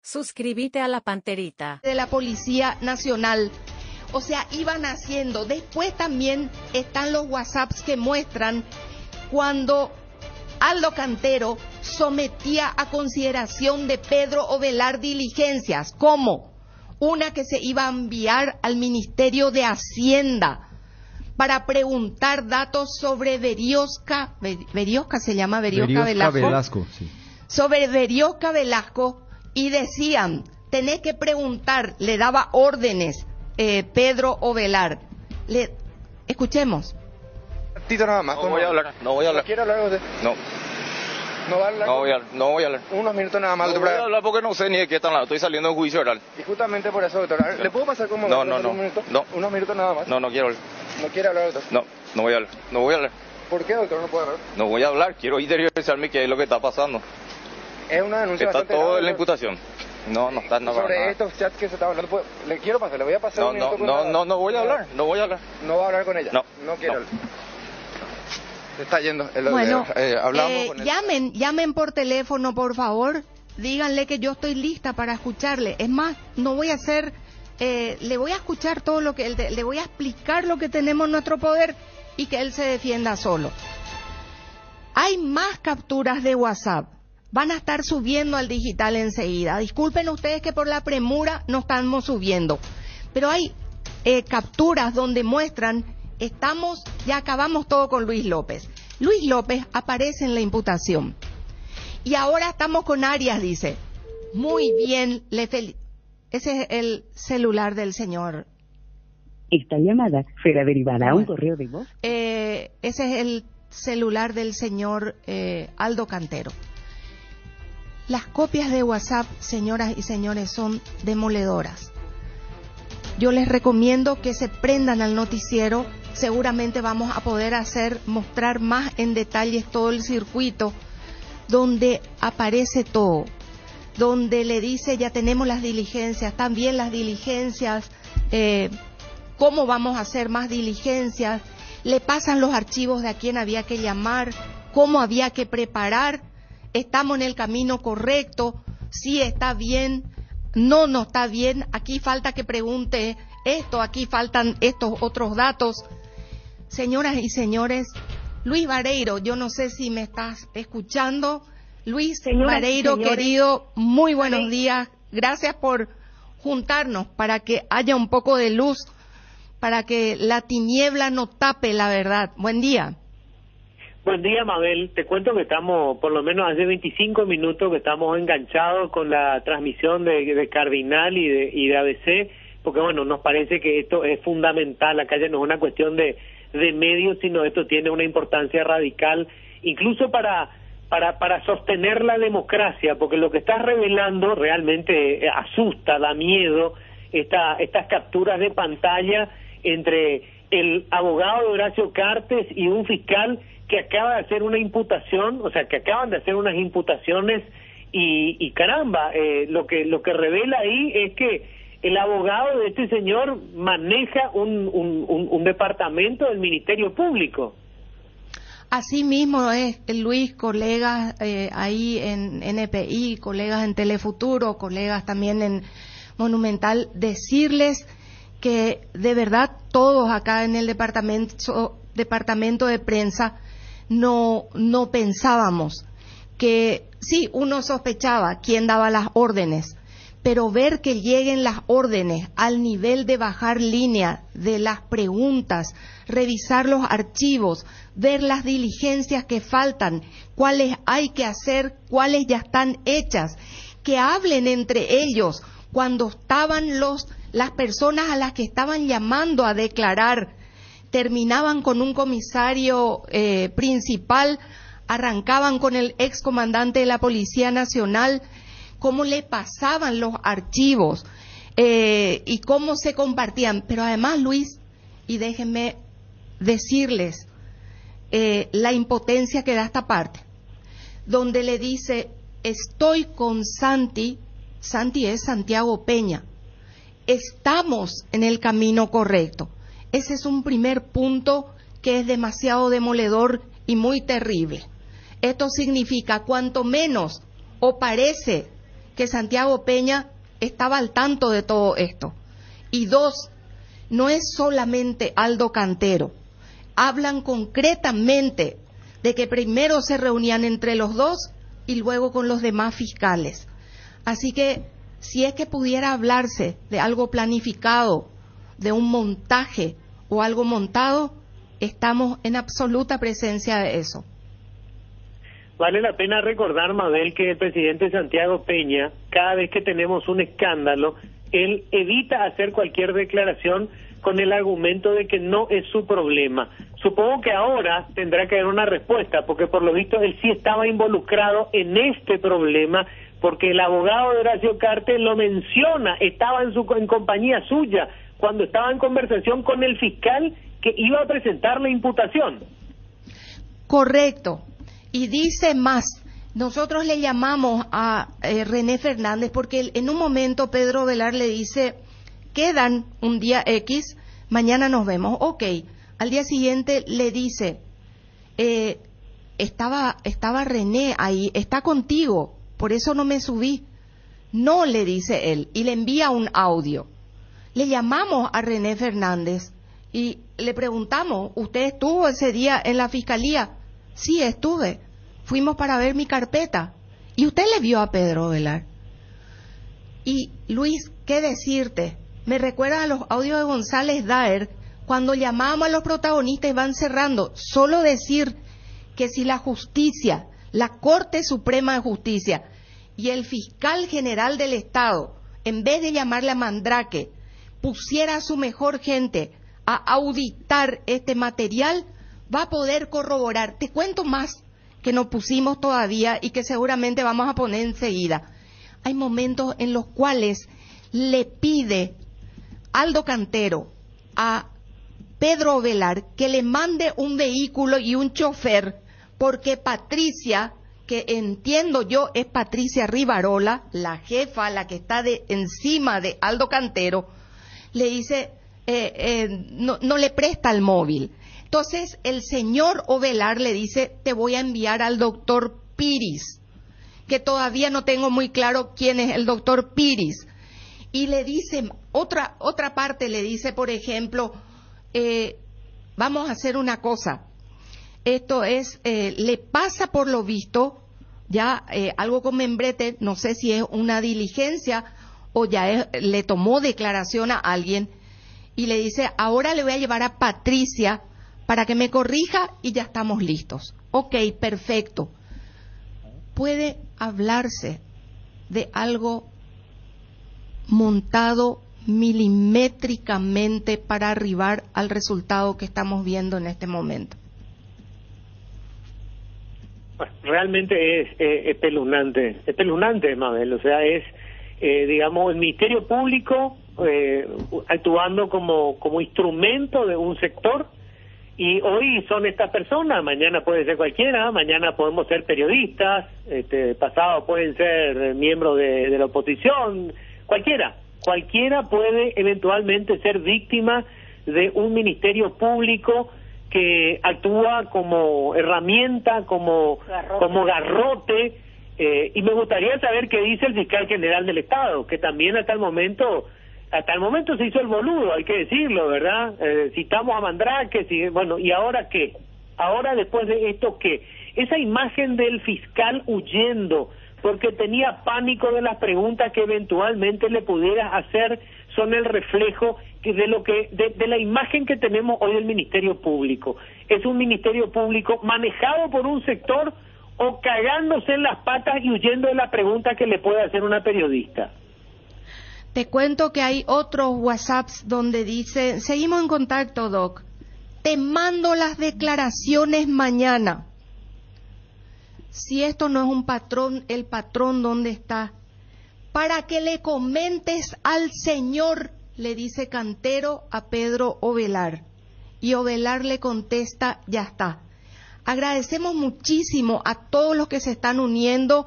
Suscríbete a la Panterita. De la Policía Nacional. O sea, iban haciendo. Después también están los WhatsApps que muestran cuando Aldo Cantero sometía a consideración de Pedro Ovelar diligencias, como una que se iba a enviar al Ministerio de Hacienda para preguntar datos sobre Veriosca Velasco, sí. Sobre Veriosca Velasco, y decían, tenés que preguntar, le daba órdenes Pedro Ovelar. Escuchemos. Tito nada más. No voy a hablar. ¿No quiere hablar usted? No. ¿No va a hablar? No voy a hablar. Unos minutos nada más. No voy a hablar porque no sé ni de qué están hablando. Estoy saliendo de un juicio oral. Y justamente por eso, doctor. ¿Le puedo pasar como No. un minuto? No. Unos minutos nada más. No quiero hablar. ¿No quiere hablar, doctor? No voy a hablar. No voy a hablar. ¿Por qué, doctor, no puede hablar? No voy a hablar. Quiero interiorizarme qué es lo que está pasando. Es una denuncia Está bastante todo grave, en la imputación. No está nada. Sobre nada. estos chats que se está hablando, le quiero pasar, le voy a pasar un minuto con No voy a hablar. No voy a hablar. ¿No va a hablar con ella? No quiere hablar. Se está yendo. Bueno, hablamos con él. llamen por teléfono, por favor. Díganle que yo estoy lista para escucharle. Es más, no voy a hacer, le voy a escuchar todo lo que le voy a explicar lo que tenemos en nuestro poder y que él se defienda solo. Hay más capturas de WhatsApp. Van a estar subiendo al digital enseguida. Disculpen ustedes que por la premura no estamos subiendo. Pero hay capturas donde muestran, ya acabamos todo con Luis López. Luis López aparece en la imputación. Y ahora estamos con Arias, dice. Muy bien, ese es el celular del señor. Esta llamada será derivada a un correo de voz. Ese es el celular del señor Aldo Cantero. Las copias de WhatsApp, señoras y señores, son demoledoras. Yo les recomiendo que se prendan al noticiero. Seguramente vamos a poder mostrar más en detalles todo el circuito donde aparece todo, donde le dice ya tenemos las diligencias, también las diligencias, cómo vamos a hacer más diligencias, le pasan los archivos de a quién había que llamar, cómo había que preparar, estamos en el camino correcto, sí está bien, no está bien, aquí falta que pregunte esto, aquí faltan estos otros datos. Señoras y señores, Luis Vareiro, yo no sé si me estás escuchando. Luis Vareiro, querido, muy buenos días. Gracias por juntarnos para que haya un poco de luz, para que la tiniebla no tape la verdad. Buen día. Buen día, Mabel. Te cuento que estamos, por lo menos hace 25 minutos que estamos enganchados con la transmisión de Cardinal y de ABC, porque bueno, nos parece que esto es fundamental. Acá ya no es una cuestión de medios, sino esto tiene una importancia radical, incluso para sostener la democracia, porque lo que estás revelando realmente asusta, da miedo, estas capturas de pantalla entre el abogado de Horacio Cartes y un fiscal que acaba de hacer una imputación, o sea, que acaban de hacer unas imputaciones y caramba, lo que revela ahí es que el abogado de este señor maneja un departamento del Ministerio Público. Así mismo es, Luis, colegas ahí en NPI, colegas en Telefuturo, colegas también en Monumental, decirles que de verdad todos acá en el departamento de prensa no pensábamos que, sí, uno sospechaba quién daba las órdenes, pero ver que lleguen las órdenes al nivel de bajar línea de las preguntas, revisar los archivos, ver las diligencias que faltan, cuáles hay que hacer, cuáles ya están hechas, que hablen entre ellos cuando estaban las personas a las que estaban llamando a declarar, terminaban con un comisario principal, arrancaban con el excomandante de la Policía Nacional, cómo le pasaban los archivos y cómo se compartían. Pero además, Luis, y déjenme decirles la impotencia que da esta parte, donde le dice, estoy con Santi es Santiago Peña, estamos en el camino correcto. Ese es un primer punto que es demasiado demoledor y muy terrible. Esto significa, cuanto menos, o parece que Santiago Peña estaba al tanto de todo esto. Y dos, no es solamente Aldo Cantero. Hablan concretamente de que primero se reunían entre los dos y luego con los demás fiscales. Así que, si es que pudiera hablarse de algo planificado, de un montaje o algo montado, estamos en absoluta presencia de eso. Vale la pena recordar, Mabel, que el presidente Santiago Peña, cada vez que tenemos un escándalo, él evita hacer cualquier declaración con el argumento de que no es su problema. Supongo que ahora tendrá que haber una respuesta, porque por lo visto él sí estaba involucrado en este problema, porque el abogado de Horacio Cartes lo menciona, estaba en compañía suya, cuando estaba en conversación con el fiscal que iba a presentar la imputación. Correcto. Y dice más, nosotros le llamamos a René Fernández porque en un momento Pedro Velar le dice, quedan un día X, mañana nos vemos. Ok, al día siguiente le dice, estaba René ahí, está contigo, por eso no me subí. No, le dice él, y le envía un audio. Le llamamos a René Fernández y le preguntamos, ¿usted estuvo ese día en la fiscalía? Sí, estuve. Fuimos para ver mi carpeta. ¿Y usted le vio a Pedro Velar? Y Luis, ¿qué decirte? Me recuerda a los audios de González Daer, cuando llamábamos a los protagonistas y van cerrando. Solo decir que si la justicia, la Corte Suprema de Justicia y el fiscal general del Estado, en vez de llamarle a Mandrake, pusiera a su mejor gente a auditar este material, va a poder corroborar. Te cuento más que no pusimos todavía y que seguramente vamos a poner enseguida. Hay momentos en los cuales le pide Aldo Cantero a Pedro Velar que le mande un vehículo y un chofer, porque Patricia, que entiendo yo es Patricia Rivarola, la jefa, la que está encima de Aldo Cantero, le dice, no le presta el móvil. Entonces el señor Ovelar le dice, te voy a enviar al doctor Piris, que todavía no tengo muy claro quién es el doctor Piris. Y le dice, otra parte le dice, por ejemplo, vamos a hacer una cosa. Esto es, le pasa por lo visto, ya algo con membrete, no sé si es una diligencia o ya le tomó declaración a alguien, y le dice, ahora le voy a llevar a Patricia para que me corrija y ya estamos listos. Ok, perfecto. Puede hablarse de algo montado milimétricamente para arribar al resultado que estamos viendo en este momento. Bueno, realmente es espeluznante, Mabel. O sea, es, digamos, el Ministerio Público actuando como instrumento de un sector, y hoy son estas personas, mañana puede ser cualquiera, mañana podemos ser periodistas, pasado pueden ser miembros de la oposición, cualquiera puede eventualmente ser víctima de un Ministerio Público que actúa como herramienta, como garrote, y me gustaría saber qué dice el fiscal general del Estado, que también hasta el momento se hizo el boludo, hay que decirlo, ¿verdad? Citamos a Mandrake, bueno, ¿y ahora qué? Ahora, después de esto, ¿qué? Esa imagen del fiscal huyendo porque tenía pánico de las preguntas que eventualmente le pudieras hacer son el reflejo de la imagen que tenemos hoy del Ministerio Público. Es un Ministerio Público manejado por un sector o cagándose en las patas y huyendo de la pregunta que le puede hacer una periodista. Te cuento que hay otros WhatsApps donde dice, seguimos en contacto, Doc, te mando las declaraciones mañana. Si esto no es un patrón, el patrón, ¿dónde está? Para que le comentes al señor, le dice Cantero a Pedro Ovelar. Y Ovelar le contesta, ya está. Agradecemos muchísimo a todos los que se están uniendo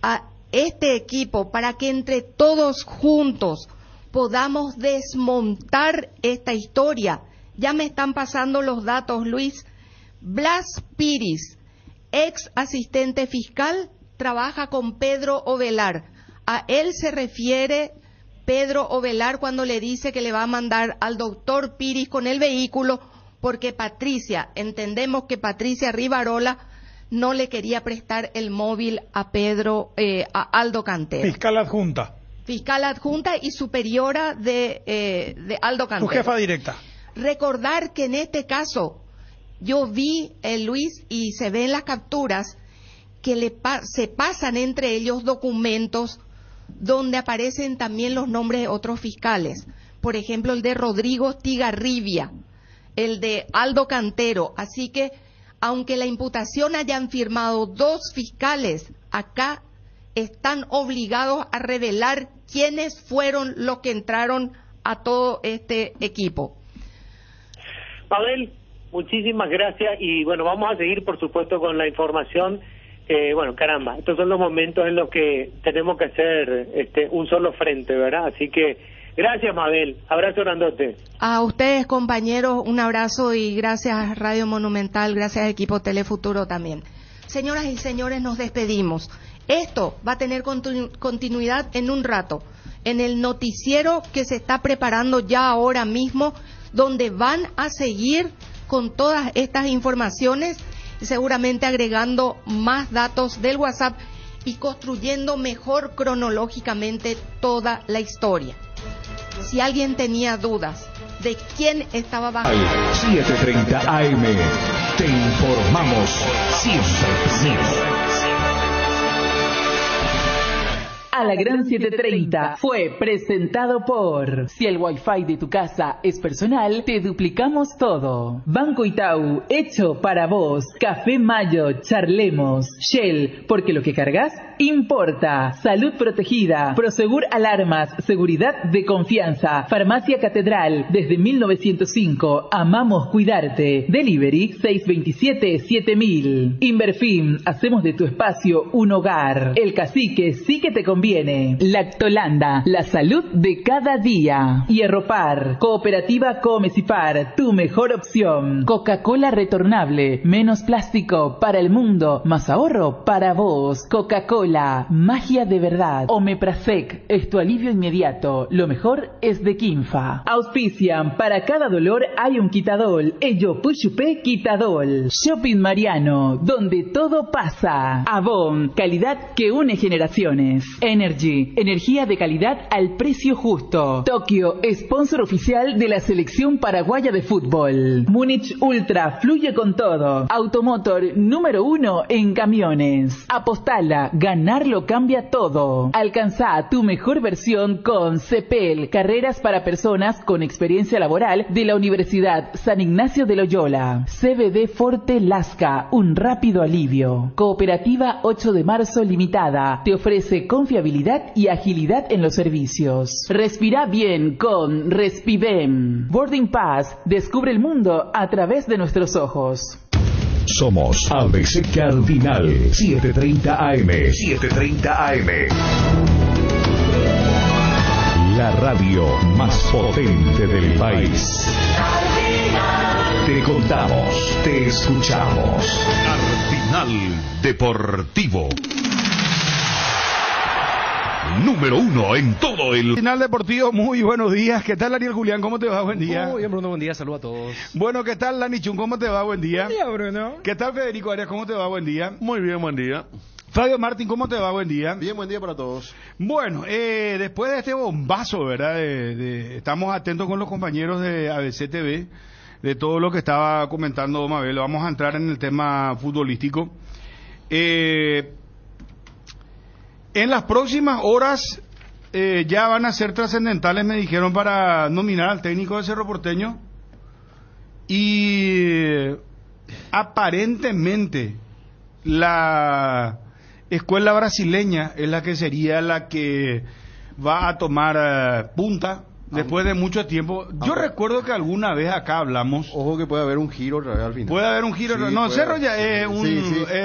a este equipo para que entre todos juntos podamos desmontar esta historia. Ya me están pasando los datos, Luis. Blas Piris, ex asistente fiscal, trabaja con Pedro Ovelar. A él se refiere Pedro Ovelar cuando le dice que le va a mandar al doctor Piris con el vehículo porque Patricia, entendemos que Patricia Rivarola no le quería prestar el móvil a a Aldo Cantero. Fiscal adjunta. Fiscal adjunta y superiora de Aldo Cantero. Tu jefa directa. Recordar que en este caso yo vi, Luis, y se ven las capturas, que se pasan entre ellos documentos donde aparecen también los nombres de otros fiscales. Por ejemplo, el de Rodrigo Tigarribia, el de Aldo Cantero. Así que, aunque la imputación hayan firmado 2 fiscales, acá están obligados a revelar quiénes fueron los que entraron a todo este equipo. Mabel, muchísimas gracias y bueno, vamos a seguir por supuesto con la información. Bueno, caramba, estos son los momentos en los que tenemos que hacer un solo frente, ¿verdad? Así que gracias, Mabel, abrazo grandote. A ustedes, compañeros, un abrazo y gracias Radio Monumental, gracias equipo Telefuturo también. Señoras y señores, nos despedimos. Esto va a tener continuidad en un rato, en el noticiero que se está preparando ya ahora mismo, donde van a seguir con todas estas informaciones, seguramente agregando más datos del WhatsApp y construyendo mejor cronológicamente toda la historia. Si alguien tenía dudas de quién estaba bajo 7:30 AM, te informamos siempre. A la Gran 730 fue presentado por... Si el Wi-Fi de tu casa es personal, te duplicamos todo. Banco Itaú, hecho para vos. Café Mayo, charlemos. Shell, porque lo que cargas importa. Salud protegida. Prosegur Alarmas, seguridad de confianza. Farmacia Catedral, desde 1905. Amamos cuidarte. Delivery 627-7000. Inverfim, hacemos de tu espacio un hogar. El Cacique sí que te conviene. Lactolanda, la salud de cada día. Hierropar, Cooperativa Comecipar, tu mejor opción. Coca-Cola retornable, menos plástico para el mundo, más ahorro para vos. Coca-Cola, magia de verdad. Omeprazec, es tu alivio inmediato, lo mejor es de Quinfa. Auspician, para cada dolor hay un Quitadol. Ello Puchupé Quitadol. Shopping Mariano, donde todo pasa. Avon, calidad que une generaciones. Energy, energía de calidad al precio justo. Tokio, sponsor oficial de la selección paraguaya de fútbol. Múnich Ultra, fluye con todo. Automotor número 1 en camiones. Apostala, ganarlo cambia todo. Alcanza tu mejor versión con CEPEL, carreras para personas con experiencia laboral de la Universidad San Ignacio de Loyola. CBD Forte Lasca, un rápido alivio. Cooperativa 8 de marzo Limitada, te ofrece confiabilidad y agilidad en los servicios. Respira bien con Respivem. Boarding Pass, descubre el mundo a través de nuestros ojos. Somos ABC Cardinal 7:30 AM. 7:30 AM. La radio más potente del país. Te contamos, te escuchamos. Cardinal Deportivo. Número 1 en todo el... Final Deportivo, muy buenos días. ¿Qué tal, Ariel Julián? ¿Cómo te va? Buen día. Muy bien, Bruno, buen día. Saludos a todos. Bueno, ¿qué tal, Lani Chun? ¿Cómo te va? Buen día. Buen día, Bruno. ¿Qué tal, Federico Arias? ¿Cómo te va? Buen día. Muy bien, buen día. Fabio Martín, ¿cómo te va? Buen día. Bien, buen día para todos. Bueno, después de este bombazo, ¿verdad? Estamos atentos con los compañeros de ABC TV, de todo lo que estaba comentando Mabel. Vamos a entrar en el tema futbolístico. En las próximas horas... ya van a ser trascendentales, me dijeron, para nominar al técnico de Cerro Porteño. Y aparentemente la escuela brasileña es la que sería la que va a tomar punta después de mucho tiempo. Yo recuerdo que alguna vez acá hablamos. Ojo que puede haber un giro al final. Puede haber un giro. Sí, no, Cerro ya es un...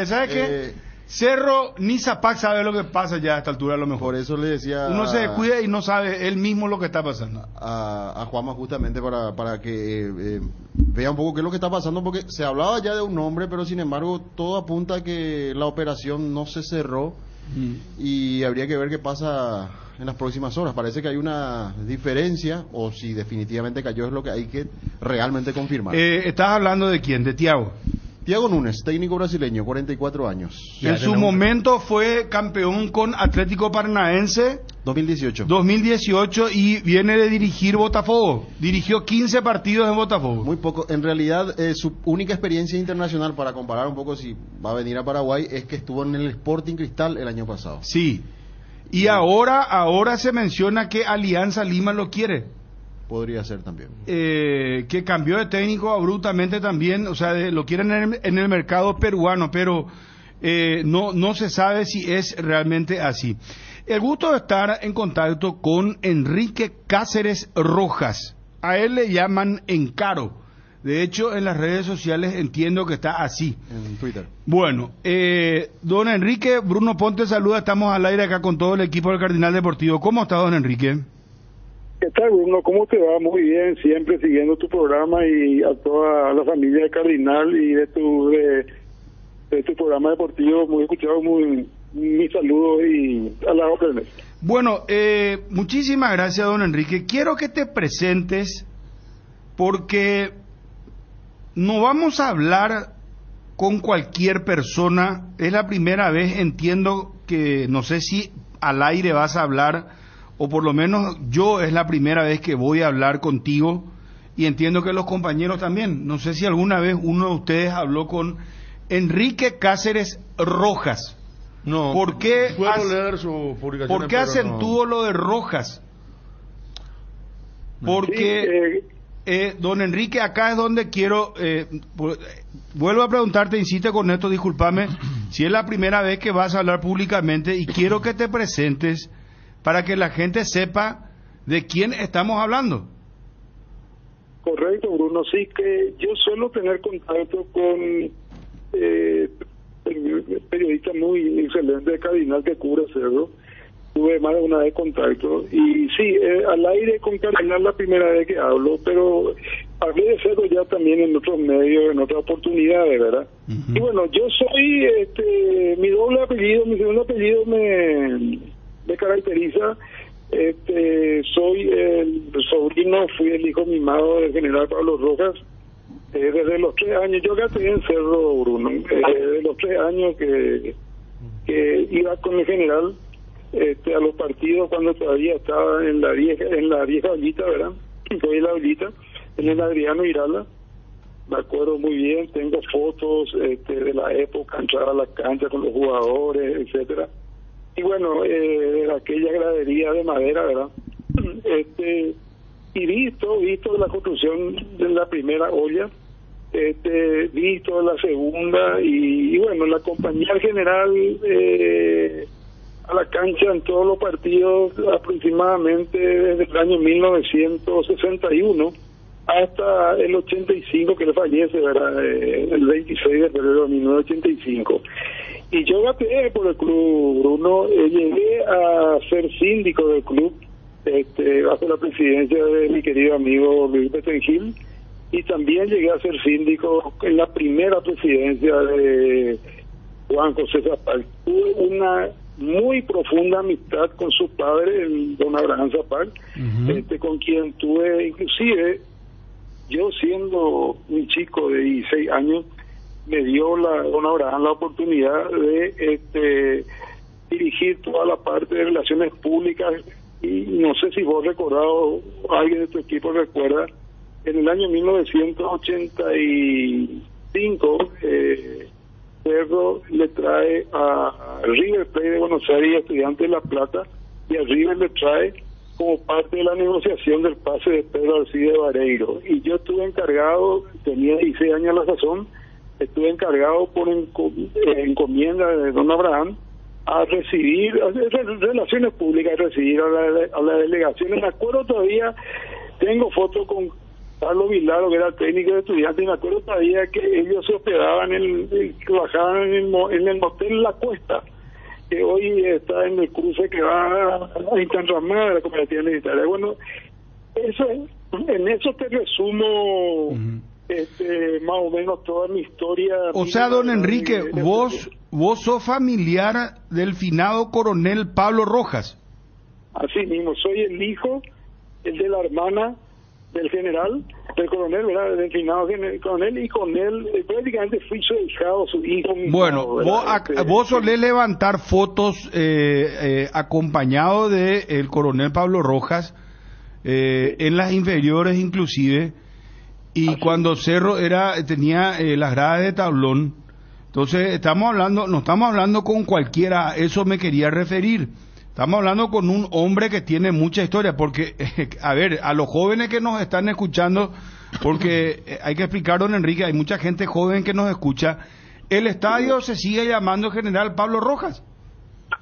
¿sabes qué? Cerro ni Zapac sabe lo que pasa ya a esta altura, a lo mejor. Por eso le decía... Uno se descuida y no sabe él mismo lo que está pasando. A Juanma justamente para que vea un poco qué es lo que está pasando, porque se hablaba ya de un nombre, pero sin embargo todo apunta a que la operación no se cerró y habría que ver qué pasa en las próximas horas. Parece que hay una diferencia, o si definitivamente cayó es lo que hay que realmente confirmar. ¿Estás hablando de quién? ¿De Thiago? Thiago Nunes, técnico brasileño, 44 años. En su momento fue campeón con Atlético Paranaense 2018 y viene de dirigir Botafogo. Dirigió 15 partidos en Botafogo. Muy poco. En realidad, su única experiencia internacional, para comparar un poco si va a venir a Paraguay, es que estuvo en el Sporting Cristal el año pasado. Sí. Y ahora se menciona que Alianza Lima lo quiere. Podría ser también. Que cambió de técnico abruptamente también, o sea, lo quieren en el mercado peruano, pero no se sabe si es realmente así. El gusto de estar en contacto con Enrique Cáceres Rojas. A él le llaman Encaro. De hecho, en las redes sociales entiendo que está así. En Twitter. Bueno, don Enrique, Bruno Ponte saluda, estamos al aire acá con todo el equipo del Cardinal Deportivo. ¿Cómo está, don Enrique? ¿Qué tal, Bruno? ¿Cómo te va? Muy bien, siempre siguiendo tu programa y a toda la familia de Cardinal y de tu programa deportivo, muy escuchado, mis saludos y a la orden. Bueno, muchísimas gracias, don Enrique. Quiero que te presentes porque no vamos a hablar con cualquier persona. Es la primera vez, entiendo que no sé si al aire vas a hablar, o por lo menos yo es la primera vez que voy a hablar contigo, y entiendo que los compañeros también. No sé si alguna vez uno de ustedes habló con Enrique Cáceres Rojas. No, ¿Por qué puedo leer su publicación? ¿Por qué acentúo lo de Rojas? Porque, don Enrique, acá es donde quiero... vuelvo a preguntarte, insisto con esto, discúlpame, si es la primera vez que vas a hablar públicamente, y quiero que te presentes para que la gente sepa de quién estamos hablando. Correcto, Bruno. Sí, que yo suelo tener contacto con periodista muy excelente de Cardinal que cubre Cerro. Tuve más de una vez contacto y sí, al aire con Cardinal la primera vez que hablo, pero hablé de Cerro ya también en otros medios, en otras oportunidades, ¿verdad? Y bueno, yo soy, mi doble apellido, mi segundo apellido me caracteriza. Soy el sobrino, fui el hijo mimado del general Pablo Rojas. Desde los 3 años, yo acá estoy en Cerro, Bruno, desde los 3 años que iba con el general a los partidos cuando todavía estaba en la vieja ollita, ¿verdad? Hoy la ollita, en el Adriano Irala. Me acuerdo muy bien, tengo fotos de la época, entrar a la cancha con los jugadores, etcétera. Y bueno, aquella gradería de madera, ¿verdad? Y visto la construcción de la primera olla, visto la segunda, y bueno, la compañía general a la cancha en todos los partidos aproximadamente desde el año 1961 hasta el 85 que le fallece, ¿verdad? El 26 de febrero de 1985. Y yo gateé por el club, Bruno, llegué a ser síndico del club, bajo la presidencia de mi querido amigo Luis Betengil, y también llegué a ser síndico en la primera presidencia de Juan José Zapal. Tuve una muy profunda amistad con su padre, el don Abraham Zapal, con quien tuve, inclusive, yo siendo un chico de 16 años, me dio don Abraham la oportunidad de dirigir toda la parte de relaciones públicas, y no sé si vos recordado, alguien de tu equipo recuerda, en el año 1985 Cerro le trae a River Plate de Buenos Aires, Estudiantes de La Plata, y a River le trae como parte de la negociación del pase de Pedro Alcide Vareiro, y yo estuve encargado, tenía 16 años a la sazón, estuve encargado por encomienda de don Abraham a recibir, a hacer relaciones públicas, a recibir a las delegaciones. Me acuerdo todavía, tengo fotos con Carlos Vilaro, que era el técnico de Estudiantes, y me acuerdo todavía que ellos se hospedaban, trabajaban en el motel La Cuesta, que hoy está en el cruce que va a Intanramada de la cooperativa universitaria. Bueno, en eso te resumo, más o menos toda mi historia. O sea, don Enrique, vos sos familiar del finado coronel Pablo Rojas. Así mismo, soy el hijo, el de la hermana del general, del coronel, ¿verdad? Del finado coronel, y con él prácticamente fui su hijado, su hijo. Bueno, vos solés levantar fotos acompañado de el coronel Pablo Rojas, en las inferiores inclusive, y así, cuando Cerro tenía las gradas de tablón. Entonces no estamos hablando con cualquiera, eso me quería referir. Estamos hablando con un hombre que tiene mucha historia, porque, a ver, a los jóvenes que nos están escuchando, porque hay que explicar, don Enrique, hay mucha gente joven que nos escucha, el estadio se sigue llamando General Pablo Rojas,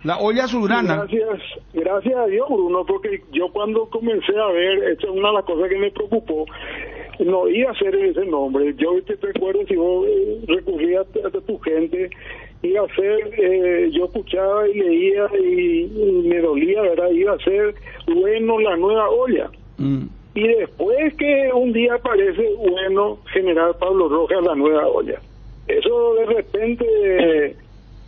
la olla azulgrana. Gracias a Dios, Bruno, porque yo cuando comencé a ver, esta es una de las cosas que me preocupó, no iba a ser ese nombre. Yo te recuerdo, si vos recurrías a tu gente, iba a ser, yo escuchaba y leía y me dolía, ¿verdad? Iba a ser Bueno la Nueva Olla. Y después que un día aparece Bueno General Pablo Rojas la Nueva Olla. Eso de repente,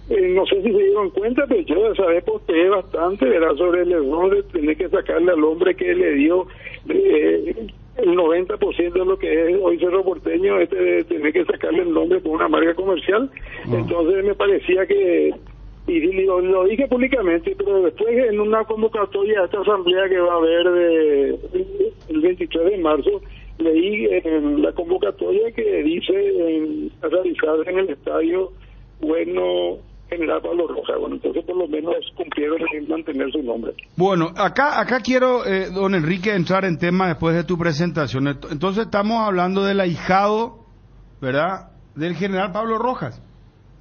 no sé si se dieron cuenta, pero yo esa vez posteé bastante, ¿verdad? Sobre el error de tener que sacarle al hombre que le dio el 90% de lo que es hoy Cerro Porteño, de tener que sacarle el nombre por una marca comercial. Entonces me parecía que, y lo dije públicamente, pero después en una convocatoria a esta asamblea que va a haber el 23 de marzo, leí en la convocatoria que dice realizar en el estadio Bueno General Pablo Rojas. Bueno, entonces por lo menos cumplieron en mantener su nombre. Bueno, acá quiero, don Enrique, entrar en tema después de tu presentación. Entonces estamos hablando del ahijado, ¿verdad?, del General Pablo Rojas,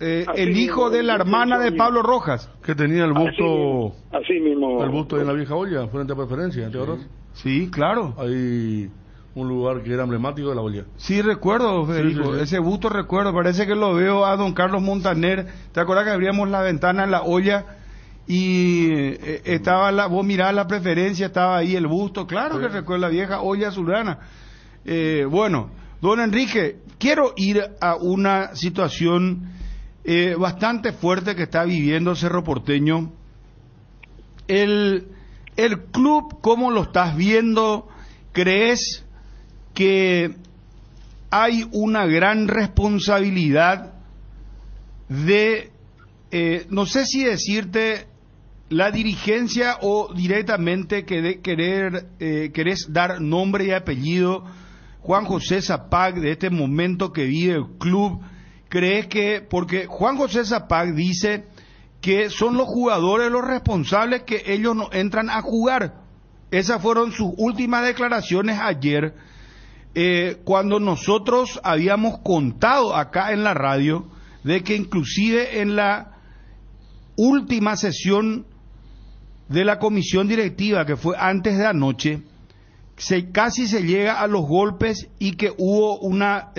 el hijo de la hermana de Pablo Rojas, que tenía el busto, así mismo, el busto en la vieja olla, frente a Preferencia, ¿te acuerdas? Sí, claro. Hay un lugar que era emblemático de la olla. Sí, recuerdo, Federico, sí. Ese busto recuerdo, parece que lo veo a don Carlos Montaner. ¿Te acuerdas que abríamos la ventana en la olla y estaba vos mirabas la Preferencia, estaba ahí el busto? Claro, sí, que recuerdo la vieja olla azulgrana. Bueno, don Enrique, quiero ir a una situación bastante fuerte que está viviendo Cerro Porteño. El club, ¿cómo lo estás viendo? ¿Crees que hay una gran responsabilidad de, no sé si decirte la dirigencia o directamente querés dar nombre y apellido, Juan José Zapag, de este momento que vive el club? ¿Crees que, porque Juan José Zapag dice que son los jugadores los responsables, que ellos no entran a jugar? Esas fueron sus últimas declaraciones ayer, cuando nosotros habíamos contado acá en la radio de que inclusive en la última sesión de la comisión directiva, que fue antes de anoche, casi se llega a los golpes, y que hubo una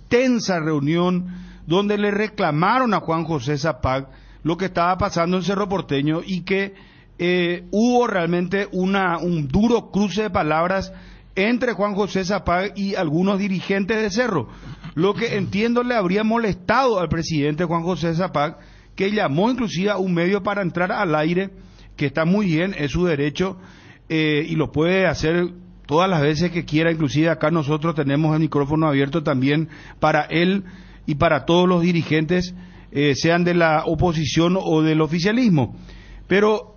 tensa reunión donde le reclamaron a Juan José Zapag lo que estaba pasando en Cerro Porteño, y que hubo realmente un duro cruce de palabras entre Juan José Zapag y algunos dirigentes de Cerro, lo que entiendo le habría molestado al presidente Juan José Zapag, que llamó inclusive a un medio para entrar al aire, que está muy bien, es su derecho, y lo puede hacer todas las veces que quiera. Inclusive acá nosotros tenemos el micrófono abierto también para él y para todos los dirigentes, sean de la oposición o del oficialismo. Pero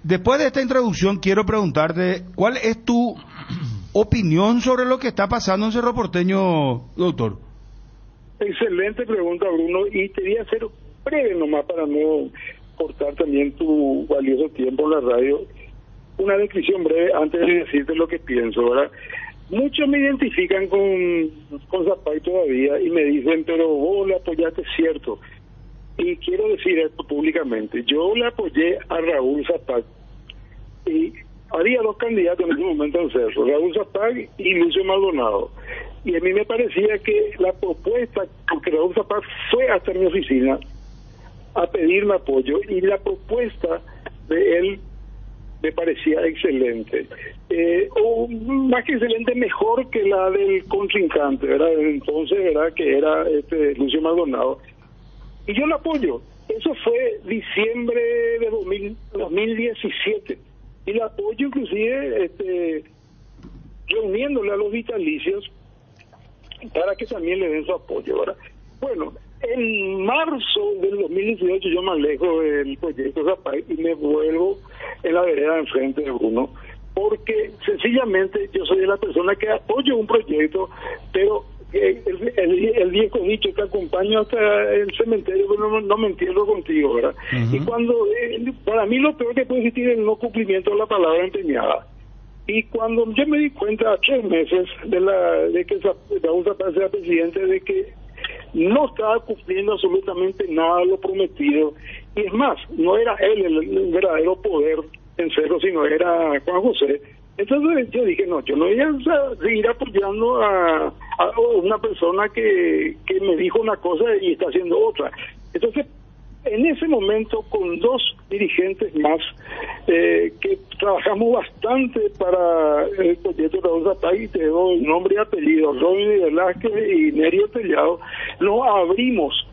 después de esta introducción quiero preguntarte, ¿cuál es tu opinión sobre lo que está pasando en Cerro Porteño, doctor? Excelente pregunta, Bruno, y te voy a hacer breve nomás para no cortar también tu valioso tiempo en la radio. Una descripción breve antes de decirte lo que pienso, ¿verdad? Muchos me identifican con Zapag todavía y me dicen, pero vos le apoyaste, cierto. Y quiero decir esto públicamente, yo le apoyé a Raúl Zapag, y había dos candidatos en ese momento en Cerro, Raúl Zapag y Lucio Maldonado, y a mí me parecía que la propuesta, porque Raúl Zapag fue hasta mi oficina a pedirme apoyo, y la propuesta de él me parecía excelente. O más que excelente, mejor que la del contrincante, ¿verdad? Entonces, ¿verdad? Que era Lucio Maldonado. Y yo lo apoyo. Eso fue diciembre de 2017. Y lo apoyo inclusive reuniéndole a los vitalicios para que también le den su apoyo, ¿verdad? Bueno, en marzo del 2018 yo me alejo del proyecto Zapay y me vuelvo en la vereda de enfrente de Bruno, porque sencillamente yo soy la persona que apoyo un proyecto, pero el viejo dicho que acompaño hasta el cementerio, pero no me entierro contigo, ¿verdad? Y cuando, para mí lo peor que puede existir es el no cumplimiento de la palabra empeñada. Y cuando yo me di cuenta a 3 meses de que Raúl Zapata sea presidente, de que no estaba cumpliendo absolutamente nada de lo prometido, y es más, no era él el verdadero poder en Cerro, sino era Juan José. Entonces yo dije, no, yo no voy a seguir apoyando a una persona que me dijo una cosa y está haciendo otra. Entonces, en ese momento, con 2 dirigentes más, que trabajamos bastante para el proyecto Raúl Zapata, y te doy nombre y apellido, Robin Velázquez y Nerio Tellado, nos abrimos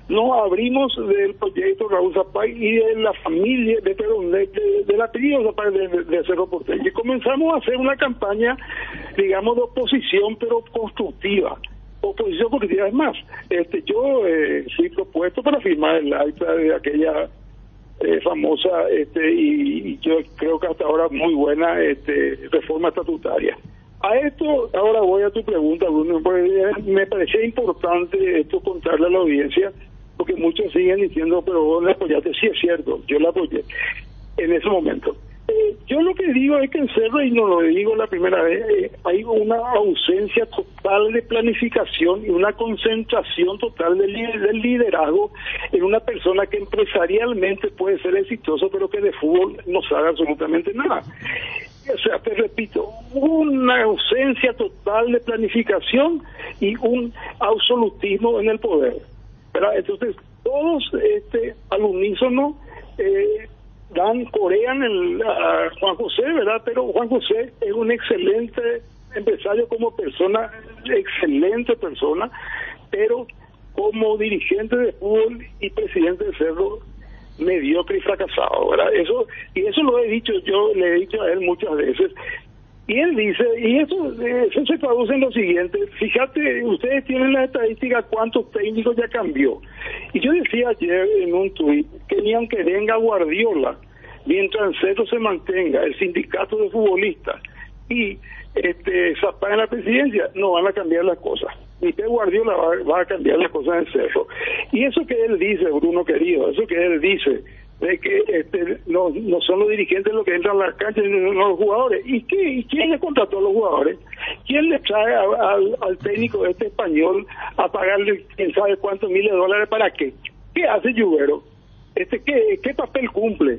del proyecto Raúl Zapata y de la familia, del apellido Zapata de Cerro Porteño, y comenzamos a hacer una campaña, digamos, de oposición, pero constructiva. Oposición constructiva. Es más, yo fui propuesto para firmar el acta de aquella famosa y yo creo que hasta ahora muy buena reforma estatutaria. A esto, ahora voy a tu pregunta, Bruno, porque me parecía importante esto contarle a la audiencia, porque muchos siguen diciendo, pero vos le apoyaste. Sí, es cierto, yo la apoyé en ese momento. Yo lo que digo es que en Cerro, y no lo digo la primera vez, hay una ausencia total de planificación y una concentración total del liderazgo en una persona que empresarialmente puede ser exitoso, pero que de fútbol no sabe absolutamente nada. O sea, te repito, una ausencia total de planificación y un absolutismo en el poder, ¿verdad? Entonces, todos al unísono corean a Juan José, ¿verdad? Pero Juan José es un excelente empresario como persona, excelente persona, pero como dirigente de fútbol y presidente de Cerro, mediocre y fracasado, ¿verdad? Eso lo he dicho, yo le he dicho a él muchas veces, y él dice, y eso se traduce en lo siguiente: fíjate, ustedes tienen la estadística cuántos técnicos ya cambió, y yo decía ayer en un tuit que ni aunque venga Guardiola, mientras en Cerro se mantenga el sindicato de futbolistas y Zapata en la presidencia, no van a cambiar las cosas. Ni Pep Guardiola va a cambiar las cosas en Cerro. Y eso que él dice, Bruno querido, eso que él dice, de que no son los dirigentes los que entran a la cancha, sino los jugadores. ¿Y quién le contrató a los jugadores? ¿Quién le trae al técnico español a pagarle quién sabe cuántos miles de dólares? ¿Para qué? ¿Qué hace Lluvero? ¿Qué papel cumple?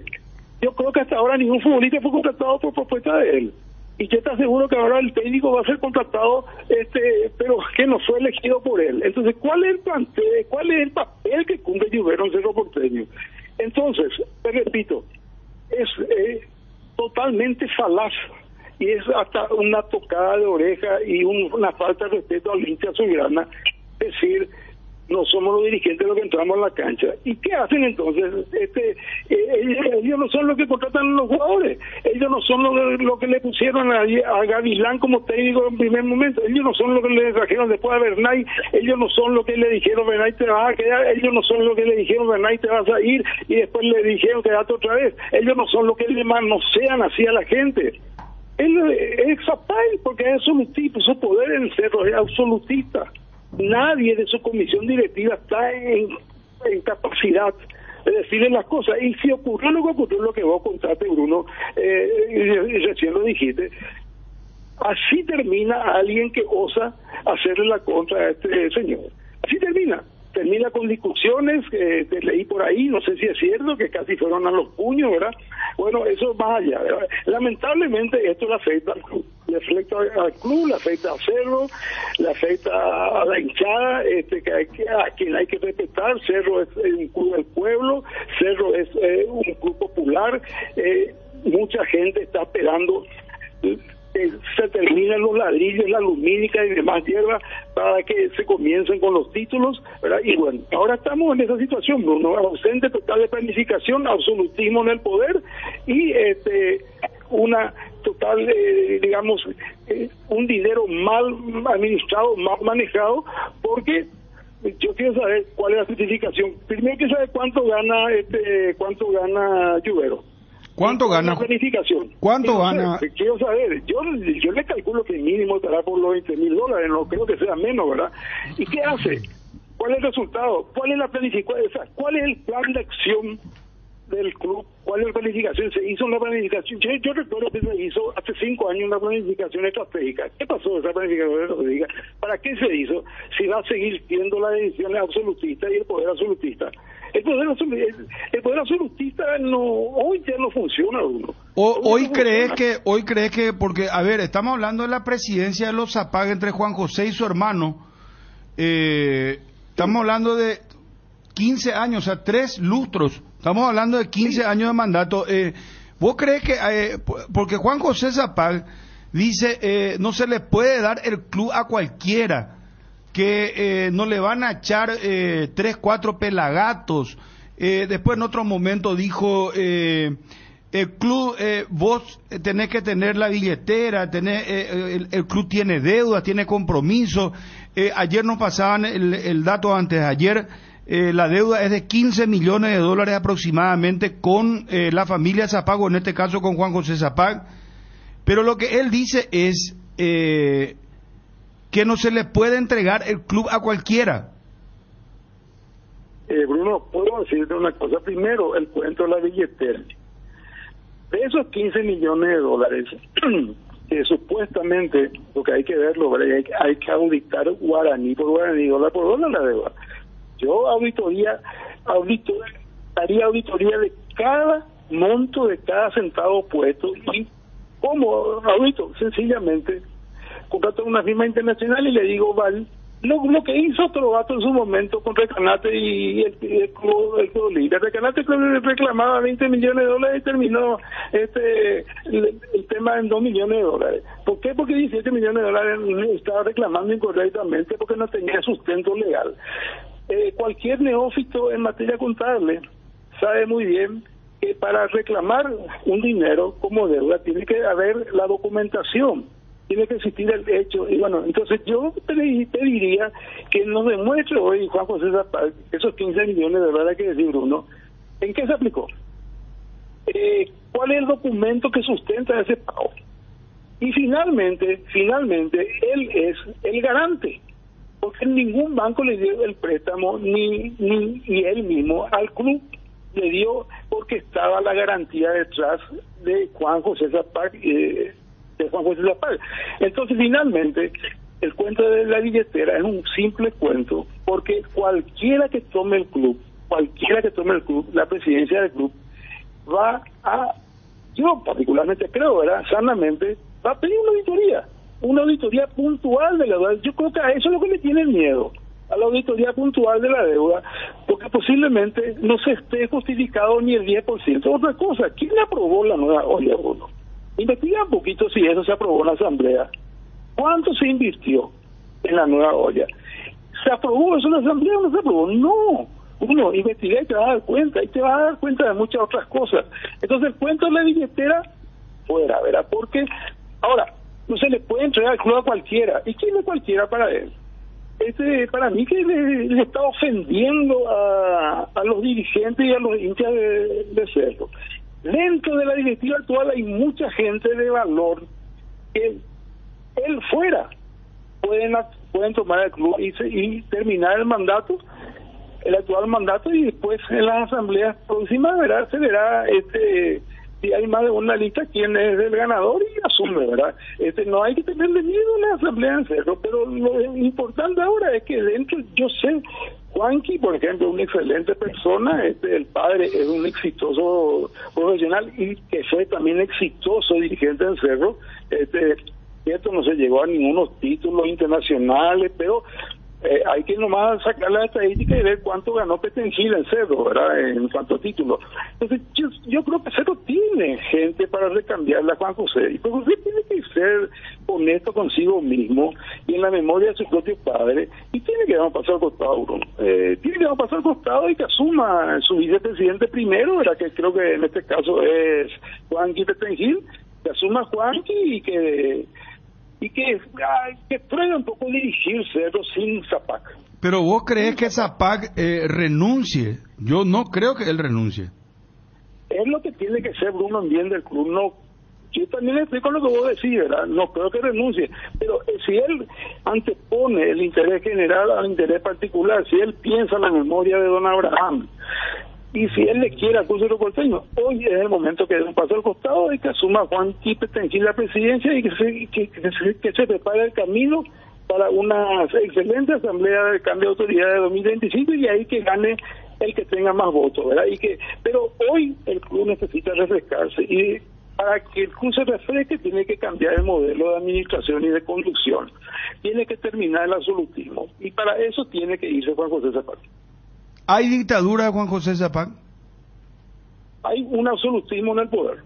Yo creo que hasta ahora ningún futbolista fue contratado por propuesta de él. Y yo te aseguro que ahora el técnico va a ser contratado, pero que no fue elegido por él. Entonces, ¿cuál es el papel que cumple Lluvero en Cerro Porteño? Entonces, te repito, es totalmente falaz, y es hasta una tocada de oreja y una falta de respeto al hincha azulgrana decir, no somos los dirigentes los que entramos en la cancha. ¿Y qué hacen entonces? Ellos no son los que contratan a los jugadores, ellos no son los que le pusieron a Gavilán como técnico en primer momento, ellos no son los que le trajeron después a Bernay, ellos no son los que le dijeron Bernay te vas a quedar, ellos no son los que le dijeron Bernay te vas a ir y después le dijeron quédate otra vez, ellos no son los que le manosean así a la gente. Él es Zapay porque es absolutista, su poder en el Cerro es absolutista. Nadie de su comisión directiva está en capacidad de decirle las cosas. Y si ocurrió lo que ocurrió, lo que vos contaste, Bruno, y recién lo dijiste, así termina alguien que osa hacerle la contra a este señor. Así termina con discusiones que leí por ahí, no sé si es cierto, que casi fueron a los puños, ¿verdad? Bueno, eso va allá, ¿verdad? Lamentablemente esto le afecta al club, le afecta a Cerro, le afecta a la hinchada, a quien hay que respetar. Cerro es un club del pueblo, Cerro es un club popular, mucha gente está esperando se terminen los ladrillos, la lumínica y demás hierba para que se comiencen con los títulos, ¿verdad? Y bueno, ahora estamos en esa situación, Bruno, ausente total de planificación, absolutismo en el poder y una total, digamos, un dinero mal administrado, mal manejado, porque yo quiero saber cuál es la justificación. Primero hay que saber cuánto gana Lluvero. ¿Cuánto gana? La planificación. ¿Cuánto gana? Quiero saber, yo le calculo que mínimo estará por los $20,000, no creo que sea menos, ¿verdad? ¿Y qué hace? ¿Cuál es el resultado? ¿Cuál es la planificación? ¿Cuál es el plan de acción del club? ¿Cuál es la planificación? Se hizo una planificación, yo recuerdo que se hizo hace 5 años una planificación estratégica. ¿Qué pasó de esa planificación estratégica? ¿Para qué se hizo? Si va a seguir siendo las decisiones absolutistas y el poder absolutista. El poder absolutista hoy ya no funciona, Bruno. Hoy crees que, porque, a ver, estamos hablando de la presidencia de los Zapag entre Juan José y su hermano, estamos hablando de 15 años, o sea, 3 lustros, estamos hablando de 15 años de mandato. ¿Vos crees que, porque Juan José Zapag dice, no se le puede dar el club a cualquiera, que no le van a echar 3, 4 pelagatos? Después en otro momento dijo, el club, vos tenés que tener la billetera, el club tiene deuda, tiene compromiso. Ayer nos pasaban el dato antes de ayer, la deuda es de $15 millones aproximadamente con la familia Zapag, o en este caso con Juan José Zapag. Pero lo que él dice es que no se le puede entregar el club a cualquiera. Bruno, puedo decirte una cosa. Primero, el cuento de la billetera. De esos $15 millones, que supuestamente, porque hay que verlo, hay que auditar guaraní por guaraní, dólar por dólar la deuda. Yo haría auditoría de cada monto, de cada centavo puesto, y como audito, sencillamente contrato una firma internacional y le digo, vale, lo que hizo Trovato en su momento con Recanate y el Club Libre. Recanate reclamaba $20 millones y terminó el tema en $2 millones. ¿Por qué? Porque $17 millones estaba reclamando incorrectamente porque no tenía sustento legal. Cualquier neófito en materia contable sabe muy bien que para reclamar un dinero como deuda tiene que haber la documentación, tiene que existir el hecho. Y bueno, entonces yo te diría que nos demuestre hoy Juan José Zapag esos $15 millones, hay que decir, Bruno, ¿en qué se aplicó? ¿Cuál es el documento que sustenta ese pago? Y finalmente él es el garante, porque ningún banco le dio el préstamo, ni él mismo al club le dio, porque estaba la garantía detrás de Juan José Zapag, Entonces, finalmente, el cuento de la billetera es un simple cuento, porque cualquiera que tome el club, la presidencia del club, yo particularmente creo, ¿verdad?, sanamente, va a pedir una auditoría puntual de la deuda. Yo creo que a eso es lo que le tienen miedo, a la auditoría puntual de la deuda, porque posiblemente no se esté justificado ni el 10%. Otra cosa, ¿quién aprobó la nueva olla, Bruno? Investiga un poquito si eso se aprobó en la asamblea. ¿Cuánto se invirtió en la nueva olla? ¿Se aprobó eso en la asamblea o no se aprobó? No. Uno investiga y te vas a dar cuenta, y te vas a dar cuenta de muchas otras cosas. Entonces el cuento de la billetera, fuera, ¿verdad? Porque, ahora, no se le puede entregar el club a cualquiera. ¿Y quién es cualquiera para él? Para mí que le está ofendiendo a los dirigentes y a los hinchas de Cerro. Dentro de la directiva actual hay mucha gente de valor que él fuera pueden tomar el club y terminar el actual mandato, y después en las asambleas próximas se verá si hay más de una lista quién es el ganador y asume, ¿verdad? No hay que tenerle miedo a la asamblea en Cerro, pero lo importante ahora es que dentro, yo sé, Juanqui, por ejemplo, una excelente persona, el padre es un exitoso profesional y que fue también exitoso dirigente en Cerro, cierto, no se llegó a ningunos títulos internacionales, pero hay que nomás sacar la estadística y ver cuánto ganó Petengil en Cerro, ¿verdad? En cuanto a títulos. Entonces, yo creo que Cerro tiene gente para recambiarla a Juan José. Y Juan José tiene que ser honesto consigo mismo y en la memoria de su propio padre. Y tiene que dar un paso al costado, Bruno. Tiene que dar un paso al costado y que asuma su vicepresidente primero, ¿verdad? Que creo que en este caso es Juanqui Petengil, que asuma Juanqui y que pruebe un poco dirigir Cerro sin Zapac. Pero vos crees que Zapac renuncie. Yo no creo que él renuncie. Es lo que tiene que ser Bruno en bien del club. No, yo también estoy con lo que vos decís, ¿verdad? No creo que renuncie. Pero si él antepone el interés general al interés particular, si él piensa en la memoria de don Abraham, y si él le quiere al crucero porteño, hoy es el momento que dé un paso al costado y que asuma Juan Petengil la presidencia y que se prepare el camino para una excelente asamblea de cambio de autoridad de 2025 y ahí que gane el que tenga más votos, ¿verdad? Pero hoy el club necesita refrescarse y para que el club se refresque tiene que cambiar el modelo de administración y de conducción. Tiene que terminar el absolutismo y para eso tiene que irse Juan José Zapac. ¿Hay dictadura de Juan José Zapac? Hay un absolutismo en el poder.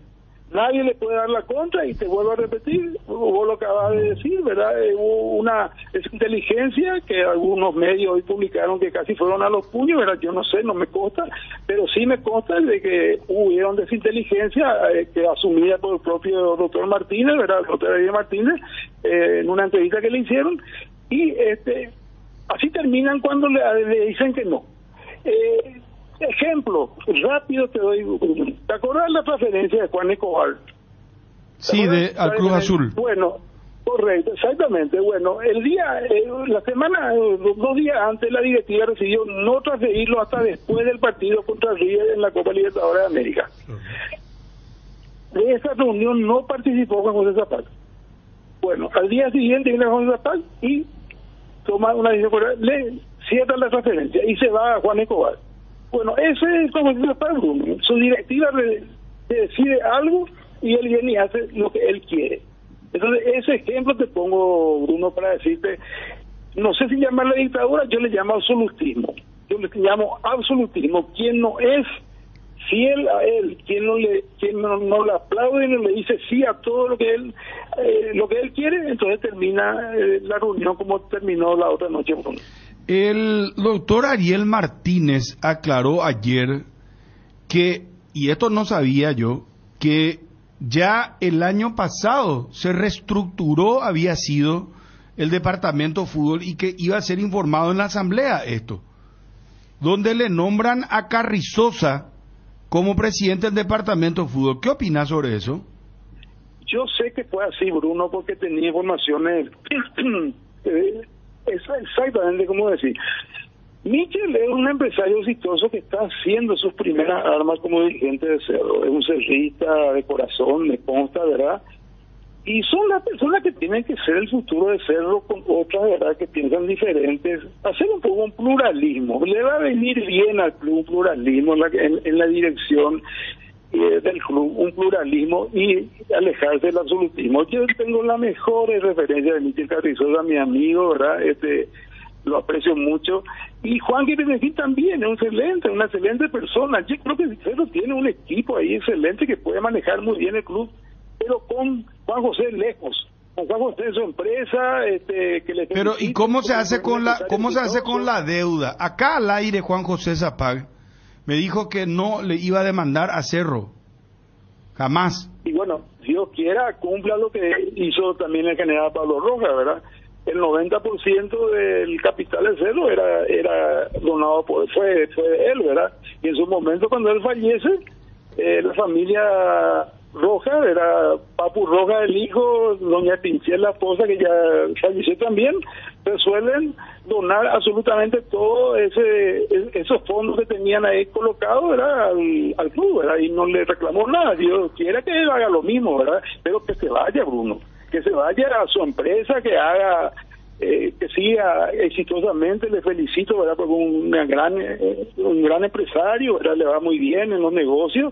Nadie le puede dar la contra y te vuelvo a repetir, vos lo acabas de decir, ¿verdad? Hubo una desinteligencia que algunos medios hoy publicaron que casi fueron a los puños, ¿verdad? Yo no sé, no me consta, pero sí me consta de que hubieron desinteligencia que asumida por el propio doctor Martínez, ¿verdad? El doctor Ariel Martínez, en una entrevista que le hicieron, y así terminan cuando le dicen que no. Ejemplo, rápido te doy. ¿Te acuerdas de la transferencia de Juan Escobar? Sí, al Cruz Azul. Bueno, correcto, exactamente. Bueno, la semana, 2 días antes, la directiva decidió no transferirlo hasta después del partido contra River en la Copa Libertadores de América. De esa reunión no participó Juan José Zapac. Bueno, al día siguiente viene Juan José Zapac y toma una decisión, le cierra la transferencia y se va a Juan Escobar. Bueno, ese es como dice para Bruno. Su directiva decide algo y él viene y hace lo que él quiere. Entonces, ese ejemplo te pongo, Bruno, para decirte, no sé si llamarle dictadura, yo le llamo absolutismo. Yo le llamo absolutismo. Quien no es fiel a él, quien no le aplaude y no le dice sí a todo lo que él quiere, entonces termina la reunión como terminó la otra noche, Bruno. El doctor Ariel Martínez aclaró ayer que, y esto no sabía yo, que ya el año pasado se reestructuró, había sido el departamento de fútbol y que iba a ser informado en la asamblea esto, donde le nombran a Carrizosa como presidente del departamento de fútbol. ¿Qué opinas sobre eso? Yo sé que fue así, Bruno, porque tenía informaciones... Es exactamente como decir. Michel es un empresario exitoso que está haciendo sus primeras armas como dirigente de Cerro. Es un cerrista de corazón, me consta, ¿verdad? Y son las personas que tienen que ser el futuro de Cerro con otras, ¿verdad?, que piensan diferentes. Hacer un poco un pluralismo. Le va a venir bien al club un pluralismo en la dirección del club, un pluralismo y alejarse del absolutismo. Yo tengo la mejor referencia de Michel Carrizosa, mi amigo, ¿verdad? Lo aprecio mucho. Y Juan Petengil también es una excelente persona. Yo creo que Cerro tiene un equipo ahí excelente que puede manejar muy bien el club, pero con Juan José lejos. Con Juan José en su empresa, que le... Pero ¿y cómo se hace con la deuda? Acá al aire Juan José Zapac me dijo que no le iba a demandar a Cerro, jamás. Y bueno, Dios quiera, cumpla lo que hizo también el general Pablo Rojas, ¿verdad? El 90% del capital de Cerro era donado fue de él, ¿verdad? Y en su momento, cuando él fallece, la familia Rojas, era Papu Rojas el hijo, doña Pincel la esposa, que ya falleció también, resuelven donar absolutamente todo esos fondos que tenían ahí colocados, ¿verdad?, al club, ¿verdad? Y no le reclamó nada. Dios quiera que él haga lo mismo, ¿verdad? Pero que se vaya, Bruno, que se vaya a su empresa, que haga, que siga exitosamente. Le felicito, ¿verdad?, porque un gran empresario, ¿verdad?, le va muy bien en los negocios,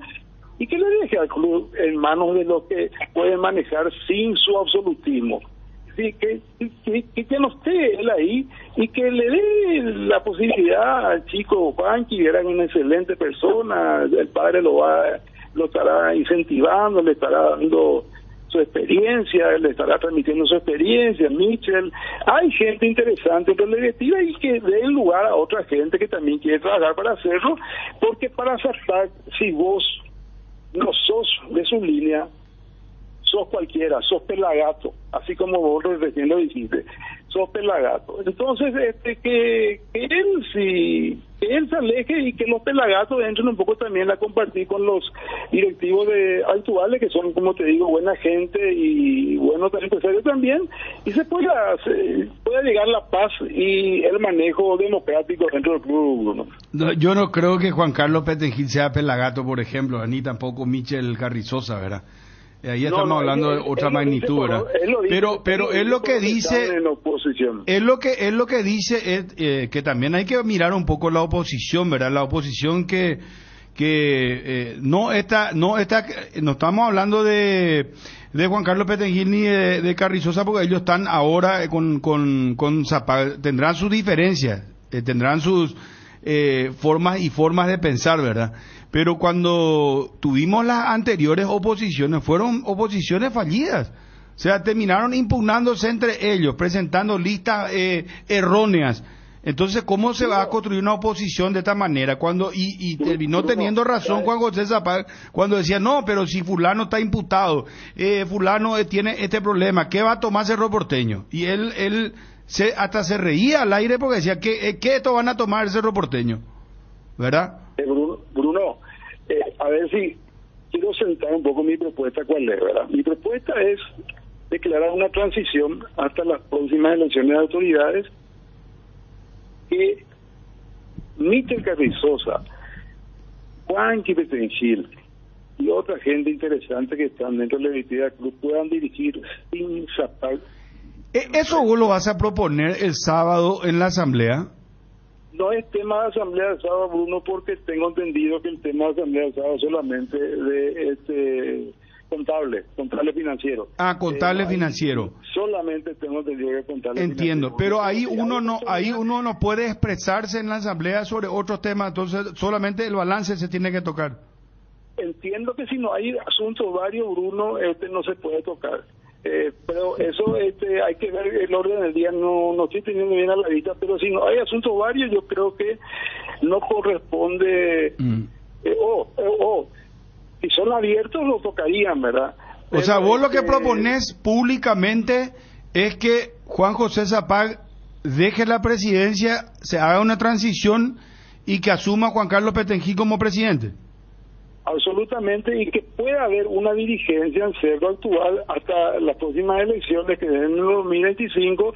y que le deje al club en manos de los que pueden manejar sin su absolutismo. que no esté él ahí y que le dé la posibilidad al chico Juan, que era una excelente persona, el padre lo estará incentivando, le estará dando su experiencia, le estará transmitiendo su experiencia, Michel. Hay gente interesante en la directiva y que den lugar a otra gente que también quiere trabajar para hacerlo, porque para aceptar, si vos no sos de su línea, sos cualquiera, sos pelagato, así como vos recién lo dijiste, sos pelagato. Entonces, que él se aleje y que los pelagatos entren un poco también a compartir con los directivos actuales, que son, como te digo, buena gente y buenos empresarios también, y se pueda llegar la paz y el manejo democrático dentro del club, ¿no? No, yo no creo que Juan Carlos Petengil sea pelagato, por ejemplo, ni tampoco Michel Carrizosa, ¿verdad? Ahí estamos hablando de otra magnitud, ¿verdad? Pero es lo que dice, es lo que dice que también hay que mirar un poco la oposición, ¿verdad? La oposición que no estamos hablando de Juan Carlos Petengil ni de Carrizosa, porque ellos están ahora con Zapag, tendrán sus diferencias, tendrán sus formas de pensar, ¿verdad? Pero cuando tuvimos las anteriores oposiciones, fueron oposiciones fallidas. O sea, terminaron impugnándose entre ellos, presentando listas erróneas. Entonces, ¿cómo se va a construir una oposición de esta manera? Y terminó teniendo razón Juan José Zapag cuando decía, no, pero si fulano está imputado, fulano tiene este problema, ¿qué va a tomar Cerro Porteño? Y él hasta se reía al aire porque decía, ¿qué esto van a tomar el Cerro Porteño? ¿Verdad? Bruno, a ver si quiero sentar un poco mi propuesta, ¿cuál es, verdad? Mi propuesta es declarar una transición hasta las próximas elecciones de autoridades, que Michel Carrizosa, Juan Petengil y otra gente interesante que están dentro de la directiva del club puedan dirigir sin Zapag. ¿Eso vos lo vas a proponer el sábado en la asamblea? No es tema de asamblea de sábado, Bruno, porque tengo entendido que el tema de asamblea de sábado solamente de contable financiero. Contable financiero. Solamente tengo entendido que contable Entiendo, financiero. pero ahí uno no puede expresarse en la asamblea sobre otros temas, entonces solamente el balance se tiene que tocar. Entiendo que si no hay asuntos varios, Bruno, no se puede tocar. Pero eso hay que ver el orden del día, no estoy teniendo bien a la vista, pero si no hay asuntos varios, yo creo que no corresponde. Si son abiertos, lo tocarían, ¿verdad? O sea, vos lo que proponés públicamente es que Juan José Zapag deje la presidencia, se haga una transición y que asuma Juan Carlos Petengil como presidente. Absolutamente, y que pueda haber una dirigencia en Cerro actual hasta las próximas elecciones que den en el 2025,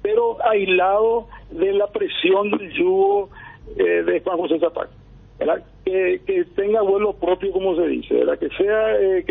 pero aislado de la presión del yugo de Juan José Zapag, ¿verdad? Que tenga vuelo propio, como se dice, ¿verdad? Que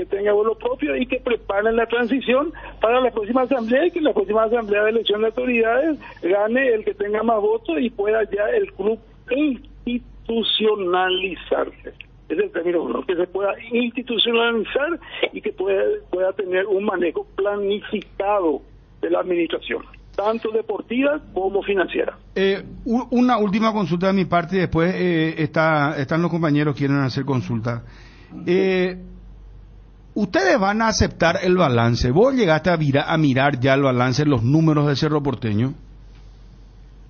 tenga vuelo propio y que preparen la transición para la próxima asamblea, y que la próxima asamblea de elección de autoridades gane el que tenga más votos y pueda ya el club institucionalizarse. Es el término uno, que se pueda institucionalizar y que pueda tener un manejo planificado de la administración, tanto deportiva como financiera. Una última consulta de mi parte y después están los compañeros que quieren hacer consulta. ¿Ustedes van a aceptar el balance? ¿Vos llegaste a mirar ya el balance, los números de Cerro Porteño?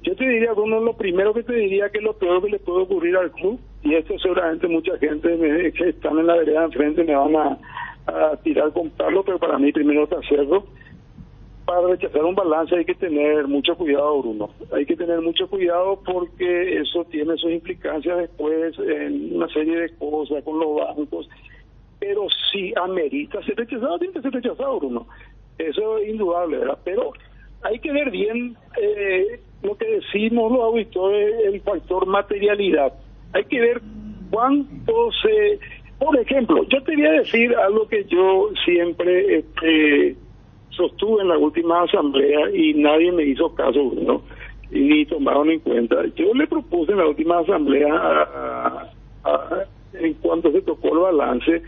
Yo te diría, Bruno, lo primero que te diría que es lo peor que le puede ocurrir al club, y esto seguramente mucha gente que están en la vereda enfrente me van a tirar con palo, pero para mí primero está hacerlo. Para rechazar un balance hay que tener mucho cuidado, Bruno. Hay que tener mucho cuidado porque eso tiene sus implicancias después en una serie de cosas con los bancos. Pero si amerita ser rechazado, tiene que ser rechazado, Bruno. Eso es indudable, ¿verdad? Pero hay que ver bien lo que decimos los auditores, el factor materialidad. Hay que ver cuánto se... Por ejemplo, yo te voy a decir algo que yo siempre sostuve en la última asamblea y nadie me hizo caso, ¿no? Y ni tomaron en cuenta. Yo le propuse en la última asamblea, en cuanto se tocó el balance,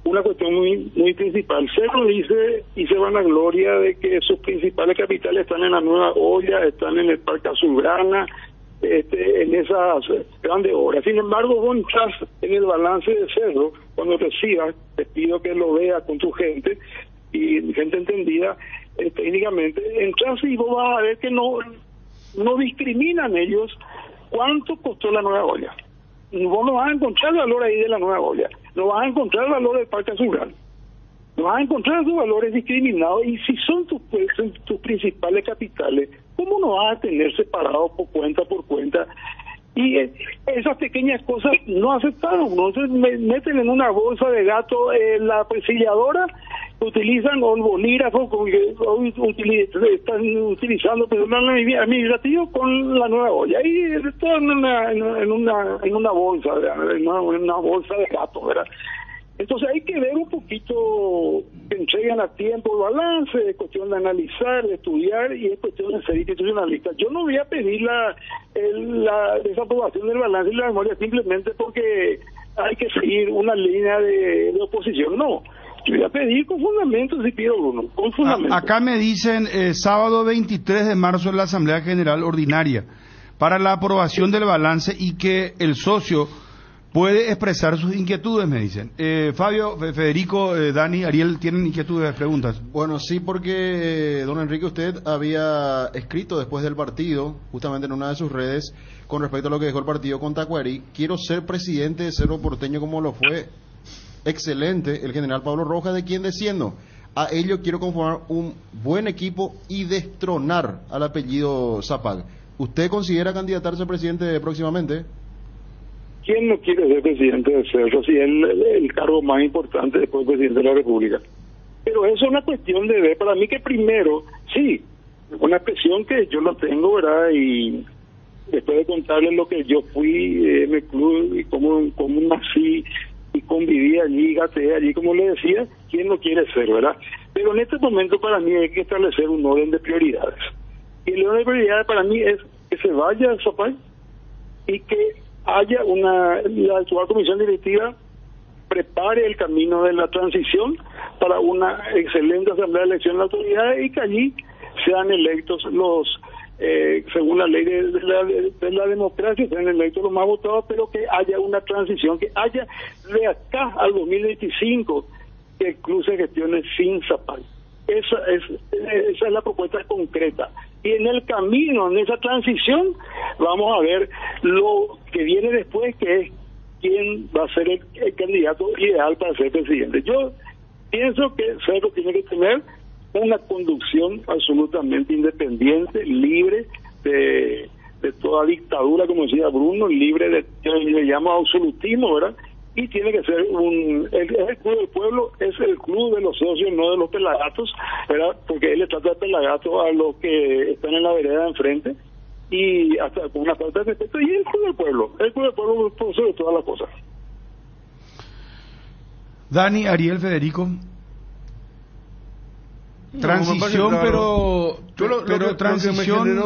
una cuestión muy principal. Cerro dice y se vanagloria de que sus principales capitales están en la Nueva Olla, están en el Parque Azulgrana, en esas grandes obras. Sin embargo, vos entras en el balance de Cerro, cuando recibas, te pido que lo veas con tu gente y gente entendida técnicamente, entras y vos vas a ver que no discriminan ellos cuánto costó la Nueva Olla. Vos no vas a encontrar el valor ahí de la Nueva Olla, no vas a encontrar el valor del Parque Azulgrana, no vas a encontrar esos valores discriminados. Y si son tus principales capitales, ¿cómo no vas a tener separados por cuenta? Y esas pequeñas cosas no aceptaron, no se meten en una bolsa de gato la presilladora, utilizan un bolígrafo, están utilizando personal administrativo con la Nueva Olla, y todo en una bolsa, en una bolsa de gato, ¿verdad? Entonces hay que ver un poquito, que entreguen a tiempo el balance, es cuestión de analizar, de estudiar, y es cuestión de ser institucionalista. Yo no voy a pedir la desaprobación del balance y la memoria simplemente porque hay que seguir una línea de oposición, no. Yo voy a pedir con fundamentos, si pido uno, con fundamentos. Acá me dicen sábado 23 de marzo en la Asamblea General Ordinaria para la aprobación del balance y que el socio puede expresar sus inquietudes, me dicen. Fabio, Federico, Dani, Ariel, ¿tienen inquietudes, preguntas? Bueno, sí, porque, don Enrique, usted había escrito después del partido, justamente en una de sus redes, con respecto a lo que dejó el partido con Tacuary: quiero ser presidente de Cerro Porteño como lo fue excelente el general Pablo Rojas, de quien desciendo. A ello quiero conformar un buen equipo y destronar al apellido Zapag. ¿Usted considera candidatarse a presidente próximamente? ¿Quién no quiere ser presidente de Cerro si es el cargo más importante después del presidente de la República? Pero eso es una cuestión de ver. Para mí que primero, sí, una expresión que yo lo tengo, ¿verdad? Y después de contarles lo que yo fui en el club y cómo nací y conviví allí, gateé allí, como le decía, ¿quién no quiere ser, verdad? Pero en este momento para mí hay que establecer un orden de prioridades. Y el orden de prioridades para mí es que se vaya el Zapag y que haya la actual comisión directiva prepare el camino de la transición para una excelente asamblea de elección de las autoridades y que allí sean electos según la ley de la democracia, sean electos los más votados, pero que haya una transición, que haya de acá al 2025 que el club se gestione sin Zapag. Esa es la propuesta concreta. Y en el camino, en esa transición, vamos a ver lo que viene después, que es quién va a ser el candidato ideal para ser presidente. Yo pienso que Cerro tiene que tener una conducción absolutamente independiente, libre de toda dictadura, como decía Bruno, libre de, yo le llamo absolutismo, ¿verdad? Y tiene que ser el club del pueblo, es el club de los socios, no de los pelagatos, ¿verdad? Porque él le trata de pelagato a los que están en la vereda de enfrente, y hasta con una falta de respeto, y el club del pueblo por sobre todas las cosas. Dani, Ariel, Federico. Transición, claro. pero transición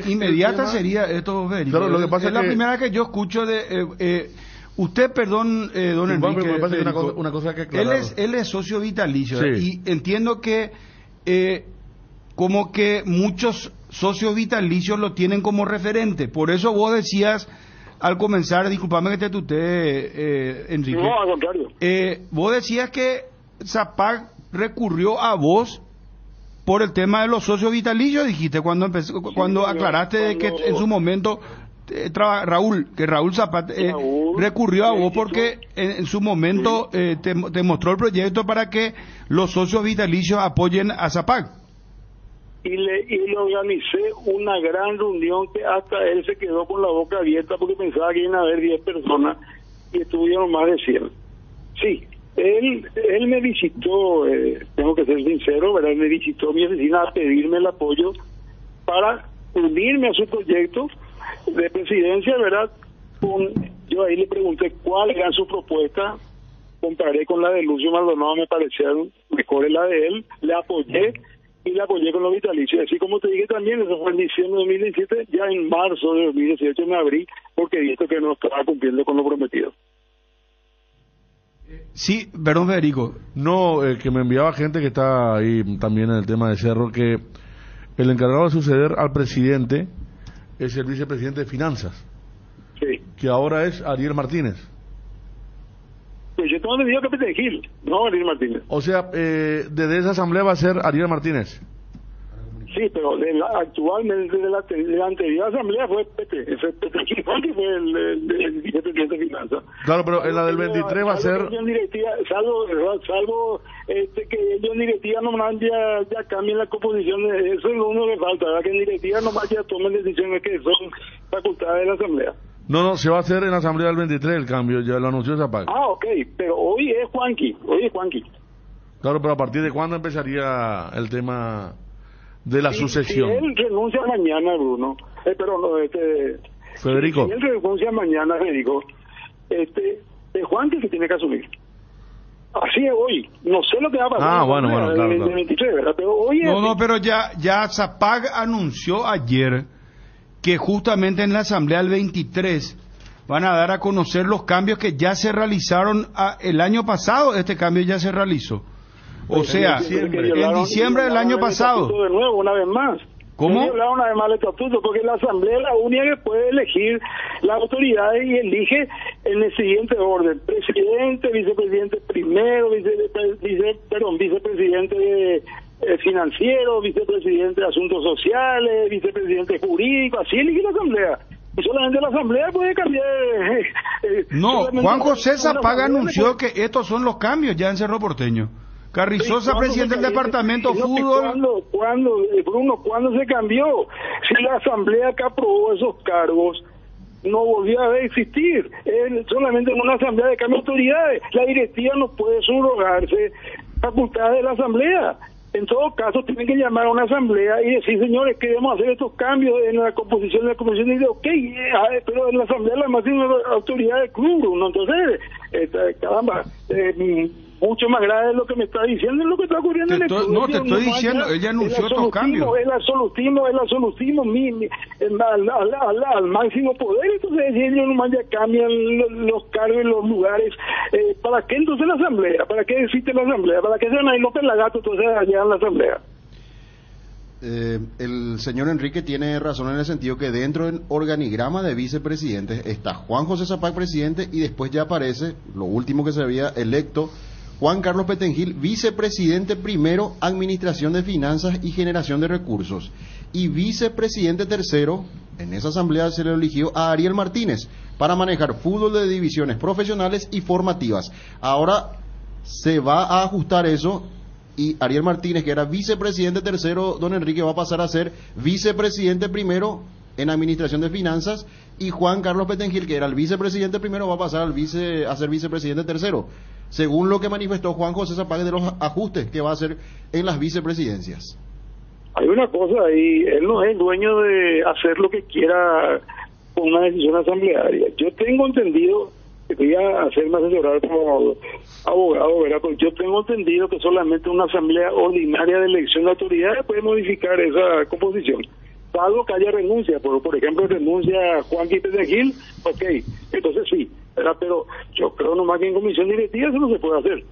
inmediata sería esto, Federico. Claro, lo que pasa es la primera vez que yo escucho de usted, perdón, don Enrique, me parece una cosa que él es socio vitalicio, sí. Y entiendo que como que muchos socios vitalicios lo tienen como referente. Por eso vos decías al comenzar, disculpame que te tuteé, Enrique. No, al contrario. Vos decías que Zapag recurrió a vos por el tema de los socios vitalicios, dijiste cuando aclaraste de que en su momento Raúl Zapata recurrió a vos porque en su momento te mostró el proyecto para que los socios vitalicios apoyen a Zapag. Y le organicé una gran reunión que hasta él se quedó con la boca abierta porque pensaba que iban a haber 10 personas y estuvieron más de 100. Sí, él me visitó, tengo que ser sincero, ¿verdad? Me visitó mi oficina a pedirme el apoyo para unirme a su proyecto de presidencia, ¿verdad? Yo ahí le pregunté cuál era su propuesta, comparé con la de Lucio Maldonado, me parecieron mejores la de él, le apoyé y le apoyé con los vitalicios. Así como te dije también, eso fue en diciembre de 2017, ya en marzo de 2018 me abrí porque he visto que no estaba cumpliendo con lo prometido. Sí, perdón, Federico. No, que me enviaba gente que está ahí también en el tema de Cerro, que el encargado de suceder al presidente es el vicepresidente de Finanzas, Sí. que ahora es Ariel Martínez. Pues yo tengo entendido que Petengil, no Ariel Martínez. O sea, desde esa asamblea va a ser Ariel Martínez. Sí, pero actualmente de la anterior asamblea fue Petengil, que fue el vicepresidente de Finanzas. Claro, pero en la del 23 va a ser... Salvo que ellos en directiva nomás ya cambien la composición, eso es lo único que falta, ¿verdad? Que en directiva nomás ya tomen decisiones que son facultades de la asamblea. No, se va a hacer en la asamblea del 23 el cambio, ya lo anunció Zapag. Ok, pero hoy es Juanqui. Claro, pero ¿a partir de cuándo empezaría el tema de la sucesión? Si él renuncia mañana, Bruno, Federico. Si él renuncia mañana, Federico, es Juanqui que tiene que asumir. Así es hoy. No sé lo que va a pasar. Bueno, claro. 23, ¿verdad? Pero hoy pero ya Zapag anunció ayer que justamente en la asamblea del 23 van a dar a conocer los cambios que ya se realizaron el año pasado. Este cambio ya se realizó. O sea, en diciembre del año pasado. De nuevo, una vez más. ¿Cómo? Violaron una vez más el estatuto, porque la asamblea es la única que puede elegir las autoridades y elige en el siguiente orden: presidente, vicepresidente primero, vicepresidente financiero, vicepresidente de asuntos sociales, vicepresidente jurídico, así elige la asamblea. Y solamente la asamblea puede cambiar. No, Juan José Zapag anunció que estos son los cambios ya en Cerro Porteño. Carrizosa, presidente del departamento fútbol. ¿Cuándo se cambió? Si la asamblea que aprobó esos cargos no volvió a existir, solamente en una asamblea de cambio de autoridades. La directiva no puede subrogarse facultades de la asamblea. En todo caso, tienen que llamar a una asamblea y decir: señores, queremos hacer estos cambios en la composición de la comisión. Y dice: ok, pero en la asamblea la máxima autoridad del club, ¿no? Entonces, caramba, mucho más grave de lo que me está diciendo es lo que está ocurriendo en el club. No, te estoy diciendo, ella anunció estos cambios. El absolutismo al máximo poder. Entonces ellos nomás ya cambian los cargos en los lugares. ¿Para qué entonces la asamblea? ¿Para qué existe la asamblea? ¿Para qué se van a ir López Lagato entonces allá en la asamblea? El señor Enrique tiene razón en el sentido que dentro del organigrama de vicepresidentes está Juan José Zapag, presidente, y después ya aparece, lo último que se había electo, Juan Carlos Petengil, vicepresidente primero, Administración de Finanzas y Generación de Recursos. Y vicepresidente tercero, en esa asamblea se le eligió a Ariel Martínez para manejar fútbol de divisiones profesionales y formativas. Ahora se va a ajustar eso y Ariel Martínez, que era vicepresidente tercero, don Enrique, va a pasar a ser vicepresidente primero en Administración de Finanzas, y Juan Carlos Petengil, que era el vicepresidente primero, va a pasar a ser vicepresidente tercero, según lo que manifestó Juan José Zapag de los ajustes que va a hacer en las vicepresidencias. Hay una cosa ahí, él no es el dueño de hacer lo que quiera con una decisión asamblearia. Yo tengo entendido, que voy a hacerme asesorar como abogado, ¿verdad? Porque yo tengo entendido que solamente una asamblea ordinaria de elección de autoridades puede modificar esa composición, salvo que haya renuncia. Por ejemplo, renuncia Juan Petengil, ok, entonces sí, ¿verdad? Pero yo creo nomás que en comisión directiva eso no se puede hacer.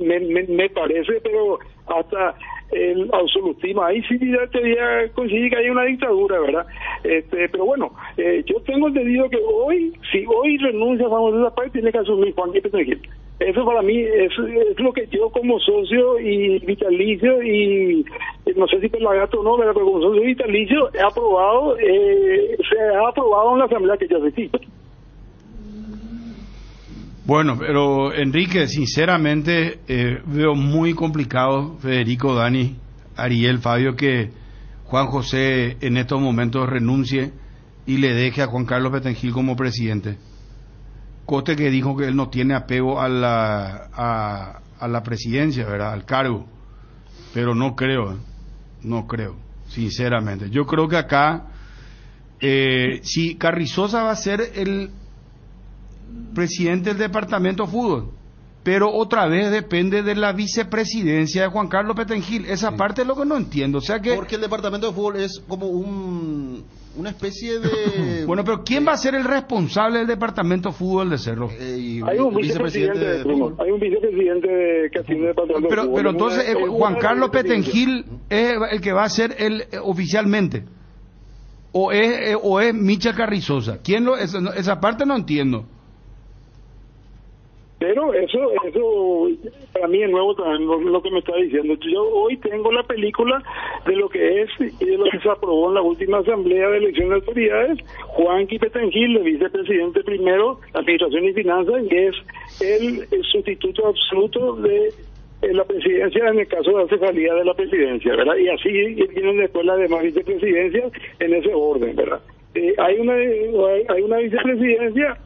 Me parece, pero hasta el absolutismo, ahí sí ya te voy a coincidir que hay una dictadura, ¿verdad? Pero bueno, yo tengo entendido que si hoy renuncia Juan José Zapag, tiene que asumir Juan Petengil. Eso para mí es lo que yo como socio y vitalicio, y no sé si Pelagato o no, pero como socio vitalicio he aprobado, se ha aprobado en la asamblea que yo asistí. Bueno, pero Enrique, sinceramente veo muy complicado, Federico, Dani, Ariel, Fabio, que Juan José en estos momentos renuncie y le deje a Juan Carlos Petengil como presidente. Cote que dijo que él no tiene apego a la presidencia, ¿verdad? Al cargo. Pero no creo, sinceramente. Yo creo que acá, si Carrizosa va a ser el presidente del departamento de fútbol, pero otra vez depende de la vicepresidencia de Juan Carlos Petengil. Esa parte es lo que no entiendo. O sea que... Porque el departamento de fútbol es como una especie de... Bueno, pero ¿quién va a ser el responsable del departamento de fútbol de Cerro? Hay un vicepresidente de fútbol. Hay un vicepresidente que atiende el departamento de fútbol. Pero entonces Juan Carlos Petengil es el que va a ser el oficialmente. ¿O es Michel Carrizosa? Esa parte no entiendo. Pero eso para mí es nuevo también lo que me está diciendo. Yo hoy tengo la película de lo que es y de lo que se aprobó en la última asamblea de elección de autoridades. Juanqui Petengil, el vicepresidente primero, Administración y Finanzas, y es el sustituto absoluto de la presidencia en el caso de la cefalía de la presidencia, ¿verdad? Y así vienen después las demás vicepresidencias en ese orden, ¿verdad? Hay una vicepresidencia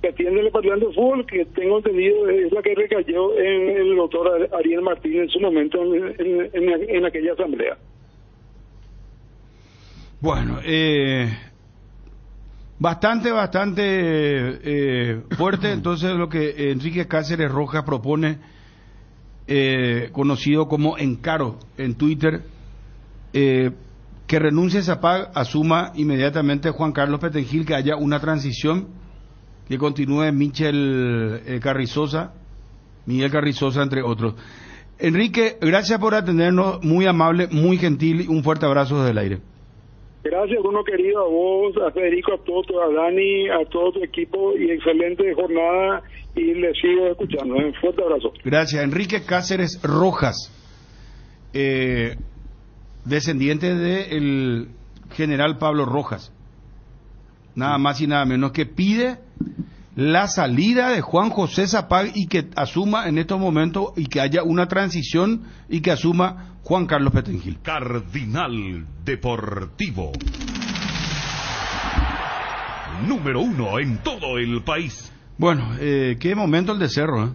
que atiende el departamento de fútbol, que tengo entendido es la que recayó en el doctor Ariel Martínez en su momento en aquella asamblea. Bueno, bastante fuerte entonces lo que Enrique Cáceres Rojas propone, conocido como Encaro en Twitter, que renuncie Zapag, asuma inmediatamente Juan Carlos Petengil, que haya una transición, que continúe Miguel Carrizosa, entre otros. Enrique, gracias por atendernos, muy amable, muy gentil, un fuerte abrazo desde el aire. Gracias, Bruno querido, a vos, a Federico, a Dani, a todo tu equipo, y excelente jornada, y les sigo escuchando. Un fuerte abrazo. Gracias. Enrique Cáceres Rojas, descendiente del general Pablo Rojas, nada más y nada menos, que pide la salida de Juan José Zapag y que asuma en estos momentos, y que haya una transición y que asuma Juan Carlos Petengil. Cardinal Deportivo, número 1 en todo el país. Bueno, qué momento el de Cerro, ¿eh?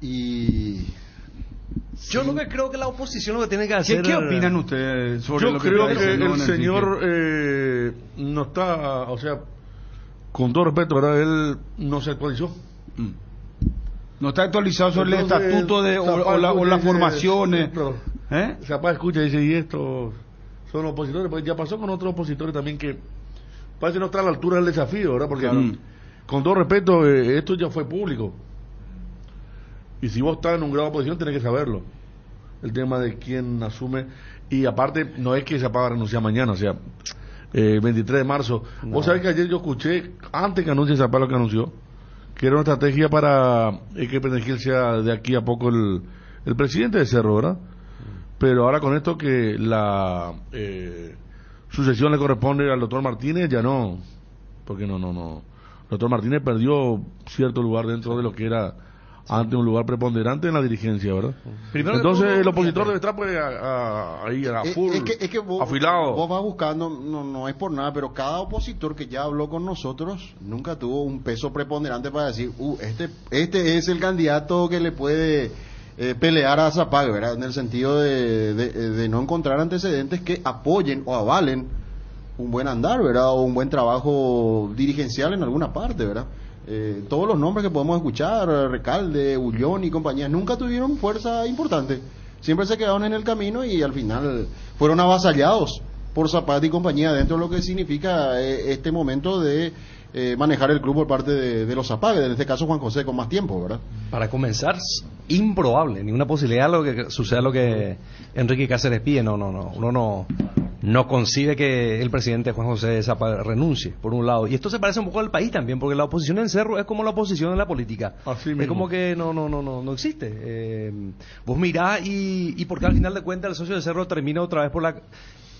Y yo lo que creo que la oposición lo que tiene que hacer... ¿Qué opinan ustedes sobre lo que creo que el señor no está, o sea, con todo respeto, ¿verdad? Él no se actualizó. No está actualizado sobre el estatuto o las formaciones. Zapag escucha y dice, y estos son opositores, pues ya pasó con otros opositores también que parece no estar a la altura del desafío, ¿verdad? Porque con todo respeto, esto ya fue público. Y si vos estás en un grado de oposición, tenés que saberlo. El tema de quién asume. Y aparte, no es que Zapag renuncia mañana, o sea, 23 de marzo. No. Vos sabés que ayer yo escuché, antes que anuncie Zapag lo que anunció, que era una estrategia para que Petengil sea de aquí a poco el presidente de Cerro, ¿verdad? Pero ahora con esto que la sucesión le corresponde al doctor Martínez, ya no. Porque no. El doctor Martínez perdió cierto lugar dentro de lo que era antes un lugar preponderante en la dirigencia, ¿verdad? Entonces el opositor debe estar pues ahí a full, es que vos, afilado. Vos vas buscando, no es por nada, pero cada opositor que ya habló con nosotros nunca tuvo un peso preponderante para decir, este es el candidato que le puede pelear a Zapag, ¿verdad? En el sentido de no encontrar antecedentes que apoyen o avalen un buen andar, ¿verdad? O un buen trabajo dirigencial en alguna parte, ¿verdad? Todos los nombres que podemos escuchar, Recalde, Ullón y compañía, nunca tuvieron fuerza importante. Siempre se quedaron en el camino y al final fueron avasallados por Zapata y compañía dentro de lo que significa este momento de manejar el club por parte de los Zapag, en este caso Juan José con más tiempo, ¿verdad? Para comenzar, improbable, ninguna posibilidad lo que suceda lo que Enrique Cáceres pide, uno no concibe que el presidente Juan José Zapag renuncie, por un lado. Y esto se parece un poco al país también, porque la oposición en Cerro es como la oposición en la política. Es como que no existe. Vos mirás y porque al final de cuentas el socio de Cerro termina otra vez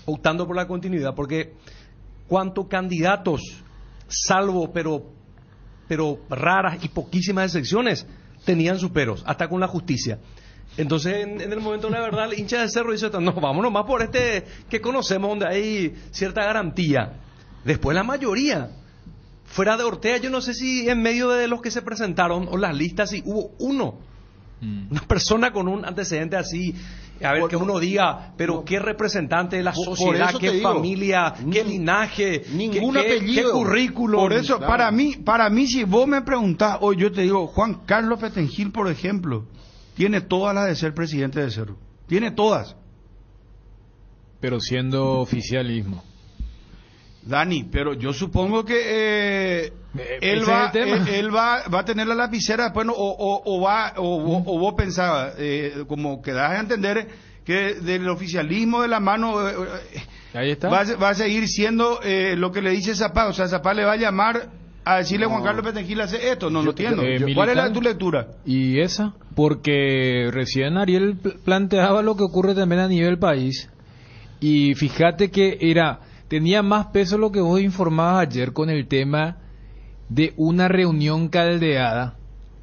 optando por la continuidad, porque cuántos candidatos, salvo pero raras y poquísimas excepciones, tenían sus peros, hasta con la justicia. Entonces, en el momento de la verdad, el hincha de Cerro dice, no, vámonos más por este que conocemos, donde hay cierta garantía. Después la mayoría, fuera de Ortega, yo no sé si en medio de los que se presentaron, o las listas, si hubo una persona con un antecedente así, a ver, que uno diga, pero qué representante de la sociedad, qué familia, qué linaje, ningún apellido, qué currículum. Por eso, claro. para mí, si vos me preguntás, hoy yo te digo, Juan Carlos Petengil, por ejemplo, tiene todas las de ser presidente de Cerro. Tiene todas. pero siendo oficialismo. Dani, pero yo supongo que él va a tener la lapicera después, ¿no? o vos pensabas, como que das a entender que del oficialismo de la mano ahí está. Va a seguir siendo lo que le dice Zapá, o sea, Zapá le va a llamar a decirle Juan Carlos Petengil hace esto, no entiendo. ¿Cuál es tu lectura? Y esa, porque recién Ariel planteaba lo que ocurre también a nivel país, y fíjate que tenía más peso lo que vos informabas ayer con el tema de una reunión caldeada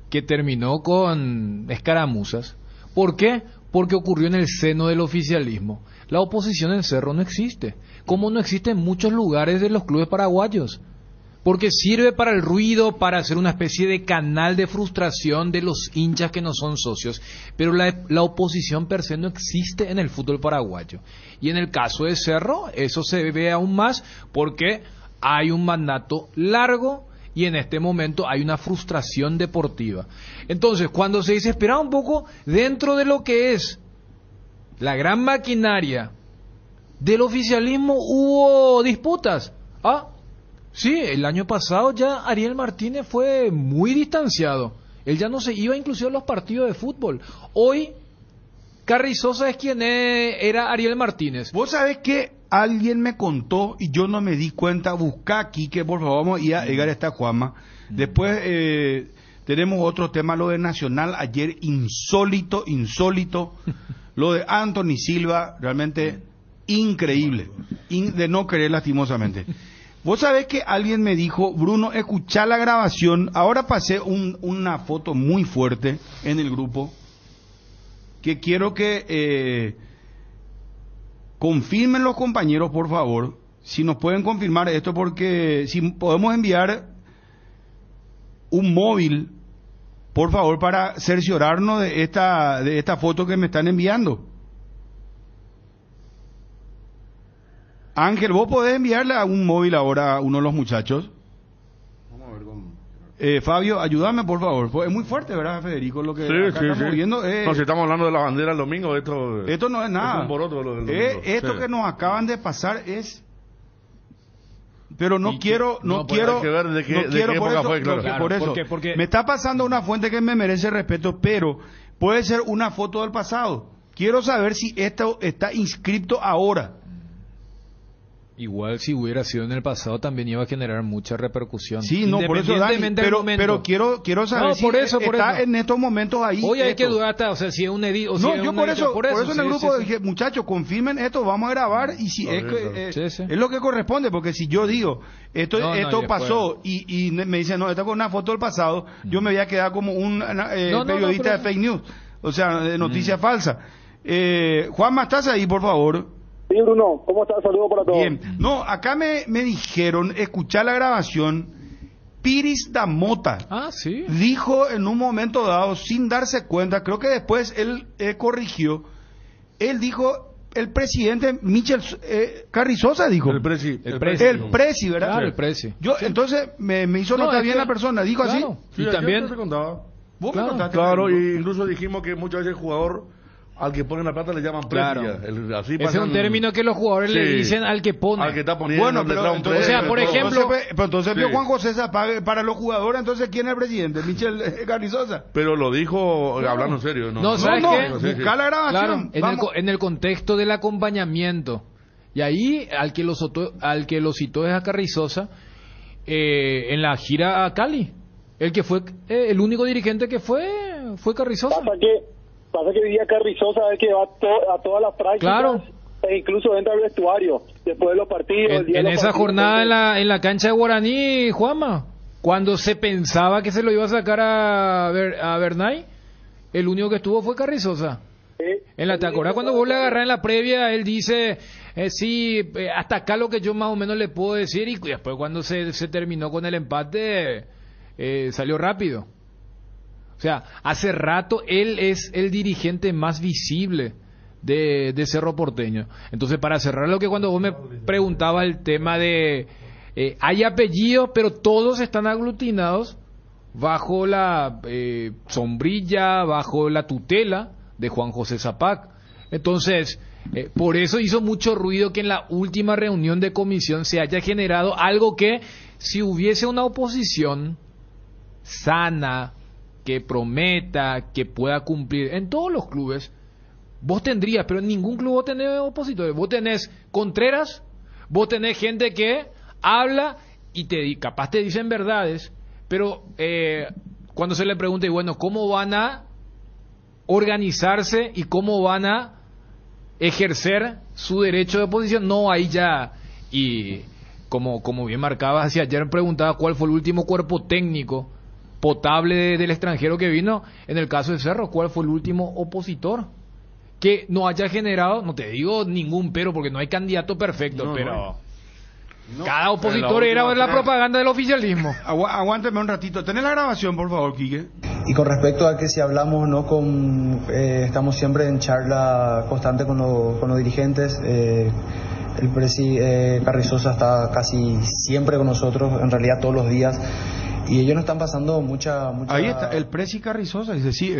que terminó con escaramuzas. ¿Por qué? Porque ocurrió en el seno del oficialismo. La oposición en Cerro no existe, como no existe en muchos lugares de los clubes paraguayos, porque sirve para el ruido, para hacer una especie de canal de frustración de los hinchas que no son socios, pero la oposición per se no existe en el fútbol paraguayo. Y en el caso de Cerro, eso se ve aún más porque hay un mandato largo y en este momento hay una frustración deportiva. Entonces, cuando se dice, espera un poco, dentro de lo que es la gran maquinaria del oficialismo hubo disputas. Sí, el año pasado ya Ariel Martínez fue muy distanciado. Él ya no se iba inclusive a los partidos de fútbol. Hoy, Carrizosa es quien era Ariel Martínez. Vos sabés que alguien me contó y yo no me di cuenta. Buscá aquí que por favor vamos a ir a llegar a esta Juanma. Después tenemos otro tema, lo de Nacional ayer, insólito. Lo de Anthony Silva, realmente increíble. De no creer lastimosamente. Vos sabés que alguien me dijo, Bruno, escuchá la grabación. Ahora pasé una foto muy fuerte en el grupo que quiero que confirmen los compañeros, por favor, si nos pueden confirmar esto, porque si podemos enviar un móvil, por favor, para cerciorarnos de esta foto que me están enviando. Ángel, ¿vos podés enviarle a un móvil ahora a uno de los muchachos? Vamos a ver cómo. Fabio, ayúdame, por favor. Es muy fuerte, ¿verdad, Federico? Lo que estamos viendo. No, si estamos hablando de la bandera el domingo, esto no es nada. Es un boroto lo del domingo. Esto que nos acaban de pasar es... Pero no quiero por eso. Porque me está pasando una fuente que me merece respeto, pero puede ser una foto del pasado. Quiero saber si esto está inscrito ahora. Igual si hubiera sido en el pasado también iba a generar mucha repercusión. Sí, no, por eso, Dani, pero quiero saber si está en estos momentos ahí. Hoy hay que dudar hasta, o sea, si es un edit. No, yo por eso en el grupo dije, muchachos, confirmen esto, vamos a grabar y si es lo que corresponde, porque si yo digo, esto pasó y me dicen, no, esto con una foto del pasado, yo me voy a quedar como un periodista de fake news, o sea, de noticia falsa. Juanma, ¿estás ahí, por favor? Sí, Bruno, ¿cómo estás? Saludos para todos. Bien. No, acá me dijeron, escuchar la grabación, Piris da Mota dijo en un momento dado, sin darse cuenta, creo que después él corrigió, él dijo, el presidente Michel Carrizosa dijo. El presi, ¿verdad? Claro, el presi. Entonces me hizo notar bien la persona, dijo así. Sí, y también te contaba. ¿Vos me contaste? Claro, y incluso dijimos que muchas veces el jugador... Al que pone la plata le llaman previa. Ese es un término que los jugadores le dicen al que pone. Al que está poniendo. Bueno, pero entonces, o sea, por ejemplo... Entonces Juan José Zapag para los jugadores, entonces ¿quién es el presidente? Michel Carrizosa. Pero lo dijo hablando en serio. ¿Sabes qué? Busca la grabación. Claro, en el contexto del acompañamiento. Y ahí, al que lo citó es a Carrizosa, en la gira a Cali. El que fue, el único dirigente que fue Carrizosa. Pasa que vivía Carrizosa, que va a todas las prácticas, e incluso entra al vestuario después de los partidos. En esa jornada en la cancha de Guaraní, Juanma, cuando se pensaba que se lo iba a sacar a Bernay, el único que estuvo fue Carrizosa. ¿Te acordás cuando vos le agarrás en la previa? Él dice, hasta acá lo que yo más o menos le puedo decir, y después cuando se terminó con el empate, salió rápido. O sea, hace rato él es el dirigente más visible de Cerro Porteño. Entonces, para cerrar lo que cuando vos me preguntabas el tema de... hay apellidos, pero todos están aglutinados bajo la sombrilla, bajo la tutela de Juan José Zapag. Entonces, Por eso hizo mucho ruido que en la última reunión de comisión se haya generado algo que, si hubiese una oposición sana, que prometa, que pueda cumplir, en todos los clubes, vos tendrías, pero en ningún club vos tenés opositores. Vos tenés Contreras, vos tenés gente que habla y capaz te dicen verdades, pero cuando se le pregunta, y bueno, ¿cómo van a organizarse y cómo van a ejercer su derecho de oposición? No, ahí ya, y como bien marcabas, hacia ayer preguntaba cuál fue el último cuerpo técnico potable del extranjero que vino. En el caso de Cerro, ¿cuál fue el último opositor que no haya generado, no te digo ningún pero, porque no hay candidato perfecto, pero cada opositor era la propaganda del oficialismo? Aguánteme un ratito. ¿Tenés la grabación, por favor, Quique? Y con respecto a que si hablamos no estamos siempre en charla constante con los dirigentes. El presi Carrizosa está casi siempre con nosotros, en realidad todos los días, y ellos nos están pasando mucha... Ahí está, el presi Carrizosa, dice, sí,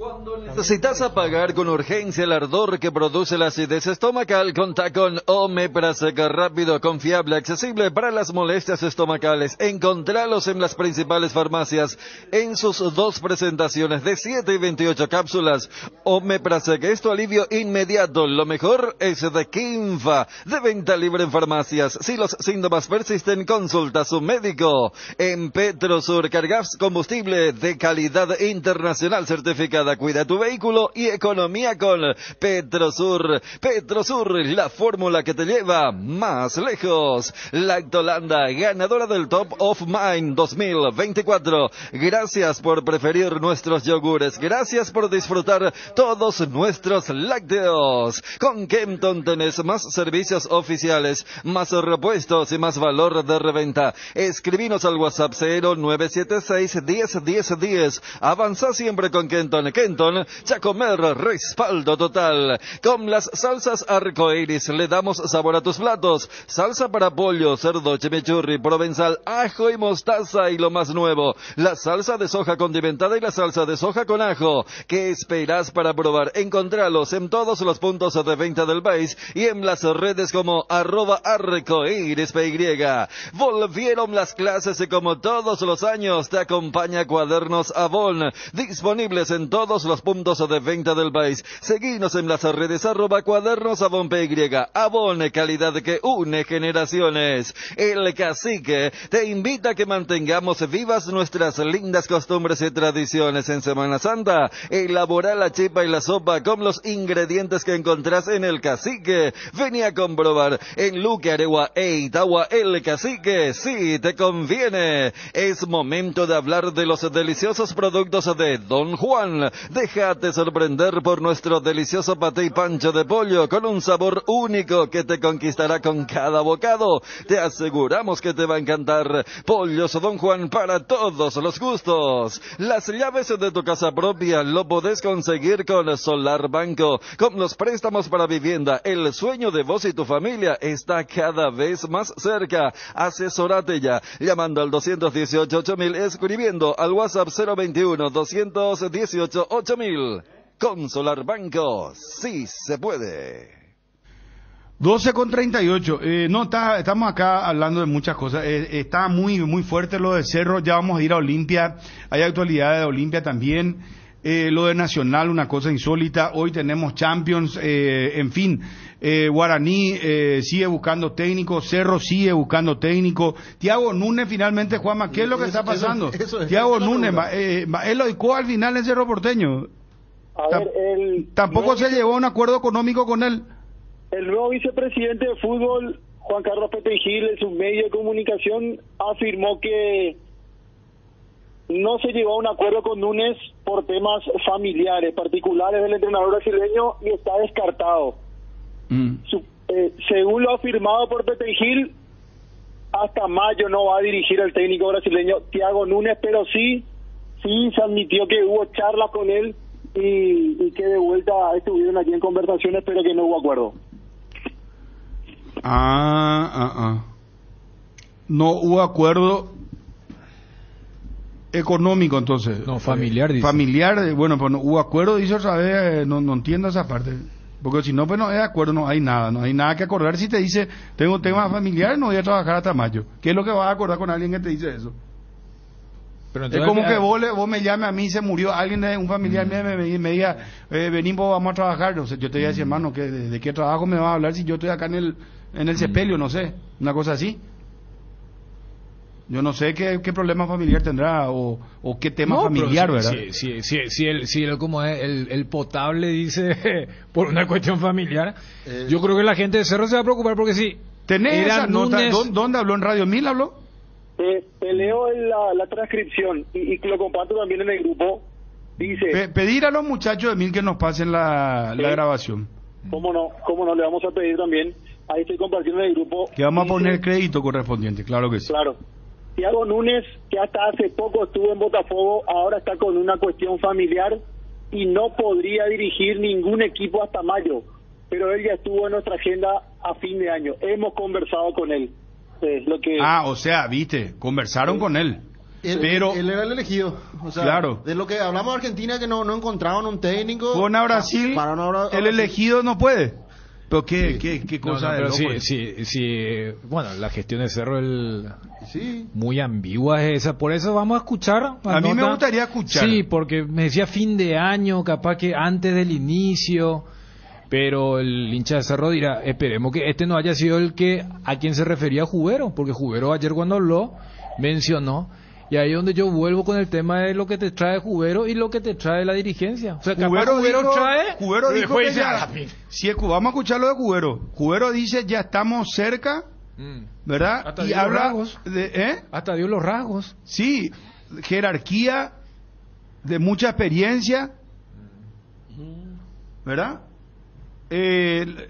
Cuando necesitas apagar con urgencia el ardor que produce la acidez estomacal, contá con Omeprazole, rápido, confiable, accesible para las molestias estomacales. Encontralos en las principales farmacias en sus 2 presentaciones de 7 y 28 cápsulas. Omeprazole es tu alivio inmediato. Lo mejor es de Kinfa, de venta libre en farmacias. Si los síntomas persisten, consulta a su médico. En Petrosur cargas combustible de calidad internacional certificada. Cuida tu vehículo y economía con Petrosur. Petrosur, la fórmula que te lleva más lejos. Lactolanda, ganadora del Top of Mind 2024. Gracias por preferir nuestros yogures. Gracias por disfrutar todos nuestros lácteos. Con Kempton tenés más servicios oficiales, más repuestos y más valor de reventa. Escribinos al WhatsApp 0976 10 10 10. Avanza siempre con Kenton. Kenton, ya comer, respaldo total. Con las salsas arcoiris le damos sabor a tus platos. Salsa para pollo, cerdo, chimichurri, provenzal, ajo y mostaza, y lo más nuevo, la salsa de soja condimentada y la salsa de soja con ajo. ¿Qué esperas para probar? Encontralos en todos los puntos de venta del país y en las redes como @arcoirispy. Volvieron las clases y como todos los años te acompaña Cuadernos Avon, disponibles en todos los puntos de venta del país. Seguinos en las redes @Cuadernos Avon PY. Avon, calidad que une generaciones. El Cacique te invita a que mantengamos vivas nuestras lindas costumbres y tradiciones. En Semana Santa, elabora la chipa y la sopa con los ingredientes que encontrás en El Cacique. Vení a comprobar en Luque, Aregua e Itagua. El Cacique sí te conviene. Es momento de hablar de los deliciosos productos de Don Juan. Déjate sorprender por nuestro delicioso paté y pancho de pollo con un sabor único que te conquistará con cada bocado. Te aseguramos que te va a encantar. Pollos Don Juan para todos los gustos. Las llaves de tu casa propia lo podés conseguir con Solar Banco. Con los préstamos para vivienda, el sueño de vos y tu familia está cada vez más cerca. Asesorate ya llamando al 218-8000, escribiendo al WhatsApp 021-218-8000. Con Solar Banco, sí se puede. 12:38. Estamos acá hablando de muchas cosas. Está muy fuerte lo de Cerro. Ya vamos a ir a Olimpia. Hay actualidades de Olimpia también. Lo de Nacional, una cosa insólita. Hoy tenemos Champions. En fin, Guaraní sigue buscando técnico. Cerro sigue buscando técnico. Thiago Núñez finalmente, Juanma, ¿qué es lo que está pasando? Thiago Núñez, él lo dedicó al final en Cerro Porteño. Tampoco se llegó a un acuerdo económico con él. El nuevo vicepresidente de fútbol, Juan Carlos Petengil, en su medio de comunicación, afirmó que no se llegó a un acuerdo con Núñez por temas familiares, particulares del entrenador brasileño, y está descartado. Según lo afirmado por Petengil, hasta mayo no va a dirigir al técnico brasileño Thiago Núñez, pero sí se admitió que hubo charlas con él y que de vuelta estuvieron aquí en conversaciones, pero que no hubo acuerdo. No hubo acuerdo económico, entonces. No, familiar, dice. Familiar, bueno, pues no hubo acuerdo, dice otra vez, no entiendo esa parte. Porque si no, pues no es de acuerdo, no hay nada que acordar. Si te dice, tengo temas familiares, no voy a trabajar hasta mayo. ¿Qué es lo que vas a acordar con alguien que te dice eso? Pero entonces, es como que vos me llames a mí, se murió alguien, un familiar mío, me diga, venimos, vamos a trabajar. O sea, yo te voy a decir, hermano, ¿de qué trabajo me vas a hablar si yo estoy acá en el sepelio? No sé, una cosa así. Yo no sé qué problema familiar tendrá o qué tema familiar, ¿verdad? Si él como es el potable dice por una cuestión familiar, yo creo que la gente de Cerro se va a preocupar porque si ¿tenés esa nota? ¿Dónde habló? ¿En Radio 1000 habló? Te leo la transcripción y lo comparto también en el grupo. Dice... pedir a los muchachos de 1000 que nos pasen la grabación. ¿Cómo no? Le vamos a pedir también. Ahí estoy compartiendo en el grupo. Que vamos a poner crédito correspondiente, claro que sí. Claro. Thiago Núñez, que hasta hace poco estuvo en Botafogo, ahora está con una cuestión familiar y no podría dirigir ningún equipo hasta mayo, pero él ya estuvo en nuestra agenda a fin de año. Hemos conversado con él. O sea, viste, conversaron con él. Pero él era el elegido. O sea, claro. De lo que hablamos de Argentina, que no encontraban un técnico. Con Brasil, el elegido no puede. Pero qué cosa de loco. Bueno, la gestión de Cerro muy ambigua es esa, por eso vamos a escuchar. A mí me gustaría escuchar. Sí, porque me decía fin de año, capaz que antes del inicio, pero el hincha de Cerro dirá, esperemos que este no haya sido a quien se refería Jubero, porque Jubero ayer cuando habló mencionó. Y ahí es donde yo vuelvo con el tema de lo que te trae Jubero y lo que te trae la dirigencia. O sea, Jubero dijo que vamos a escuchar lo de Jubero. Jubero dice, ya estamos cerca, ¿verdad? Hasta y habla hasta dio los rasgos. Sí, jerarquía, de mucha experiencia, ¿verdad?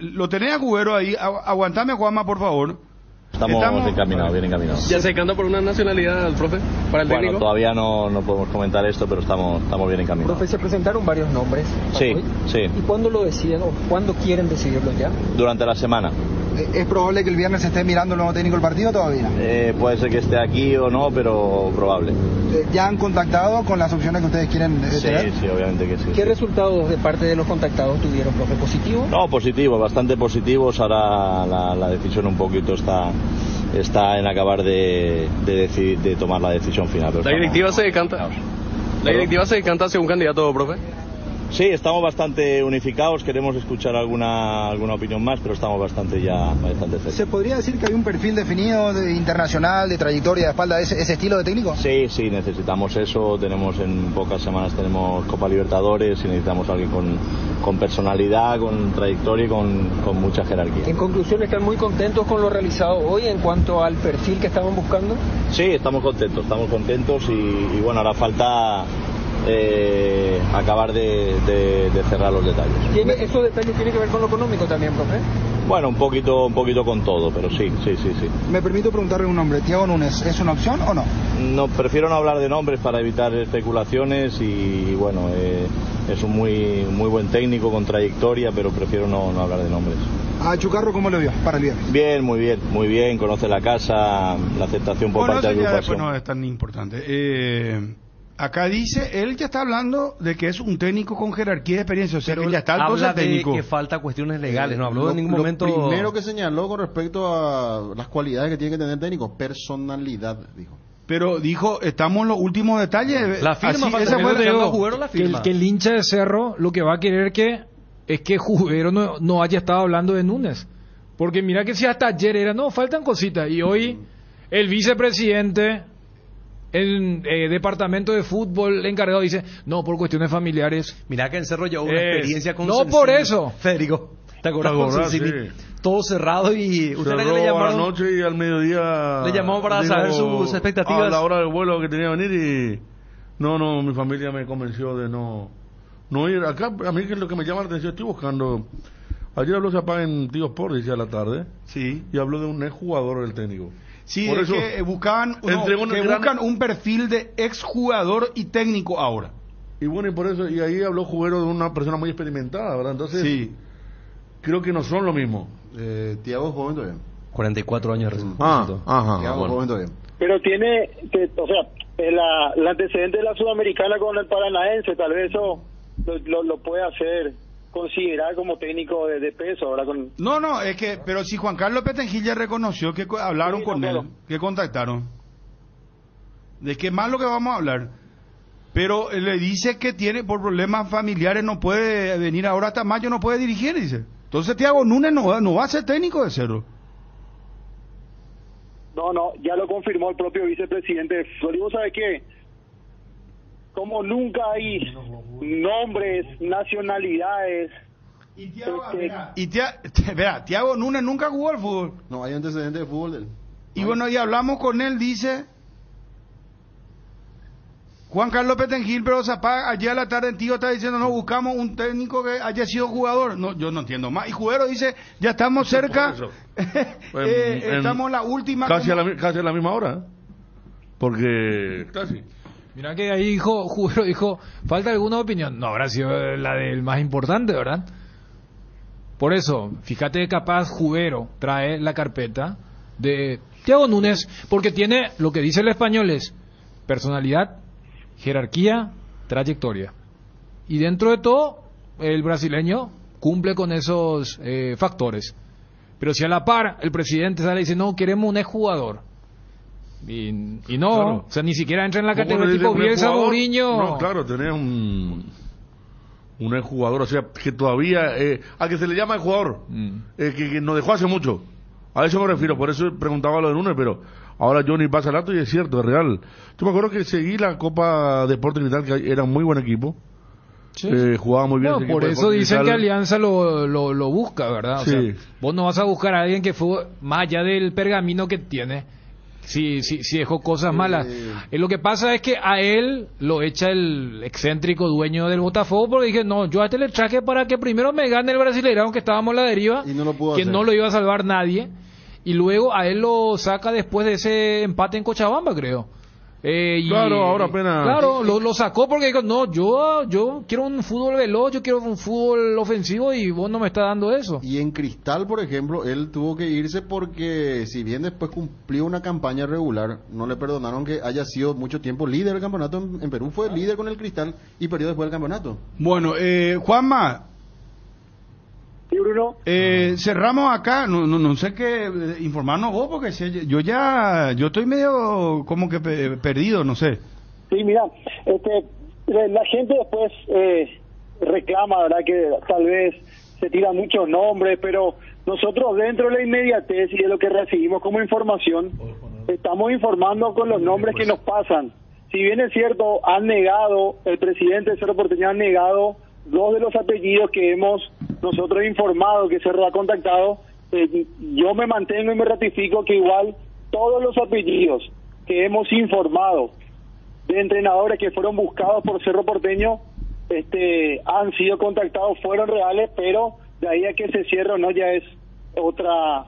Lo tenés a Jubero ahí. Aguantame, Juanma, por favor. Estamos encaminados, bien encaminados. ¿Ya se canta por una nacionalidad, profe, para el técnico? Todavía no podemos comentar esto, pero estamos bien encaminados. Profe, se presentaron varios nombres. Sí. ¿Y cuándo lo deciden o cuándo quieren decidirlo ya? Durante la semana. ¿Es probable que el viernes esté mirando el nuevo técnico del partido todavía? Puede ser que esté aquí o no, pero probable. ¿Ya han contactado con las opciones que ustedes quieren tener? Sí, obviamente que sí. ¿Qué resultados de parte de los contactados tuvieron, profe? ¿Positivo? No, positivo, bastante positivos. Ahora la decisión un poquito está en acabar de tomar la decisión final. Pero ¿La directiva se decanta? ¿La directiva se decanta hacia un candidato, profe? Sí, estamos bastante unificados, queremos escuchar alguna opinión más, pero estamos bastante cerca. ¿Se podría decir que hay un perfil definido internacional, de trayectoria, de espalda, ese estilo de técnico? Sí, necesitamos eso. En pocas semanas tenemos Copa Libertadores y necesitamos a alguien con personalidad, con trayectoria y con mucha jerarquía. En conclusión, ¿están muy contentos con lo realizado hoy en cuanto al perfil que estaban buscando? Sí, estamos contentos y bueno, ahora falta acabar de cerrar los detalles. ¿Esos detalles tienen que ver con lo económico también, profe? Bueno, un poquito con todo, pero sí. Me permito preguntarle un nombre. ¿Thiago Núñez es una opción o no? No, prefiero no hablar de nombres para evitar especulaciones y bueno, es un muy buen técnico con trayectoria, pero prefiero no hablar de nombres. ¿A Chucarro cómo lo vio para el viernes? Bien, muy bien, conoce la casa, la aceptación por parte de la agrupación. Bueno, no es tan importante. Acá dice, él ya está hablando de que es un técnico con jerarquía y experiencia, o sea, que ya está el habla de técnico. Que falta cuestiones legales, no habló en ningún momento. Lo primero que señaló con respecto a las cualidades que tiene que tener el técnico, personalidad, dijo. Pero dijo, estamos en los últimos detalles. La firma, esa fue la firma. Que el hincha de Cerro lo que va a querer es que Jubero no haya estado hablando de Núñez. Porque mira que si hasta ayer faltan cositas, y hoy el vicepresidente... El departamento de fútbol encargado dice, no, por cuestiones familiares. Mirá que en Cerro ya hubo una experiencia con No, Sensini. por eso. Federico, ¿te acuerdas con Sensini? Sí. Todo cerrado y usted le llamaron a la noche y al mediodía. Le llamamos para saber sus expectativas. A la hora del vuelo que tenía que venir y no, mi familia me convenció de no ir acá. A mí que es lo que me llama la atención, estoy buscando. Ayer habló Zapá en Tío Sport, decía a la tarde. Sí. Y habló de un exjugador del técnico. Sí, por eso, que buscan un perfil de exjugador y técnico ahora. Y bueno, y por eso, y ahí habló Jubero de una persona muy experimentada, ¿verdad? Entonces, sí, creo que no son lo mismo. Thiago es joven todavía. 44 años recién. Thiago es joven todavía. Pero tiene, el antecedente de la Sudamericana con el Paranaense, tal vez eso lo puede hacer considerar como técnico de peso, ahora con... No, es que, pero si Juan Carlos Petengil ya reconoció que hablaron con él, que contactaron, ¿de qué más lo que vamos a hablar? Pero le dice que tiene, por problemas familiares, no puede venir ahora hasta mayo, no puede dirigir, dice. Entonces Thiago Núñez no va a ser técnico de Cerro. No, ya lo confirmó el propio vicepresidente de Flor. ¿Y vos sabés qué? Como nunca hay nombres, nacionalidades... Thiago Núñez nunca jugó al fútbol. No hay antecedentes de fútbol de él. Y bueno, y hablamos con él, dice... Juan Carlos Petengil, pero Zapag, ayer a la tarde en Tío está diciendo, no, buscamos un técnico que haya sido jugador. No, yo no entiendo más. Y Jubero dice, ya estamos cerca, estamos en la última... Casi a la misma hora, porque casi... Mira que ahí Jubero dijo, falta alguna opinión. No, habrá sido la del más importante, ¿verdad? Por eso, fíjate que capaz Jubero trae la carpeta de Thiago Núñez, porque tiene, lo que dice el español es, personalidad, jerarquía, trayectoria. Y dentro de todo, el brasileño cumple con esos factores. Pero si a la par el presidente sale y dice, no, queremos un exjugador. Y no, claro. O sea, ni siquiera entra en la categoría tipo Bielsa, Mourinho. No, claro, tenés un exjugador, o sea, que todavía, a que se le llama exjugador, que nos dejó hace mucho. A eso me refiero, por eso preguntaba lo de Núñez, pero ahora Johnny pasa el rato y es cierto, es real. Yo me acuerdo que seguí la Copa Deportes Cristal, que era un muy buen equipo. Sí. Jugaba muy bien. No, por eso dicen que Alianza lo busca, ¿verdad? O sea, vos no vas a buscar a alguien que fue más allá del pergamino que tiene. Si dejó cosas malas. Lo que pasa es que a él lo echa el excéntrico dueño del Botafogo, porque dije, no, yo a este le traje para que primero me gane el Brasileirão, que estábamos a la deriva, y no lo pudo hacer. No lo iba a salvar nadie. Y luego a él lo saca después de ese empate en Cochabamba, creo. Claro, ahora apenas... Claro, lo sacó porque dijo, no, yo quiero un fútbol veloz, yo quiero un fútbol ofensivo y vos no me estás dando eso. Y en Cristal, por ejemplo, él tuvo que irse porque si bien después cumplió una campaña regular, no le perdonaron que haya sido mucho tiempo líder del campeonato en Perú. Fue líder con el Cristal y perdió después del campeonato. Bueno, Juanma... Sí, Bruno. Cerramos acá, no sé qué informarnos vos, porque yo estoy medio como que perdido, no sé. Sí, mira, la gente después reclama, ¿verdad? Que tal vez se tiran muchos nombres, pero nosotros dentro de la inmediatez y de lo que recibimos como información, estamos informando con los nombres que nos pasan. Si bien es cierto, el presidente de Cerro Porteño ha negado 2 de los apellidos que hemos nosotros informado, que Cerro ha contactado, yo me mantengo y me ratifico que igual todos los apellidos que hemos informado de entrenadores que fueron buscados por Cerro Porteño han sido contactados, fueron reales, pero de ahí a que se cierre o no ya es otra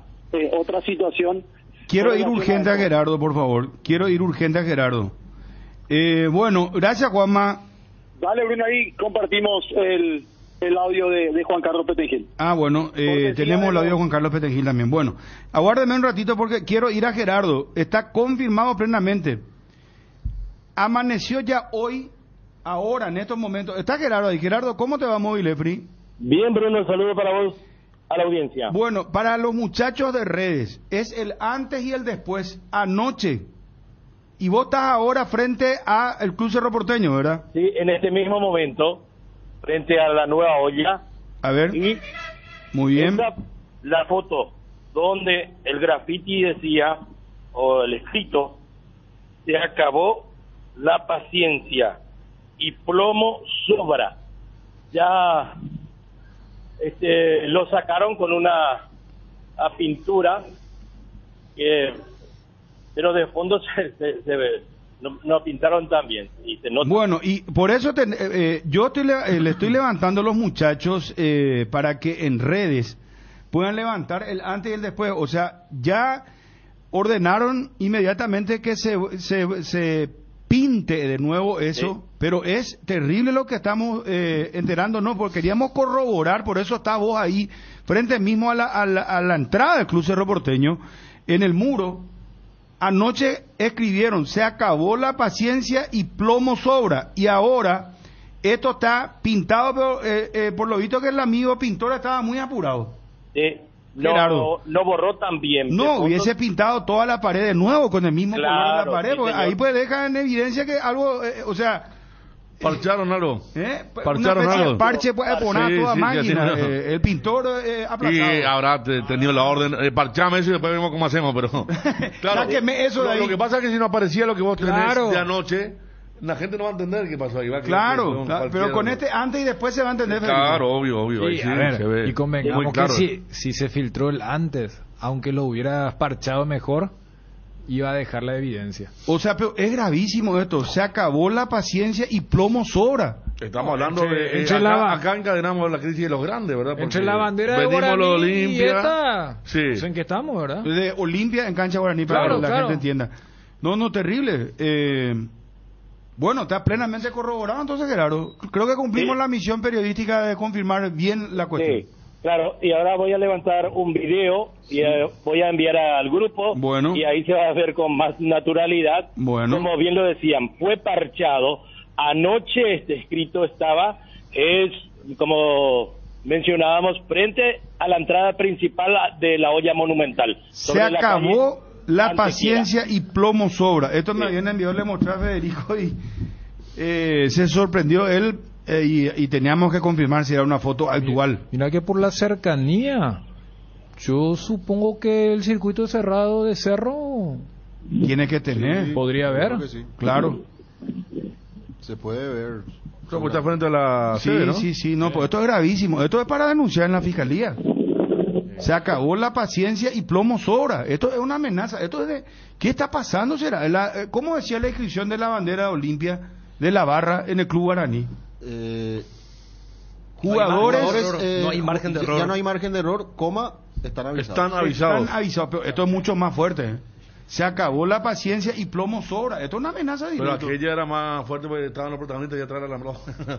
situación. Quiero ir urgente a Gerardo, por favor. Bueno, gracias, Juanma. Dale, Bruno, ahí compartimos el audio de Juan Carlos Petengil. Bueno, tenemos el audio de Juan Carlos Petengil también. Bueno, aguárdeme un ratito porque quiero ir a Gerardo. Está confirmado plenamente. Amaneció ya hoy, ahora, en estos momentos. Está Gerardo ahí. Gerardo, ¿cómo te va, Movilefri? Bien, Bruno, un saludo para vos, a la audiencia. Bueno, para los muchachos de redes, es el antes y el después. Anoche. Y vos estás ahora frente al Club Cerro Porteño, ¿verdad? Sí, en este mismo momento, frente a la nueva olla. A ver. Y muy bien. La foto donde el graffiti decía, o el escrito, se acabó la paciencia y plomo sobra. Ya lo sacaron con una pintura que... pero de fondo no pintaron tan bien y se nota. Bueno, y por eso yo le estoy levantando a los muchachos para que en redes puedan levantar el antes y el después. O sea, ya ordenaron inmediatamente que se pinte de nuevo eso, sí. Pero es terrible lo que estamos enterándonos, porque queríamos corroborar, por eso está vos ahí frente mismo a la entrada del Club Cerro Porteño, en el muro. Anoche escribieron, se acabó la paciencia y plomo sobra. Y ahora esto está pintado, pero por lo visto que el amigo pintor estaba muy apurado. No borró tan bien. No, hubiese pintado toda la pared de nuevo con el mismo color de la pared, porque ahí pues deja en evidencia que algo, o sea... Parcharon algo. Parcharon algo. El parche puede poner toda máquina. El pintor aplazado. Y habrá tenido la orden, parchame eso y después vemos cómo hacemos, pero... Claro, eso de ahí. Lo que pasa es que si no aparecía lo que vos tenés de anoche, la gente no va a entender qué pasó ahí. Claro, pero con este antes y después se va a entender. Claro, obvio. Sí, a ver, se ve. Y convengamos claro. Que si se filtró el antes, aunque lo hubieras parchado mejor, iba a dejar la evidencia. O sea, pero es gravísimo esto. Se acabó la paciencia y plomo sobra. Estamos hablando de... acá encadenamos la crisis de los grandes, ¿verdad? Porque entre la bandera de Guaraní Olimpia, y esta... Sí. Pues en qué estamos, ¿verdad? De Olimpia en cancha Guaraní, para que la gente entienda. No, terrible. Bueno, está plenamente corroborado entonces, Gerardo. Creo que cumplimos la misión periodística de confirmar bien la cuestión. Sí. Claro, y ahora voy a levantar un video y voy a enviar al grupo y ahí se va a ver con más naturalidad. Bueno. Como bien lo decían, fue parchado. Anoche este escrito estaba, como mencionábamos, frente a la entrada principal de la olla monumental. Se acabó la paciencia y plomo sobra. Esto me habían enviado, le mostré a Federico y se sorprendió él. Y teníamos que confirmar si era una foto actual. Mira que por la cercanía, yo supongo que el circuito cerrado de Cerro tiene que tener. Sí, podría haber. Sí. Claro. Se puede ver. Esto está frente a la sede, ¿no? Sí, no, pues esto es gravísimo. Esto es para denunciar en la fiscalía. Se acabó la paciencia y plomo sobra. Esto es una amenaza. Esto es de... ¿Qué está pasando? ¿Cómo decía la inscripción de la bandera de Olimpia de la barra en el Club Guaraní? Jugadores, no hay margen de error. Ya no hay margen de error, están avisados. Están avisados, pero esto es mucho más fuerte. Se acabó la paciencia y plomo sobra. Esto es una amenaza directa. Pero aquella era más fuerte porque estaban los protagonistas y atrás la